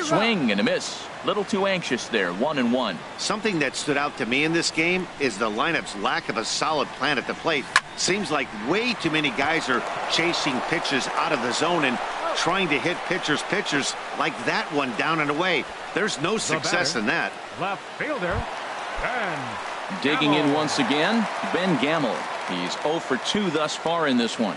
[SPEAKER 1] Swing and a miss. Little too anxious there. 1-1.
[SPEAKER 4] Something that stood out to me in this game is the lineup's lack of a solid plan at the plate. Seems like way too many guys are chasing pitches out of the zone and trying to hit pitchers like that one down and away. There's no success in that.
[SPEAKER 2] Left fielder. Ben
[SPEAKER 1] Digging in
[SPEAKER 2] Gamel.
[SPEAKER 1] once again, Ben Gamel. He's 0 for 2 thus far in this one.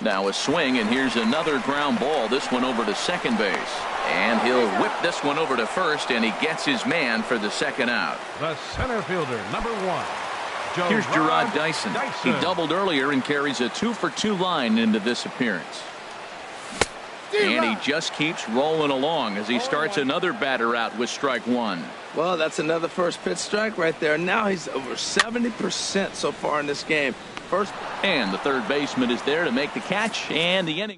[SPEAKER 1] Now a swing, and here's another ground ball. This one over to second base. And he'll whip this one over to first, and he gets his man for the second out.
[SPEAKER 2] The center fielder, number 1.
[SPEAKER 1] Here's Gerard Dyson. He doubled earlier and carries a 2 for 2 line into this appearance. And he just keeps rolling along as he starts another batter out with strike 1.
[SPEAKER 3] Well, that's another first pitch strike right there. Now he's over 70% so far in this game. First.
[SPEAKER 1] And the third baseman is there to make the catch, and the inning.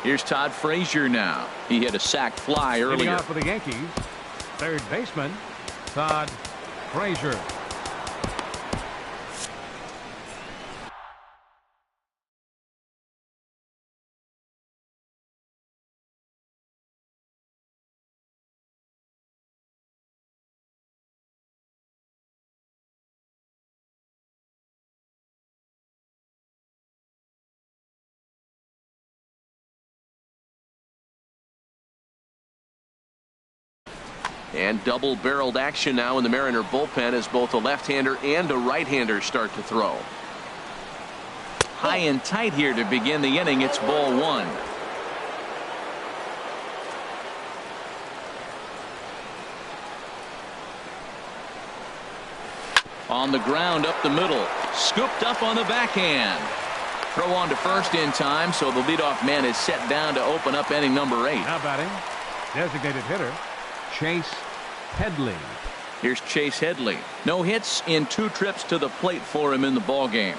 [SPEAKER 1] Here's Todd Frazier now. He hit a sac fly
[SPEAKER 2] Leading
[SPEAKER 1] earlier.
[SPEAKER 2] off for the Yankees, third baseman, Todd Frazier.
[SPEAKER 6] And double-barreled action now in the Mariner bullpen as both a left-hander and a right-hander start to throw.
[SPEAKER 1] High and tight here to begin the inning. It's ball 1. On the ground up the middle. Scooped up on the backhand. Throw on to first in time, so the leadoff man is set down to open up inning number 8.
[SPEAKER 2] Now batting, designated hitter, Chase Headley.
[SPEAKER 1] Here's Chase Headley. No hits in 2 trips to the plate for him in the ball game.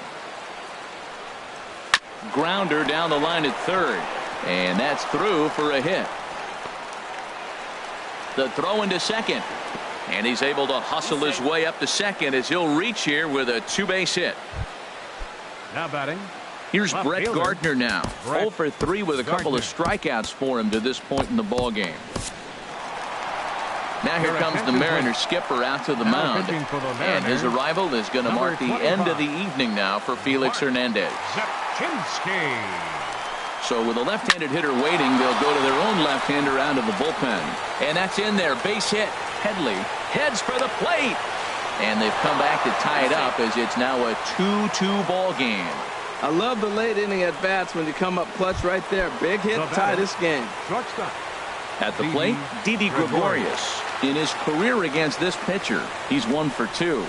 [SPEAKER 1] Grounder down the line at third, and that's through for a hit. The throw into second, and he's able to hustle his way up to second as he'll reach here with a 2-base hit.
[SPEAKER 2] Now batting,
[SPEAKER 1] Here's
[SPEAKER 2] left
[SPEAKER 1] Brett
[SPEAKER 2] fielder,
[SPEAKER 1] Gardner now.
[SPEAKER 2] Brett
[SPEAKER 1] 0 for 3 with a couple of strikeouts for him to this point in the ball game. Now here comes the Mariners skipper out to the mound, and his arrival is going to mark the end of the evening now for Felix Hernandez.
[SPEAKER 2] Zepchinski.
[SPEAKER 1] So with a left-handed hitter waiting, they'll go to their own left-hander out of the bullpen, and that's in there. Base hit. Headley heads for the plate, and they've come back to tie it up as it's now a 2-2 ball game.
[SPEAKER 3] I love the late inning at bats when you come up clutch right there. Big hit, tie this game.
[SPEAKER 2] Shortstop.
[SPEAKER 1] At the plate, Didi Gregorius. In his career against this pitcher, he's 1 for 2.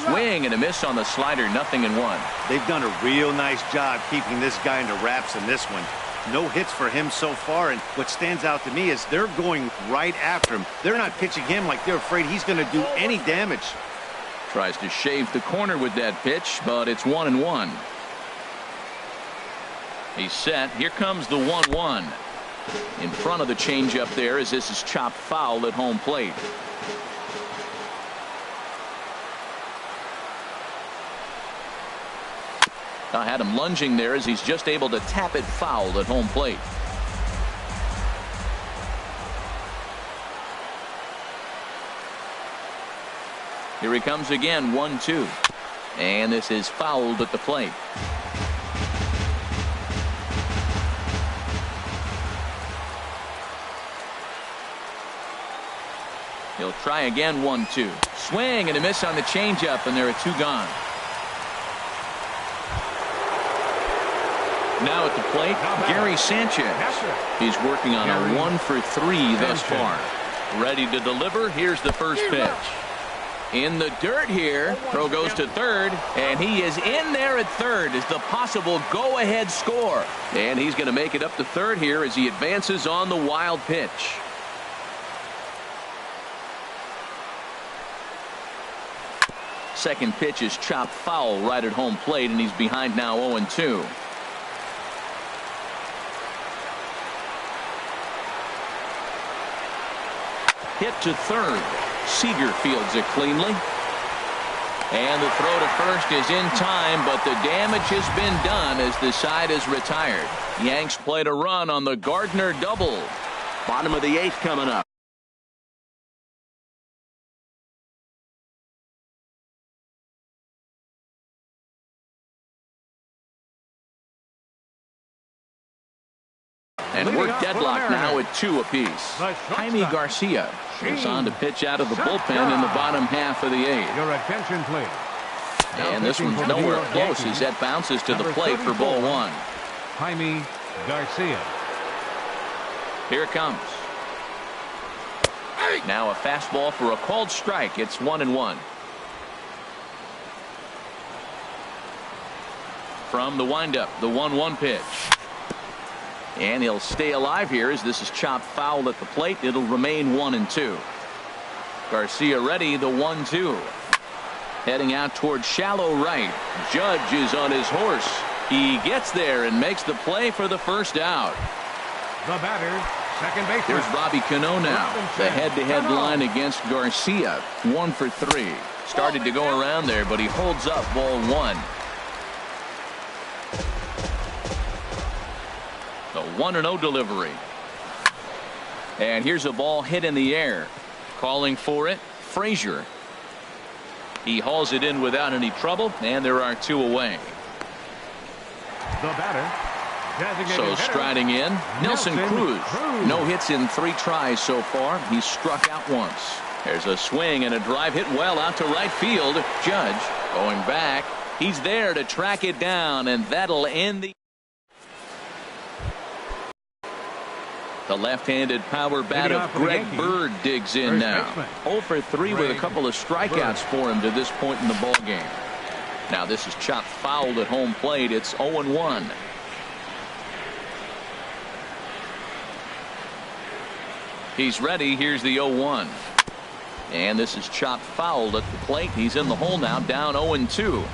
[SPEAKER 1] Swing and a miss on the slider, 0-1.
[SPEAKER 4] They've done a real nice job keeping this guy into wraps in this one. No hits for him so far, and what stands out to me is they're going right after him. They're not pitching him like they're afraid he's going to do any damage.
[SPEAKER 1] Tries to shave the corner with that pitch, but it's 1-1. He's set. Here comes the 1-1. In front of the changeup there as this is chopped foul at home plate. I had him lunging there as he's just able to tap it foul at home plate. Here he comes again, 1-2. And this is fouled at the plate. He'll try again, 1-2. Swing and a miss on the changeup, and there are 2 gone. Now at the plate, Gary Sanchez. He's working on a 1 for 3 thus far. Ready to deliver. Here's the first pitch. In the dirt here. Throw goes to third, and he is in there at third as the possible go-ahead score. And he's going to make it up to third here as he advances on the wild pitch. Second pitch is chopped foul right at home plate, and he's behind now 0-2. Hit to third. Seager fields it cleanly. And the throw to first is in time, but the damage has been done as the side is retired. Yanks played a run on the Gardner double. Bottom of the 8th coming up. And we're deadlocked now at 2 apiece. Jaime Garcia is on to pitch out of the bullpen in the bottom half of the 8th.
[SPEAKER 2] Your attention, please.
[SPEAKER 1] And this one's nowhere close as that bounces to the plate for ball 1.
[SPEAKER 2] Jaime Garcia.
[SPEAKER 1] Here it comes. Now a fastball for a called strike. It's 1-1. From the windup, the 1-1 pitch. And he'll stay alive here as this is chopped foul at the plate. It'll remain 1-2. Garcia ready, the 1-2. Heading out towards shallow right. Judge is on his horse. He gets there and makes the play for the first out.
[SPEAKER 2] The batter, second baseman.
[SPEAKER 1] Here's Robbie Cano now. The head-to-head line against Garcia. 1 for 3. Started to go around there, but he holds up ball 1. The 1-0 delivery. And here's a ball hit in the air. Calling for it, Frazier. He hauls it in without any trouble, and there are 2 away.
[SPEAKER 2] The batter,
[SPEAKER 1] so striding in, Nelson Cruz. No hits in 3 tries so far. He's struck out once. There's a swing and a drive hit well out to right field. Judge going back. He's there to track it down, and that'll end the... The left-handed power bat of Greg Bird digs in now. 0 for 3 with a couple of strikeouts for him to this point in the ballgame. Now this is chopped foul at home plate. It's 0-1. He's ready. Here's the 0-1. And this is chopped foul at the plate. He's in the hole now, down 0-2.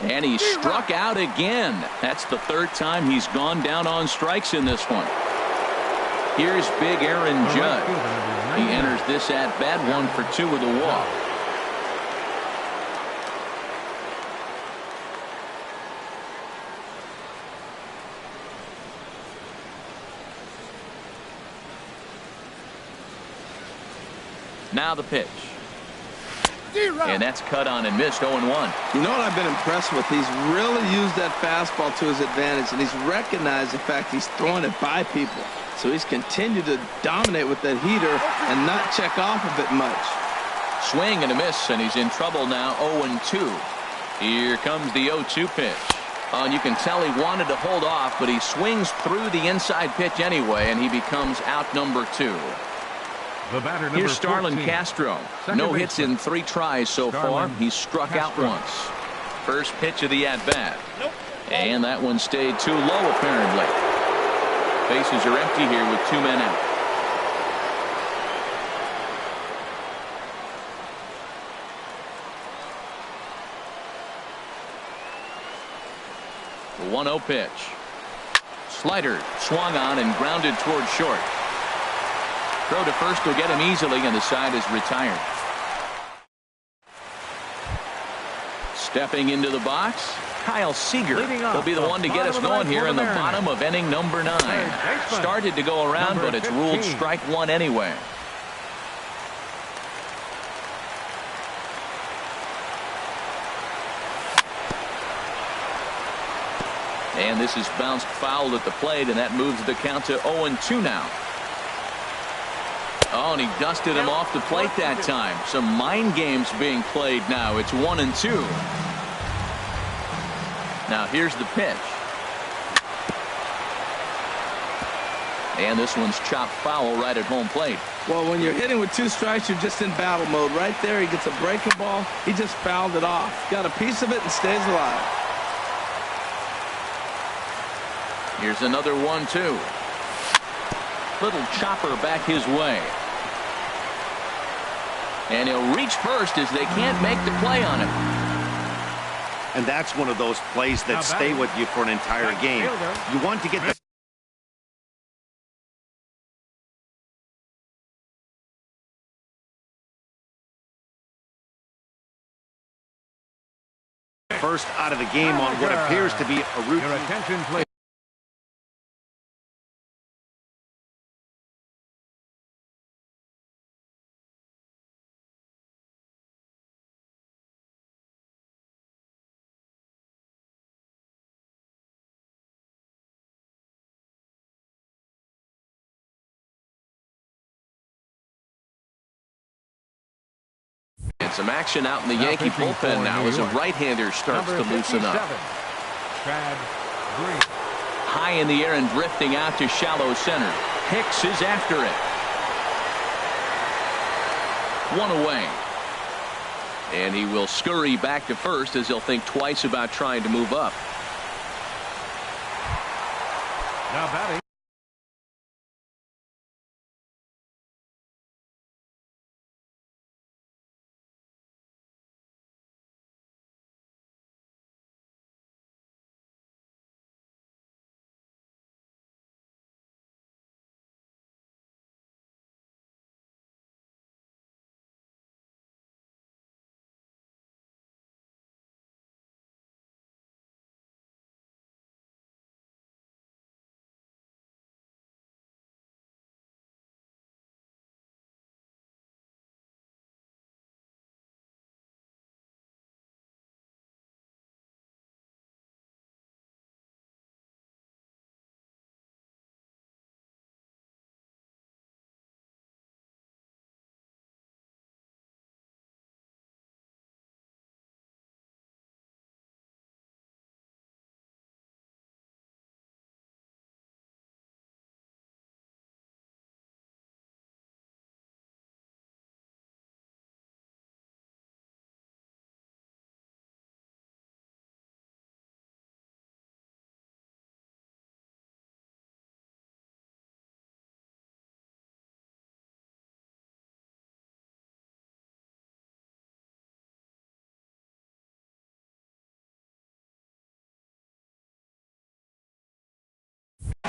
[SPEAKER 1] And he struck out again. That's the 3rd time he's gone down on strikes in this one. Here's big Aaron Judge. He enters this at bat 1 for 2 with a walk. Now the pitch. And that's cut on and missed. 0-1.
[SPEAKER 3] You know what I've been impressed with? He's really used that fastball to his advantage, and he's recognized the fact he's throwing it by people. So he's continued to dominate with that heater and not check off of it much.
[SPEAKER 1] Swing and a miss, and he's in trouble now. 0-2. Here comes the 0-2 pitch. And you can tell he wanted to hold off, but he swings through the inside pitch anyway, and he becomes out number 2.
[SPEAKER 2] The batter,
[SPEAKER 1] here's Starlin
[SPEAKER 2] 14.
[SPEAKER 1] Castro.
[SPEAKER 2] Second
[SPEAKER 1] no hits in 3 tries so far. He's struck
[SPEAKER 2] Castro.
[SPEAKER 1] out once. First pitch of the at-bat. And that one stayed too low apparently. Bases are empty here with 2 men out. The 1-0 pitch. Slider swung on and grounded toward short. Throw to first will get him easily, and the side is retired. Stepping into the box, Kyle Seager. He'll be the one to get us going here in the bottom of inning number 9. Started to go around, but it's ruled strike 1 anyway. And this is bounced foul at the plate, and that moves the count to 0-2 now. Oh, and he dusted him off the plate that time. Some mind games being played now. It's 1-2. Now here's the pitch. And this one's chopped foul right at home plate.
[SPEAKER 3] Well, when you're hitting with 2 strikes, you're just in battle mode. Right there, he gets a breaking ball. He just fouled it off. Got a piece of it and stays alive.
[SPEAKER 1] Here's another 1-2. Little chopper back his way. And he'll reach first as they can't make the play on him.
[SPEAKER 4] And that's one of those plays that stay with you for an entire game. You want to get the first out of the game on what appears to be a routine.
[SPEAKER 2] Your attention, please.
[SPEAKER 1] And some action out in the Yankee bullpen now as a right-hander starts to loosen up.
[SPEAKER 2] Chad Green.
[SPEAKER 1] High in the air and drifting out to shallow center. Hicks is after it. One away. And he will scurry back to first as he'll think twice about trying to move up.
[SPEAKER 2] Now batting.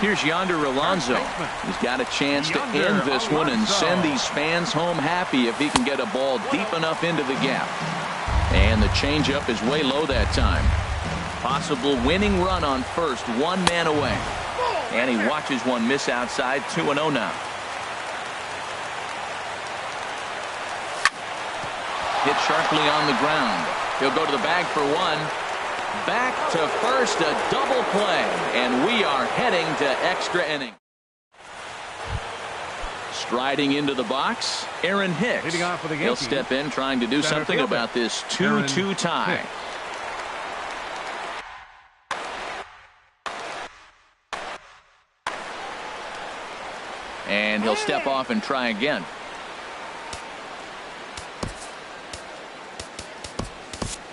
[SPEAKER 1] Here's Yonder Alonso. He's got a chance to end this one and send these fans home happy if he can get a ball deep enough into the gap. And the changeup is way low that time. Possible winning run on first, one man away. And he watches one miss outside, 2-0 now. Hit sharply on the ground. He'll go to the bag for one. Back to first, a double play, and we are heading to extra inning. Striding into the box, Aaron Hicks. He'll step in trying to do something about this 2-2 tie. And he'll step off and try again.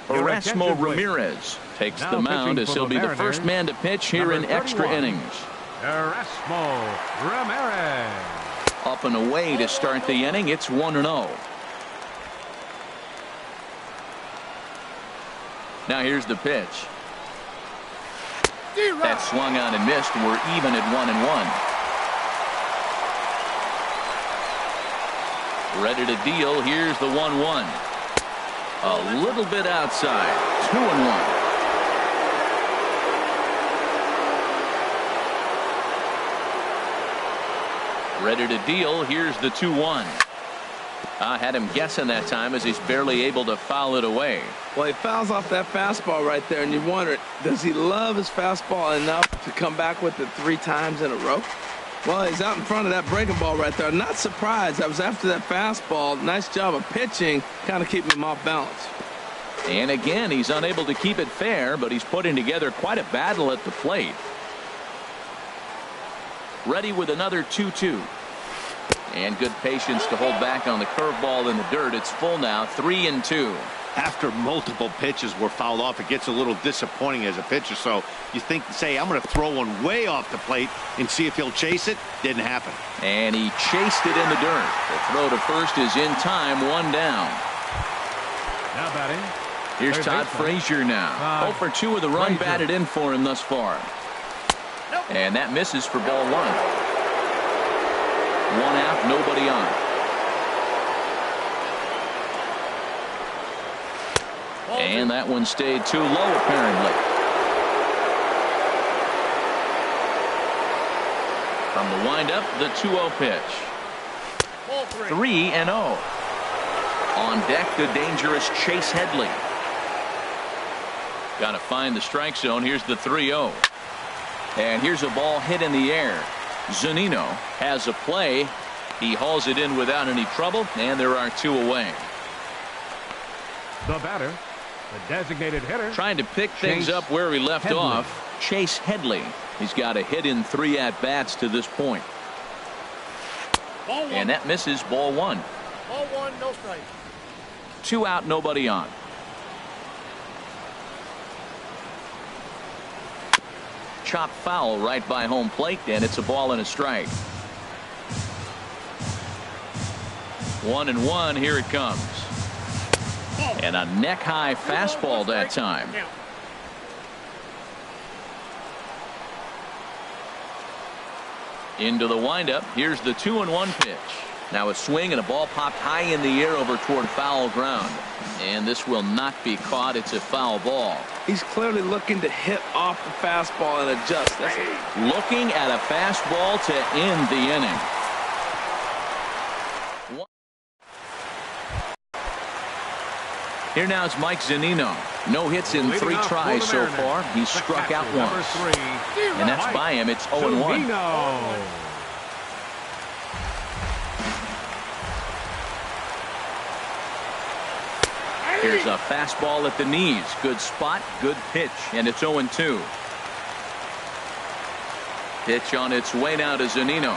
[SPEAKER 1] Erasmo Ramirez takes the mound as he'll be the first man to pitch here in extra innings.
[SPEAKER 2] Erasmo Ramirez.
[SPEAKER 1] Up and away to start the inning. It's 1-0. Now here's the pitch. That swung on and missed. We're even at 1-1. Ready to deal. Here's the 1-1. A little bit outside. 2-1. Ready to deal. Here's the 2-1. I had him guessing that time as he's barely able to foul it away.
[SPEAKER 3] Well, he fouls off that fastball right there, and you wonder, does he love his fastball enough to come back with it 3 times in a row? Well, he's out in front of that breaking ball right there. Not surprised. I was after that fastball. Nice job of pitching, kind of keeping him off balance.
[SPEAKER 1] And again, he's unable to keep it fair, but he's putting together quite a battle at the plate. Ready with another 2-2. And good patience to hold back on the curveball in the dirt. It's full now, 3-2.
[SPEAKER 4] After multiple pitches were fouled off, it gets a little disappointing as a pitcher. So you say, I'm going to throw one way off the plate and see if he'll chase it. Didn't happen.
[SPEAKER 1] And he chased it in the dirt. The throw to first is in time, 1 down.
[SPEAKER 2] Now batting.
[SPEAKER 1] Here's Todd Frazier now. 0 for 2 with a run batted in for him thus far. And that misses for ball 1. 1 out, nobody on. And that one stayed too low, apparently. From the windup, the 2-0 pitch. 3-0. On deck, the dangerous Chase Headley. Got to find the strike zone. Here's the 3-0. And here's a ball hit in the air. Zunino has a play. He hauls it in without any trouble, and there are 2 away.
[SPEAKER 2] The batter, the designated hitter.
[SPEAKER 1] Trying to pick things up where he left off. Chase Headley. He's got a hit in 3 at-bats to this point. And that misses, ball 1.
[SPEAKER 5] Ball 1, no strike.
[SPEAKER 1] 2 out, nobody on. Chop foul right by home plate, and it's a ball and a strike. 1-1, here it comes. And a neck-high fastball that time. Into the windup. Here's the 2-1 pitch. Now a swing and a ball popped high in the air over toward foul ground. And this will not be caught. It's a foul ball.
[SPEAKER 3] He's clearly looking to hit off the fastball and adjust.
[SPEAKER 1] Looking at a fastball to end the inning. Here now is Mike Zunino. No hits in 3 tries so far. He's struck out once. And that's by him. It's 0-1. Here's a fastball at the knees. Good spot, good pitch, and it's 0-2. Pitch on its way now to Zunino.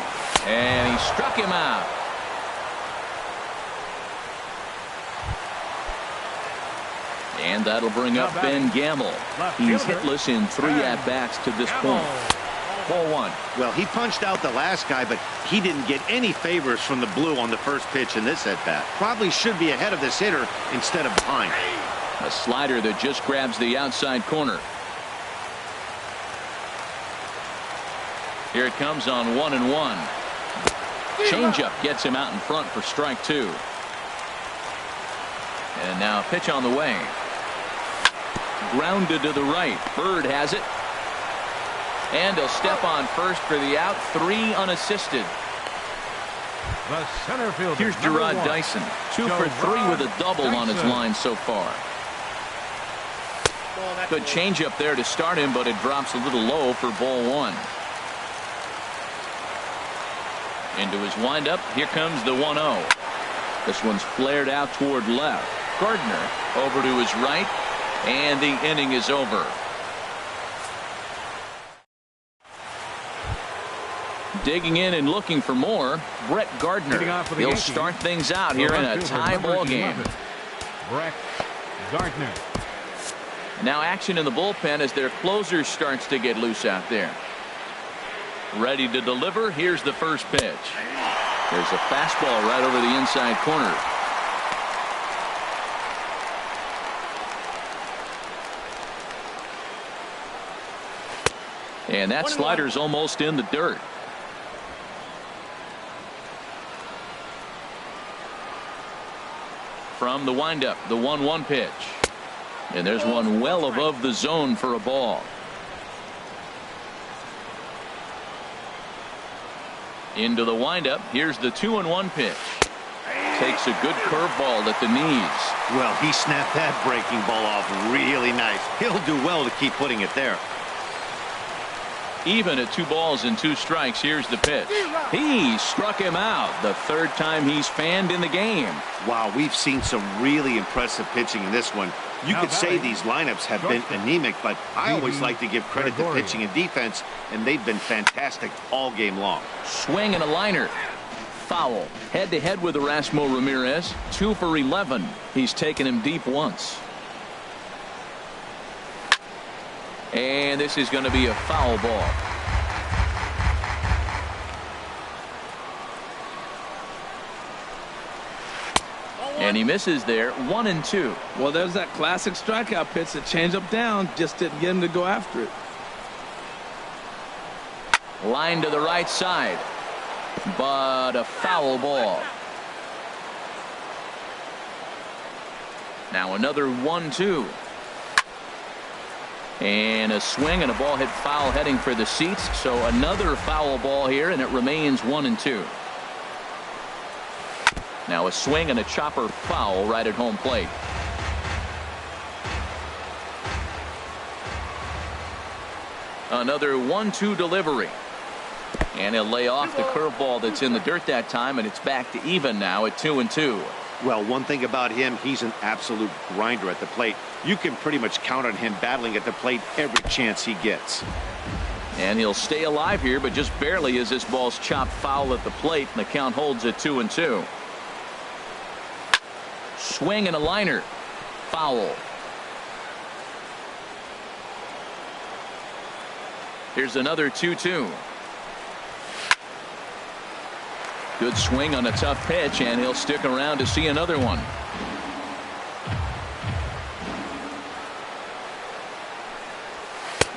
[SPEAKER 1] And he struck him out. And that'll bring up Ben Gamble. He's hitless in 3 at-bats to this point. Ball 1.
[SPEAKER 4] Well, he punched out the last guy, but he didn't get any favors from the blue on the first pitch in this at-bat. Probably should be ahead of this hitter instead of behind.
[SPEAKER 1] A slider that just grabs the outside corner. Here it comes on 1-1. Changeup gets him out in front for strike 2. And now a pitch on the way. Grounded to the right. Bird has it. And he'll step on first for the out. 3 unassisted.
[SPEAKER 2] The center fielder.
[SPEAKER 1] Here's Gerard Dyson. 2 for 3 with a double on his line so far. Good changeup there to start him, but it drops a little low for ball 1. Into his windup. Here comes the 1-0. This one's flared out toward left. Gardner over to his right, and the inning is over. Digging in and looking for more, Brett Gardner. He'll start things out here in a tie ball game.
[SPEAKER 2] Brett Gardner.
[SPEAKER 1] Now action in the bullpen as their closer starts to get loose out there. Ready to deliver. Here's the first pitch. There's a fastball right over the inside corner. And that slider's almost in the dirt. From the windup, the 1-1 pitch. And there's one well above the zone for a ball. Into the windup. Here's the 2-1 pitch. Takes a good curveball at the knees.
[SPEAKER 4] Well, he snapped that breaking ball off really nice. He'll do well to keep putting it there.
[SPEAKER 1] Even at 2 balls and 2 strikes. Here's the pitch. He struck him out. The 3rd time he's fanned in the game.
[SPEAKER 4] Wow, we've seen some really impressive pitching in this one. You could say these lineups have been anemic, but I always like to give credit to pitching and defense, and they've been fantastic all game long.
[SPEAKER 1] Swing and a liner. foul. Head-to-head with Erasmo Ramirez. 2 for 11. He's taken him deep once. And this is going to be a foul ball. And he misses there. 1-2.
[SPEAKER 3] Well, there's that classic strikeout pitch. The changeup down just didn't get him to go after it.
[SPEAKER 1] Line to the right side, but a foul ball. Now another 1-2. And a swing and a ball hit foul heading for the seats. So another foul ball here, and it remains 1-2. Now a swing and a chopper foul right at home plate. Another 1-2 delivery. And he'll lay off the curveball that's in the dirt that time, and it's back to even now at 2-2.
[SPEAKER 4] Well, one thing about him, he's an absolute grinder at the plate. You can pretty much count on him battling at the plate every chance he gets.
[SPEAKER 1] And he'll stay alive here, but just barely as this ball's chopped foul at the plate, and the count holds at 2-2. Swing and a liner. Foul. Here's another 2-2. Good swing on a tough pitch, and he'll stick around to see another one.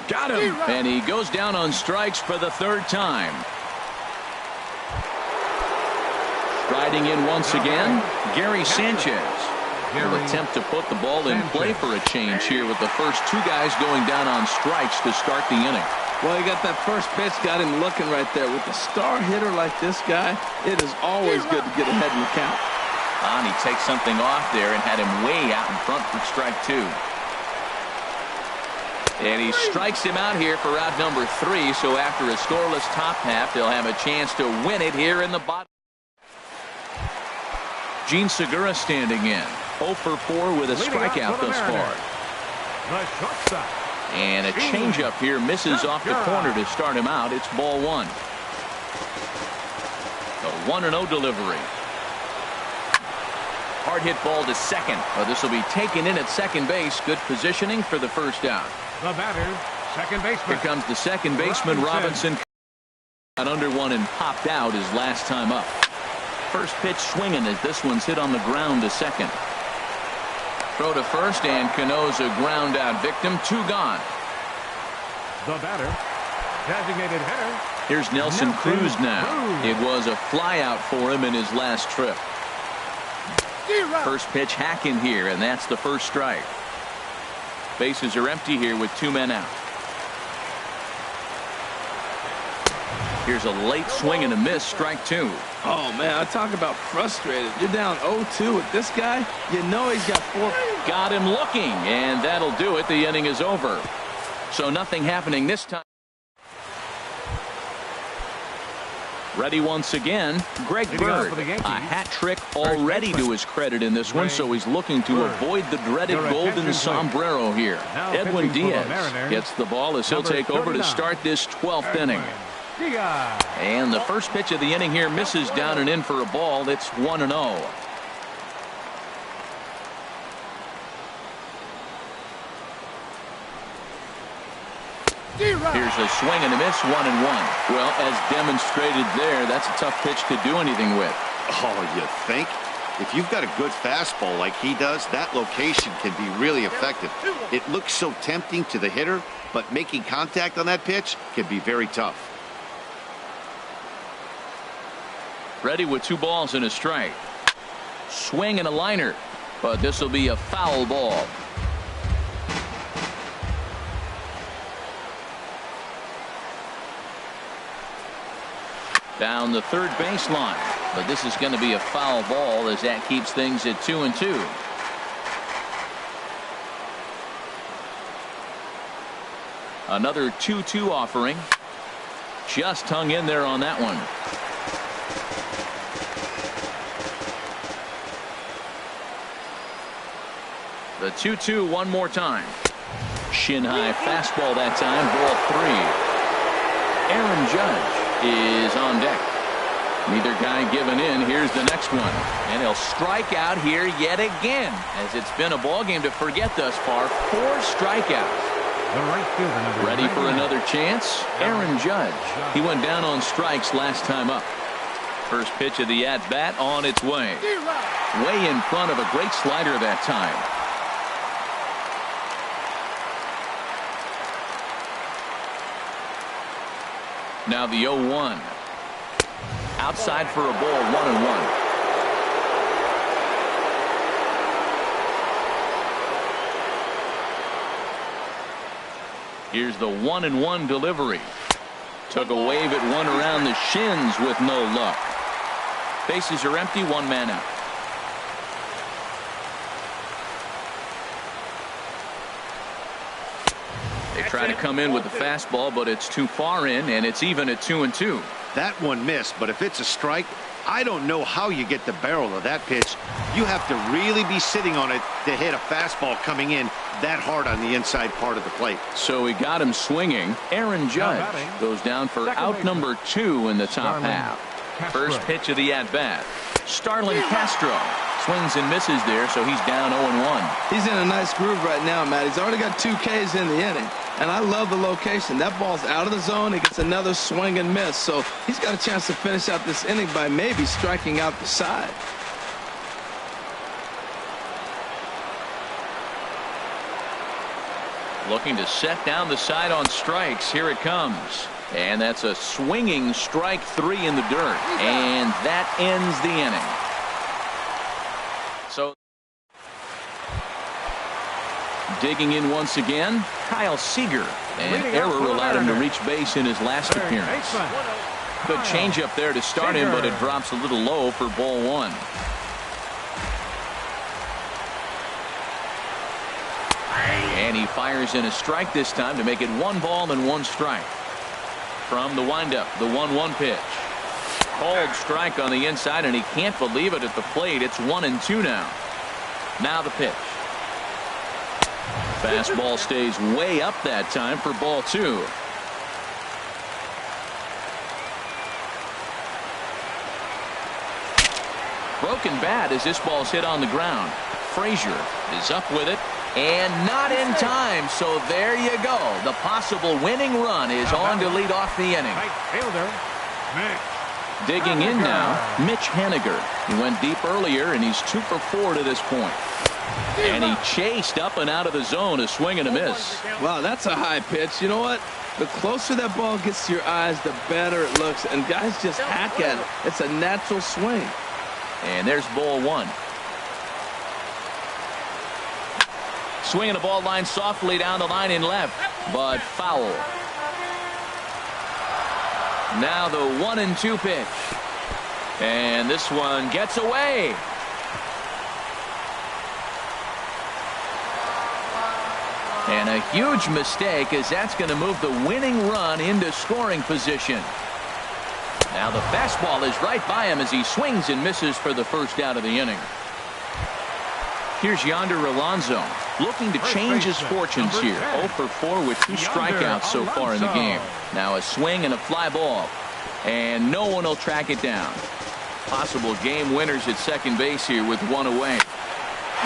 [SPEAKER 1] Got him. And he goes down on strikes for the third time. Striding in once again, Gary Sanchez. Will attempt to put the ball in play for a change here with the first two guys going down on strikes to start the inning.
[SPEAKER 3] Well, he got that first pitch, got him looking right there. With a star hitter like this guy, it is always good to get ahead in the count.
[SPEAKER 1] And he takes something off there and had him way out in front for strike 2. And he strikes him out here for out number 3. So after a scoreless top half, they'll have a chance to win it here in the bottom. Gene Segura standing in. 0 for 4 with a strikeout thus far.
[SPEAKER 2] The shortstop.
[SPEAKER 1] And a changeup here misses off the corner to start him out. It's ball 1. The 1-0 delivery. Hard hit ball to second. This will be taken in at second base. Good positioning for the first out.
[SPEAKER 2] The batter, second baseman.
[SPEAKER 1] Here comes the second baseman, Robinson. Got under one and popped out his last time up. First pitch swinging as this one's hit on the ground to second. Throw to first, and Cano's a ground out victim. 2 gone.
[SPEAKER 2] The batter, designated hitter.
[SPEAKER 1] Here's Nelson Cruz now. It was a fly out for him in his last trip. First pitch hacking here, and that's the first strike. Bases are empty here with 2 men out. Here's a late swing and a miss, strike 2.
[SPEAKER 3] Oh, man, I talk about frustrated. You're down 0-2 with this guy. You know he's got 4.
[SPEAKER 1] Got him looking, and that'll do it. The inning is over. So nothing happening this time. Ready once again, Greg Bird. A hat trick already to his credit in this one, so he's looking to avoid the dreaded golden sombrero here. Edwin Diaz gets the ball as he'll take over to start this 12th inning. And the first pitch of the inning here misses down and in for a ball. It's 1-0. Here's a swing and a miss, 1-1. Well, as demonstrated there, that's a tough pitch to do anything with.
[SPEAKER 4] Oh, you think? If you've got a good fastball like he does, that location can be really effective. It looks so tempting to the hitter, but making contact on that pitch can be very tough.
[SPEAKER 1] Ready with 2 balls and a strike. Swing and a liner, but this will be a foul ball. Down the third baseline, but this is going to be a foul ball as that keeps things at 2-2. Another 2-2 offering. Just hung in there on that one. The 2-2 one more time. Shin high fastball that time, ball 3. Aaron Judge is on deck. Neither guy giving in. Here's the next one. And he'll strike out here yet again, as it's been a ball game to forget thus far. 4 strikeouts.
[SPEAKER 2] The right fielder, number
[SPEAKER 1] Ready for
[SPEAKER 2] 99.
[SPEAKER 1] another chance? Aaron Judge. He went down on strikes last time up. First pitch of the at-bat on its way. Way in front of a great slider that time. Now the 0-1. Outside for a ball, 1-1. Here's the 1-1 delivery. Took a wave at one around the shins with no luck. Bases are empty, 1 man out. They try to come in with the fastball, but it's too far in, and it's even at 2-2.
[SPEAKER 4] That one missed, but if it's a strike, I don't know how you get the barrel of that pitch. You have to really be sitting on it to hit a fastball coming in that hard on the inside part of the plate.
[SPEAKER 1] So he got him swinging. Aaron Judge goes down for out number 2 in the top half. First pitch of the at-bat. Starlin Castro swings and misses there, so he's down 0-1.
[SPEAKER 3] He's in a nice groove right now, Matt. He's already got 2 Ks in the inning, and I love the location. That ball's out of the zone. He gets another swing and miss, so he's got a chance to finish out this inning by maybe striking out the side.
[SPEAKER 1] Looking to set down the side on strikes. Here it comes. And that's a swinging strike 3 in the dirt. And that ends the inning. So digging in once again, Kyle Seager. An error allowed him to reach base in his last appearance. Good changeup there to start him, but it drops a little low for ball 1. And he fires in a strike this time to make it 1 ball and 1 strike. From the windup, the 1-1 pitch. Called strike on the inside, and he can't believe it at the plate. It's 1-2 now. Now the pitch. Fastball stays way up that time for ball 2. Broken bat as this ball's hit on the ground. Frazier is up with it. And not in time, so there you go. The possible winning run is on to lead off the inning. Digging in now, Mitch Haniger. He went deep earlier, and he's 2 for 4 to this point. And he chased up and out of the zone, a swing and a miss.
[SPEAKER 3] Wow, that's a high pitch. You know what? The closer that ball gets to your eyes, the better it looks. And guys just hack at it. It's a natural swing.
[SPEAKER 1] And there's ball 1. Swinging the ball line softly down the line in left, but foul. Now the 1-2 pitch. And this one gets away. And a huge mistake, as that's going to move the winning run into scoring position. Now the fastball is right by him as he swings and misses for the first out of the inning. Here's Yonder Alonso looking to change his fortunes here. 0 for 4 with 2 strikeouts so far in the game. Now a swing and a fly ball. And no one will track it down. Possible game winners at second base here with 1 away.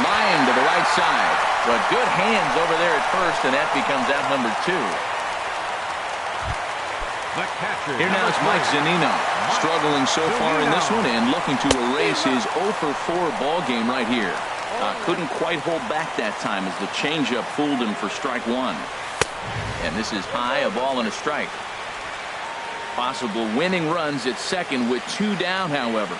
[SPEAKER 1] Line to the right side. But good hands over there at first, and that becomes out number 2. Here now is Mike Zunino. Struggling so far in this one and looking to erase his 0 for 4 ball game right here. Couldn't quite hold back that time as the changeup fooled him for strike 1. And this is high, a ball and a strike. Possible winning runs at second with 2 down, however.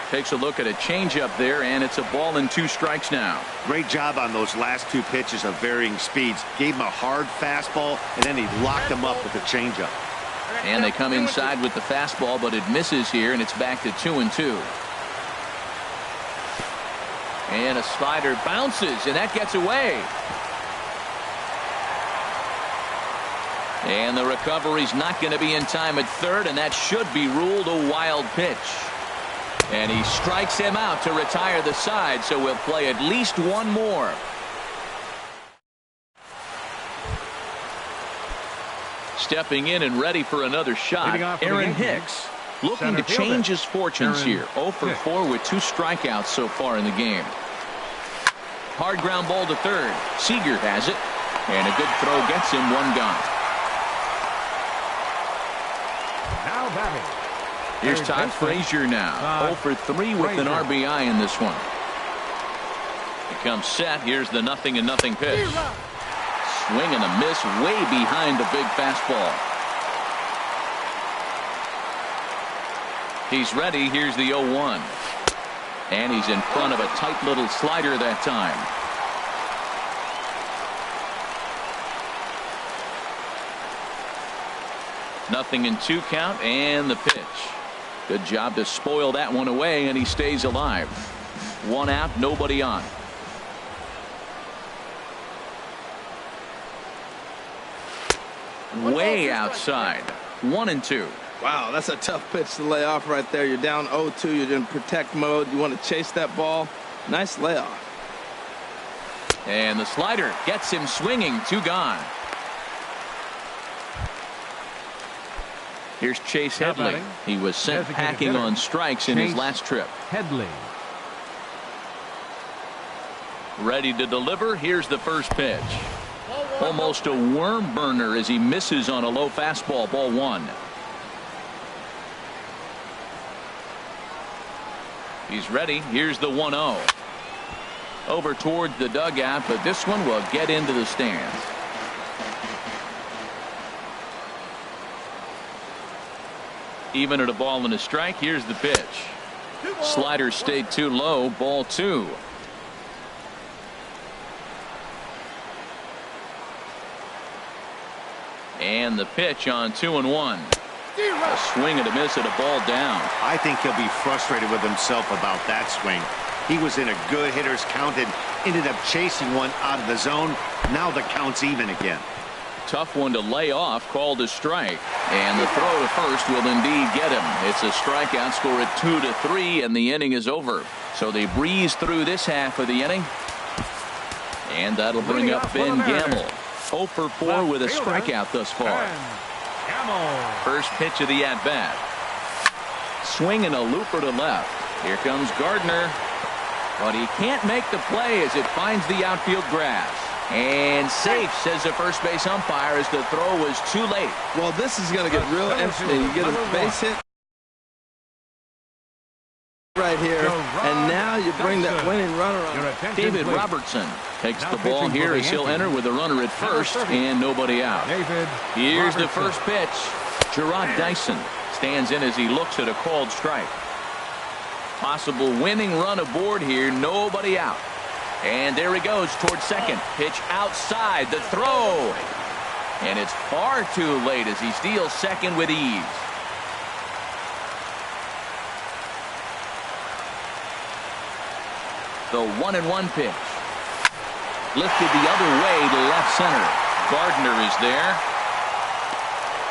[SPEAKER 1] Takes a look at a changeup there, and it's a ball and 2 strikes now.
[SPEAKER 4] Great job on those last 2 pitches of varying speeds. Gave him a hard fastball, and then he locked him up with a changeup.
[SPEAKER 1] And they come inside with the fastball, but it misses here, and it's back to 2-2. And a slider bounces, and that gets away. And the recovery's not going to be in time at third, and that should be ruled a wild pitch. And he strikes him out to retire the side, so we'll play at least 1 more. Stepping in and ready for another shot, Aaron Hicks. Looking
[SPEAKER 2] Center
[SPEAKER 1] to change
[SPEAKER 2] fielder.
[SPEAKER 1] his fortunes
[SPEAKER 2] Aaron
[SPEAKER 1] here. 0 for
[SPEAKER 2] Hicks.
[SPEAKER 1] 4 with 2 strikeouts so far in the game. Hard ground ball to third. Seager has it. And a good throw gets him 1 gone.
[SPEAKER 2] Now batting.
[SPEAKER 1] Here's
[SPEAKER 2] Third
[SPEAKER 1] Todd
[SPEAKER 2] baseman.
[SPEAKER 1] Frazier now. 0 for 3 with an
[SPEAKER 2] Frazier.
[SPEAKER 1] RBI in this one. He comes set. Here's the 0-0 pitch. Swing and a miss way behind the big fastball. He's ready. Here's the 0-1. And he's in front of a tight little slider that time. Nothing in 2 count and the pitch. Good job to spoil that one away, and he stays alive. 1 out, nobody on. Way outside. 1-2.
[SPEAKER 3] Wow, that's a tough pitch to lay off right there. You're down 0-2. You're in protect mode. You want to chase that ball. Nice layoff.
[SPEAKER 1] And the slider gets him swinging. 2 gone. Here's Chase
[SPEAKER 2] Now
[SPEAKER 1] Headley.
[SPEAKER 2] batting.
[SPEAKER 1] He was sent
[SPEAKER 2] Designated
[SPEAKER 1] packing
[SPEAKER 2] hitter.
[SPEAKER 1] on strikes in his
[SPEAKER 2] Chase
[SPEAKER 1] last trip.
[SPEAKER 2] Headley.
[SPEAKER 1] Ready to deliver. Here's the first pitch. Almost a worm burner as he misses on a low fastball. Ball 1. He's ready. Here's the 1-0. Over towards the dugout, but this one will get into the stands. Even at a ball and a strike. Here's the pitch. Slider stayed too low. Ball 2. And the pitch on 2-1. A swing and a miss at a ball down.
[SPEAKER 4] I think he'll be frustrated with himself about that swing. He was in a good hitter's count and ended up chasing one out of the zone. Now the count's even again.
[SPEAKER 1] Tough one to lay off, called a strike. And the throw to first will indeed get him. It's a strikeout, score at 2-3, and the inning is over. So they breeze through this half of the inning. And that'll bring up Ben Gamble. 0 for 4 with a strikeout thus far. First pitch of the at-bat. Swing and a looper to left. Here comes Gardner. But he can't make the play as it finds the outfield grass. And safe, says the first base umpire, as the throw was too late.
[SPEAKER 3] Well, this is going to get real interesting. You get a base hit right here, and now you bring that winning runner on.
[SPEAKER 1] David Robertson takes the ball here as he'll enter with a runner at first and nobody out. Here's the first pitch. Gerard Dyson stands in as he looks at a called strike. Possible winning run aboard here. Nobody out. And there he goes towards second. Pitch outside. The throw. And it's far too late as he steals second with ease. The 1-1 pitch. Lifted the other way to left center. Gardner is there.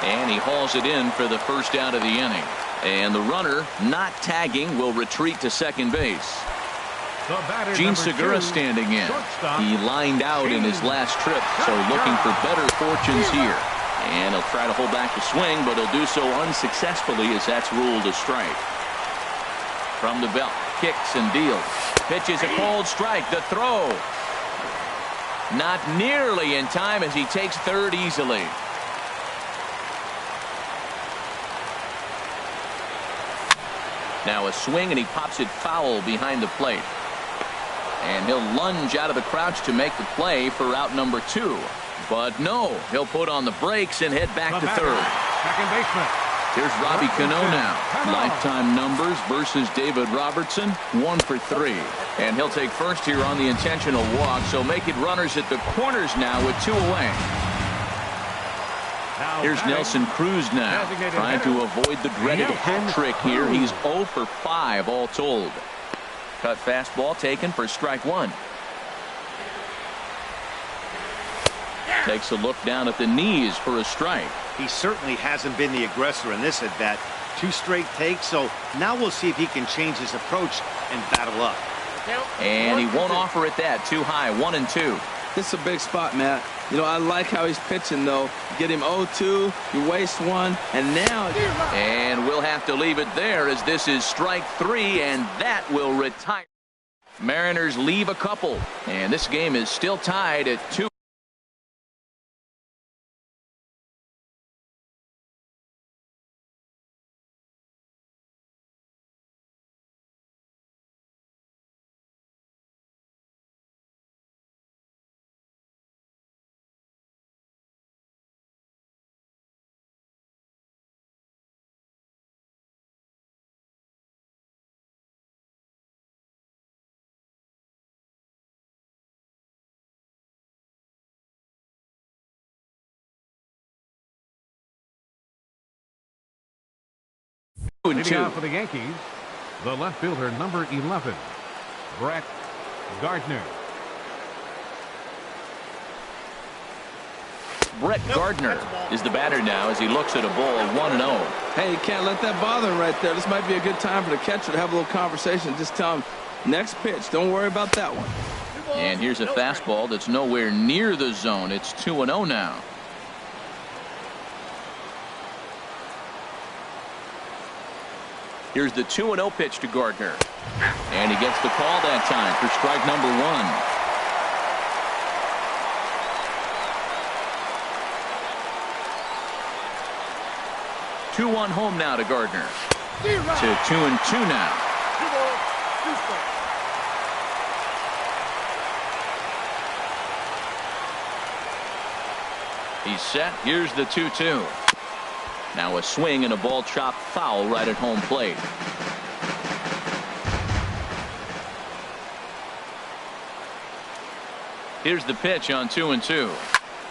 [SPEAKER 1] And he hauls it in for the first out of the inning. And the runner, not tagging, will retreat to second base. Gene Segura standing in. He lined out in his last trip, so looking for better fortunes here. And he'll try to hold back the swing, but he'll do so unsuccessfully as that's ruled a strike. From the belt, kicks and deals. Pitches a cold strike. The throw. Not nearly in time as he takes third easily. Now a swing and he pops it foul behind the plate. And he'll lunge out of the crouch to make the play for out number 2. But no, he'll put on the brakes and head back to third.
[SPEAKER 2] Second baseman.
[SPEAKER 1] Here's Robbie Cano now. Lifetime numbers versus David Robertson, 1 for 3. And he'll take first here on the intentional walk, so make it runners at the corners now with 2 away. Here's Nelson Cruz now, trying to avoid the dreaded hat trick here. He's 0 for 5 all told. Cut fastball taken for strike 1. Takes a look down at the knees for a strike.
[SPEAKER 4] He certainly hasn't been the aggressor in this at bat. 2 straight takes, so now we'll see if he can change his approach and battle up.
[SPEAKER 1] And he won't offer it that. Too high. 1-2.
[SPEAKER 3] This is a big spot, Matt. You know, I like how he's pitching, though. Get him 0-2, you waste one, and now...
[SPEAKER 1] And we'll have to leave it there as this is strike 3, and that will retire. Mariners leave a couple, and this game is still tied at 2.
[SPEAKER 2] Leading off for the Yankees, the left fielder, number 11, Brett Gardner.
[SPEAKER 1] Brett Gardner is the batter now as he looks at a ball 1-0.
[SPEAKER 3] Hey, you can't let that bother him right there. This might be a good time for the catcher to have a little conversation. Just tell him, next pitch, don't worry about that one.
[SPEAKER 1] And here's a fastball that's nowhere near the zone. It's 2-0 now. Here's the 2-0 pitch to Gardner. And he gets the call that time for strike number 1. 2-1 home now to Gardner. To 2-2 now. He's set. Here's the 2-2. Now a swing and a ball chopped foul right at home plate. Here's the pitch on 2-2.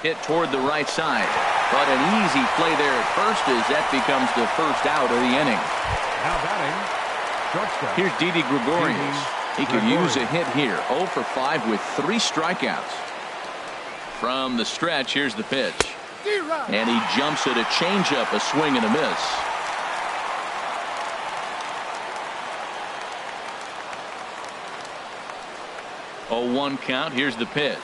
[SPEAKER 1] Hit toward the right side. But an easy play there at first as that becomes the first out of the inning.
[SPEAKER 2] Now batting, shortstop.
[SPEAKER 1] Here's Didi Gregorius. He could use a hit here. 0 for 5 with 3 strikeouts. From the stretch, here's the pitch. And he jumps at a changeup, a swing and a miss. Oh, 1 count. Here's the pitch.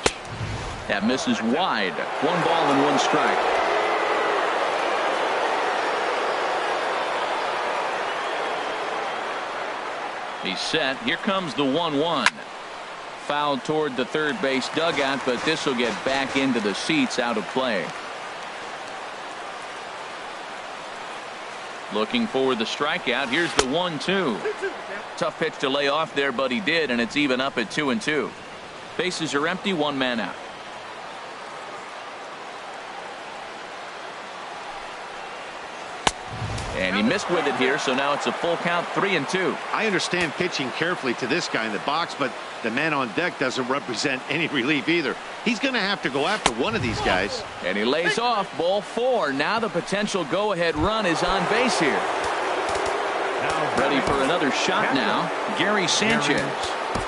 [SPEAKER 1] That misses wide. 1 ball and 1 strike. He's set. Here comes the 1-1. Fouled toward the third base dugout, but this will get back into the seats, out of play. Looking for the strikeout. Here's the 1-2. Tough pitch to lay off there, but he did, and it's even up at 2-2. Bases are empty, 1 man out. And he missed with it here, so now it's a full count, 3-2.
[SPEAKER 4] I understand pitching carefully to this guy in the box, but the man on deck doesn't represent any relief either. He's going to have to go after one of these guys.
[SPEAKER 1] And he lays off, ball 4. Now the potential go-ahead run is on base here. Ready for another shot now, Gary Sanchez.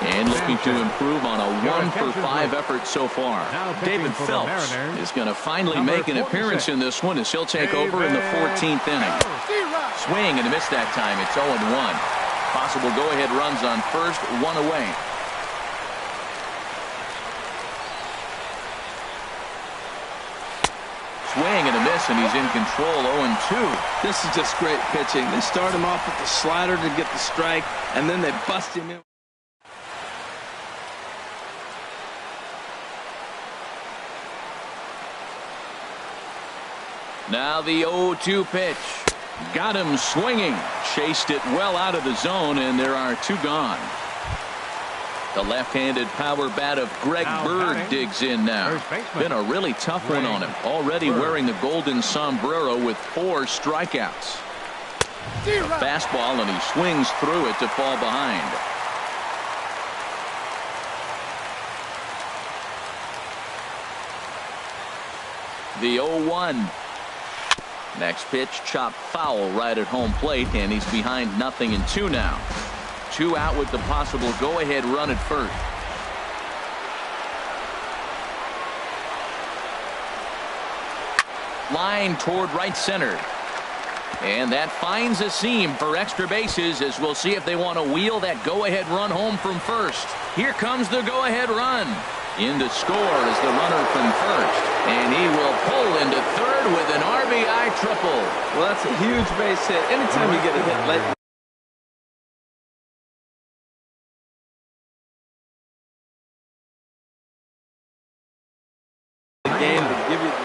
[SPEAKER 1] And looking to improve on a 1 for 5 effort so far. David Phelps is going to finally make an appearance in this one as he'll take over in the 14th inning. Swing and a miss that time. It's 0-1. Possible go-ahead runs on first, 1 away. Swing and a miss, and he's in control. 0-2.
[SPEAKER 3] This is just great pitching. They start him off with the slider to get the strike, and then they bust him in.
[SPEAKER 1] Now the 0-2 pitch. Got him swinging. Chased it well out of the zone, and there are 2 gone. The left-handed power bat of Greg Bird digs in now. Been a really tough one on him. Already wearing the golden sombrero with 4 strikeouts. A fastball, and he swings through it to fall behind. The 0-1. Next pitch, chopped foul right at home plate, and he's behind 0-2 now. 2 out with the possible go-ahead run at first. Line toward right center. And that finds a seam for extra bases, as we'll see if they want to wheel that go-ahead run home from first. Here comes the go-ahead run. In to score is the runner from first. And he will pull into third with an RBI triple.
[SPEAKER 3] Well, that's a huge base hit. Anytime you get a hit late. Game to give you the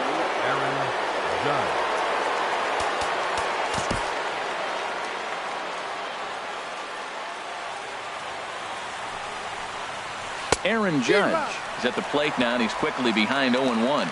[SPEAKER 1] Aaron Judge is at the plate now, and he's quickly behind 0-1.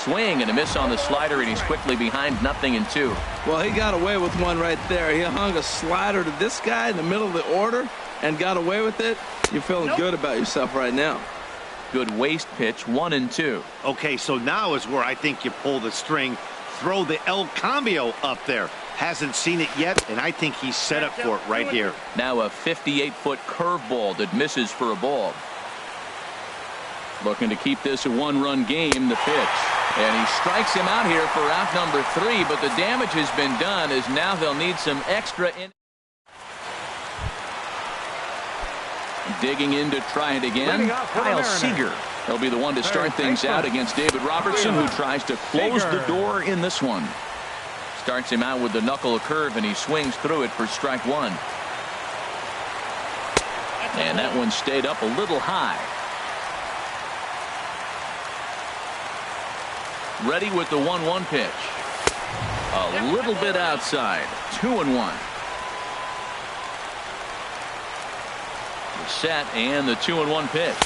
[SPEAKER 1] Swing and a miss on the slider, and he's quickly behind 0-2.
[SPEAKER 3] Well, he got away with one right there. He hung a slider to this guy in the middle of the order and got away with it. You're feeling good about yourself right now.
[SPEAKER 1] Good waist pitch, 1-2.
[SPEAKER 4] Okay, so now is where I think you pull the string. Throw the El Cambio up there. Hasn't seen it yet, and I think he's set up for it right here.
[SPEAKER 1] Now a 58-foot curveball that misses for a ball. Looking to keep this a one-run game, the pitch. And he strikes him out here for out number 3, but the damage has been done as now they'll need some extra in. Digging in to try it again, Kyle Seager. He'll be the one to start things out against David Robertson, who tries to close the door in this one. Starts him out with the knuckle curve, and he swings through it for strike 1. And that one stayed up a little high. Ready with the 1-1 pitch. A little bit outside. 2-1. The set and the 2-1 pitch.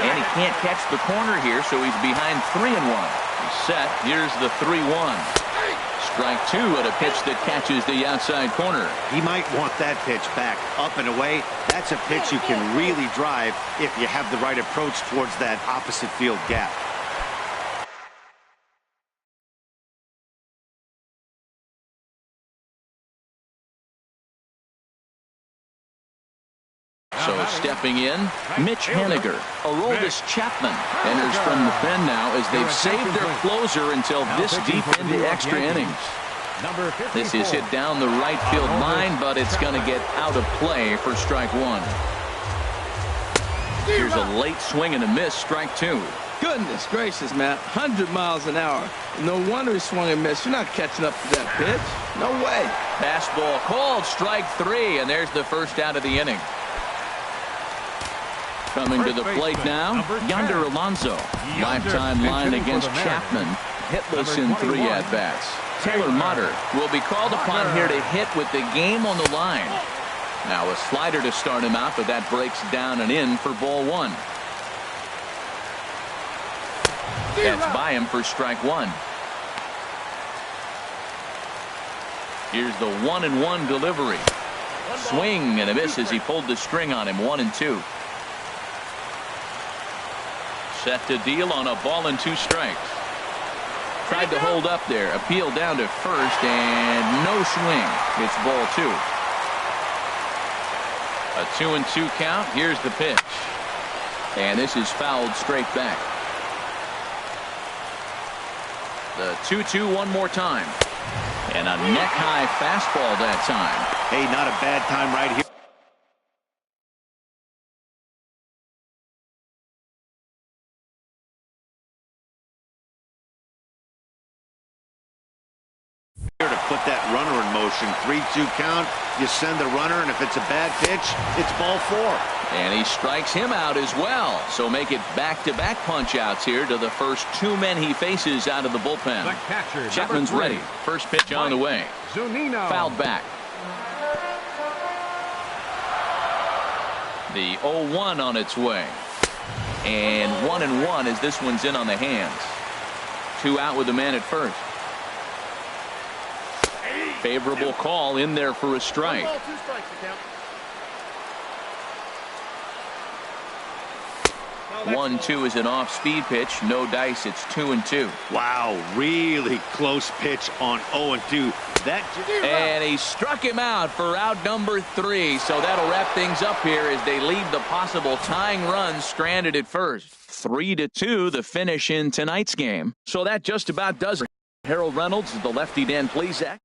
[SPEAKER 1] And he can't catch the corner here, so he's behind 3-1. He's set. Here's the 3-1. Strike 2 at a pitch that catches the outside corner.
[SPEAKER 4] He might want that pitch back, up and away. That's a pitch you can really drive if you have the right approach towards that opposite field gap.
[SPEAKER 1] So stepping in, Mitch Haniger. Aroldis Chapman enters from the pen now as they've saved their closer until this deep into extra innings. This is hit down the right field line, but it's going to get out of play for strike 1. Here's a late swing and a miss, strike 2.
[SPEAKER 3] Goodness gracious, Matt. 100 miles an hour. No wonder he swung and missed. You're not catching up to that pitch. No way.
[SPEAKER 1] Fastball called, strike 3, and there's the first out of the inning. Coming to the plate now, Yonder Alonso. Lifetime line against Chapman. Hitless in 3 at-bats. Taylor Motter will be called upon here to hit with the game on the line. Now a slider to start him out, but that breaks down and in for ball 1. That's by him for strike 1. Here's the 1-1 delivery. Swing and a miss as he pulled the string on him. 1-2. Set to deal on a ball and 2 strikes. Tried to hold up there. Appeal down to first and no swing. It's ball 2. A 2-2 count. Here's the pitch. And this is fouled straight back. The 2-2 one more time. And a neck-high fastball that time.
[SPEAKER 4] Hey, not a bad time right here. To put that runner in motion. 3-2 count. You send the runner, and if it's a bad pitch, it's ball 4.
[SPEAKER 1] And he strikes him out as well. So make it back-to-back punch-outs here to the first 2 men he faces out of the bullpen.
[SPEAKER 2] The catcher,
[SPEAKER 1] Chapman's ready. First pitch on the way.
[SPEAKER 2] Zunino.
[SPEAKER 1] Fouled back. The 0-1 on its way. And 1-1 as this one's in on the hands. 2 out with the man at first. Favorable call in there for a strike.
[SPEAKER 5] 1 ball, 2 strikes, the count.
[SPEAKER 1] 1-2 is an off-speed pitch. No dice. It's 2-2.
[SPEAKER 4] Wow, really close pitch on 0-2.
[SPEAKER 1] And he struck him out for out number 3. So that'll wrap things up here as they leave the possible tying run stranded at first. 3-2 the finish in tonight's game. So that just about does it. Harold Reynolds, the lefty Dan Plesac.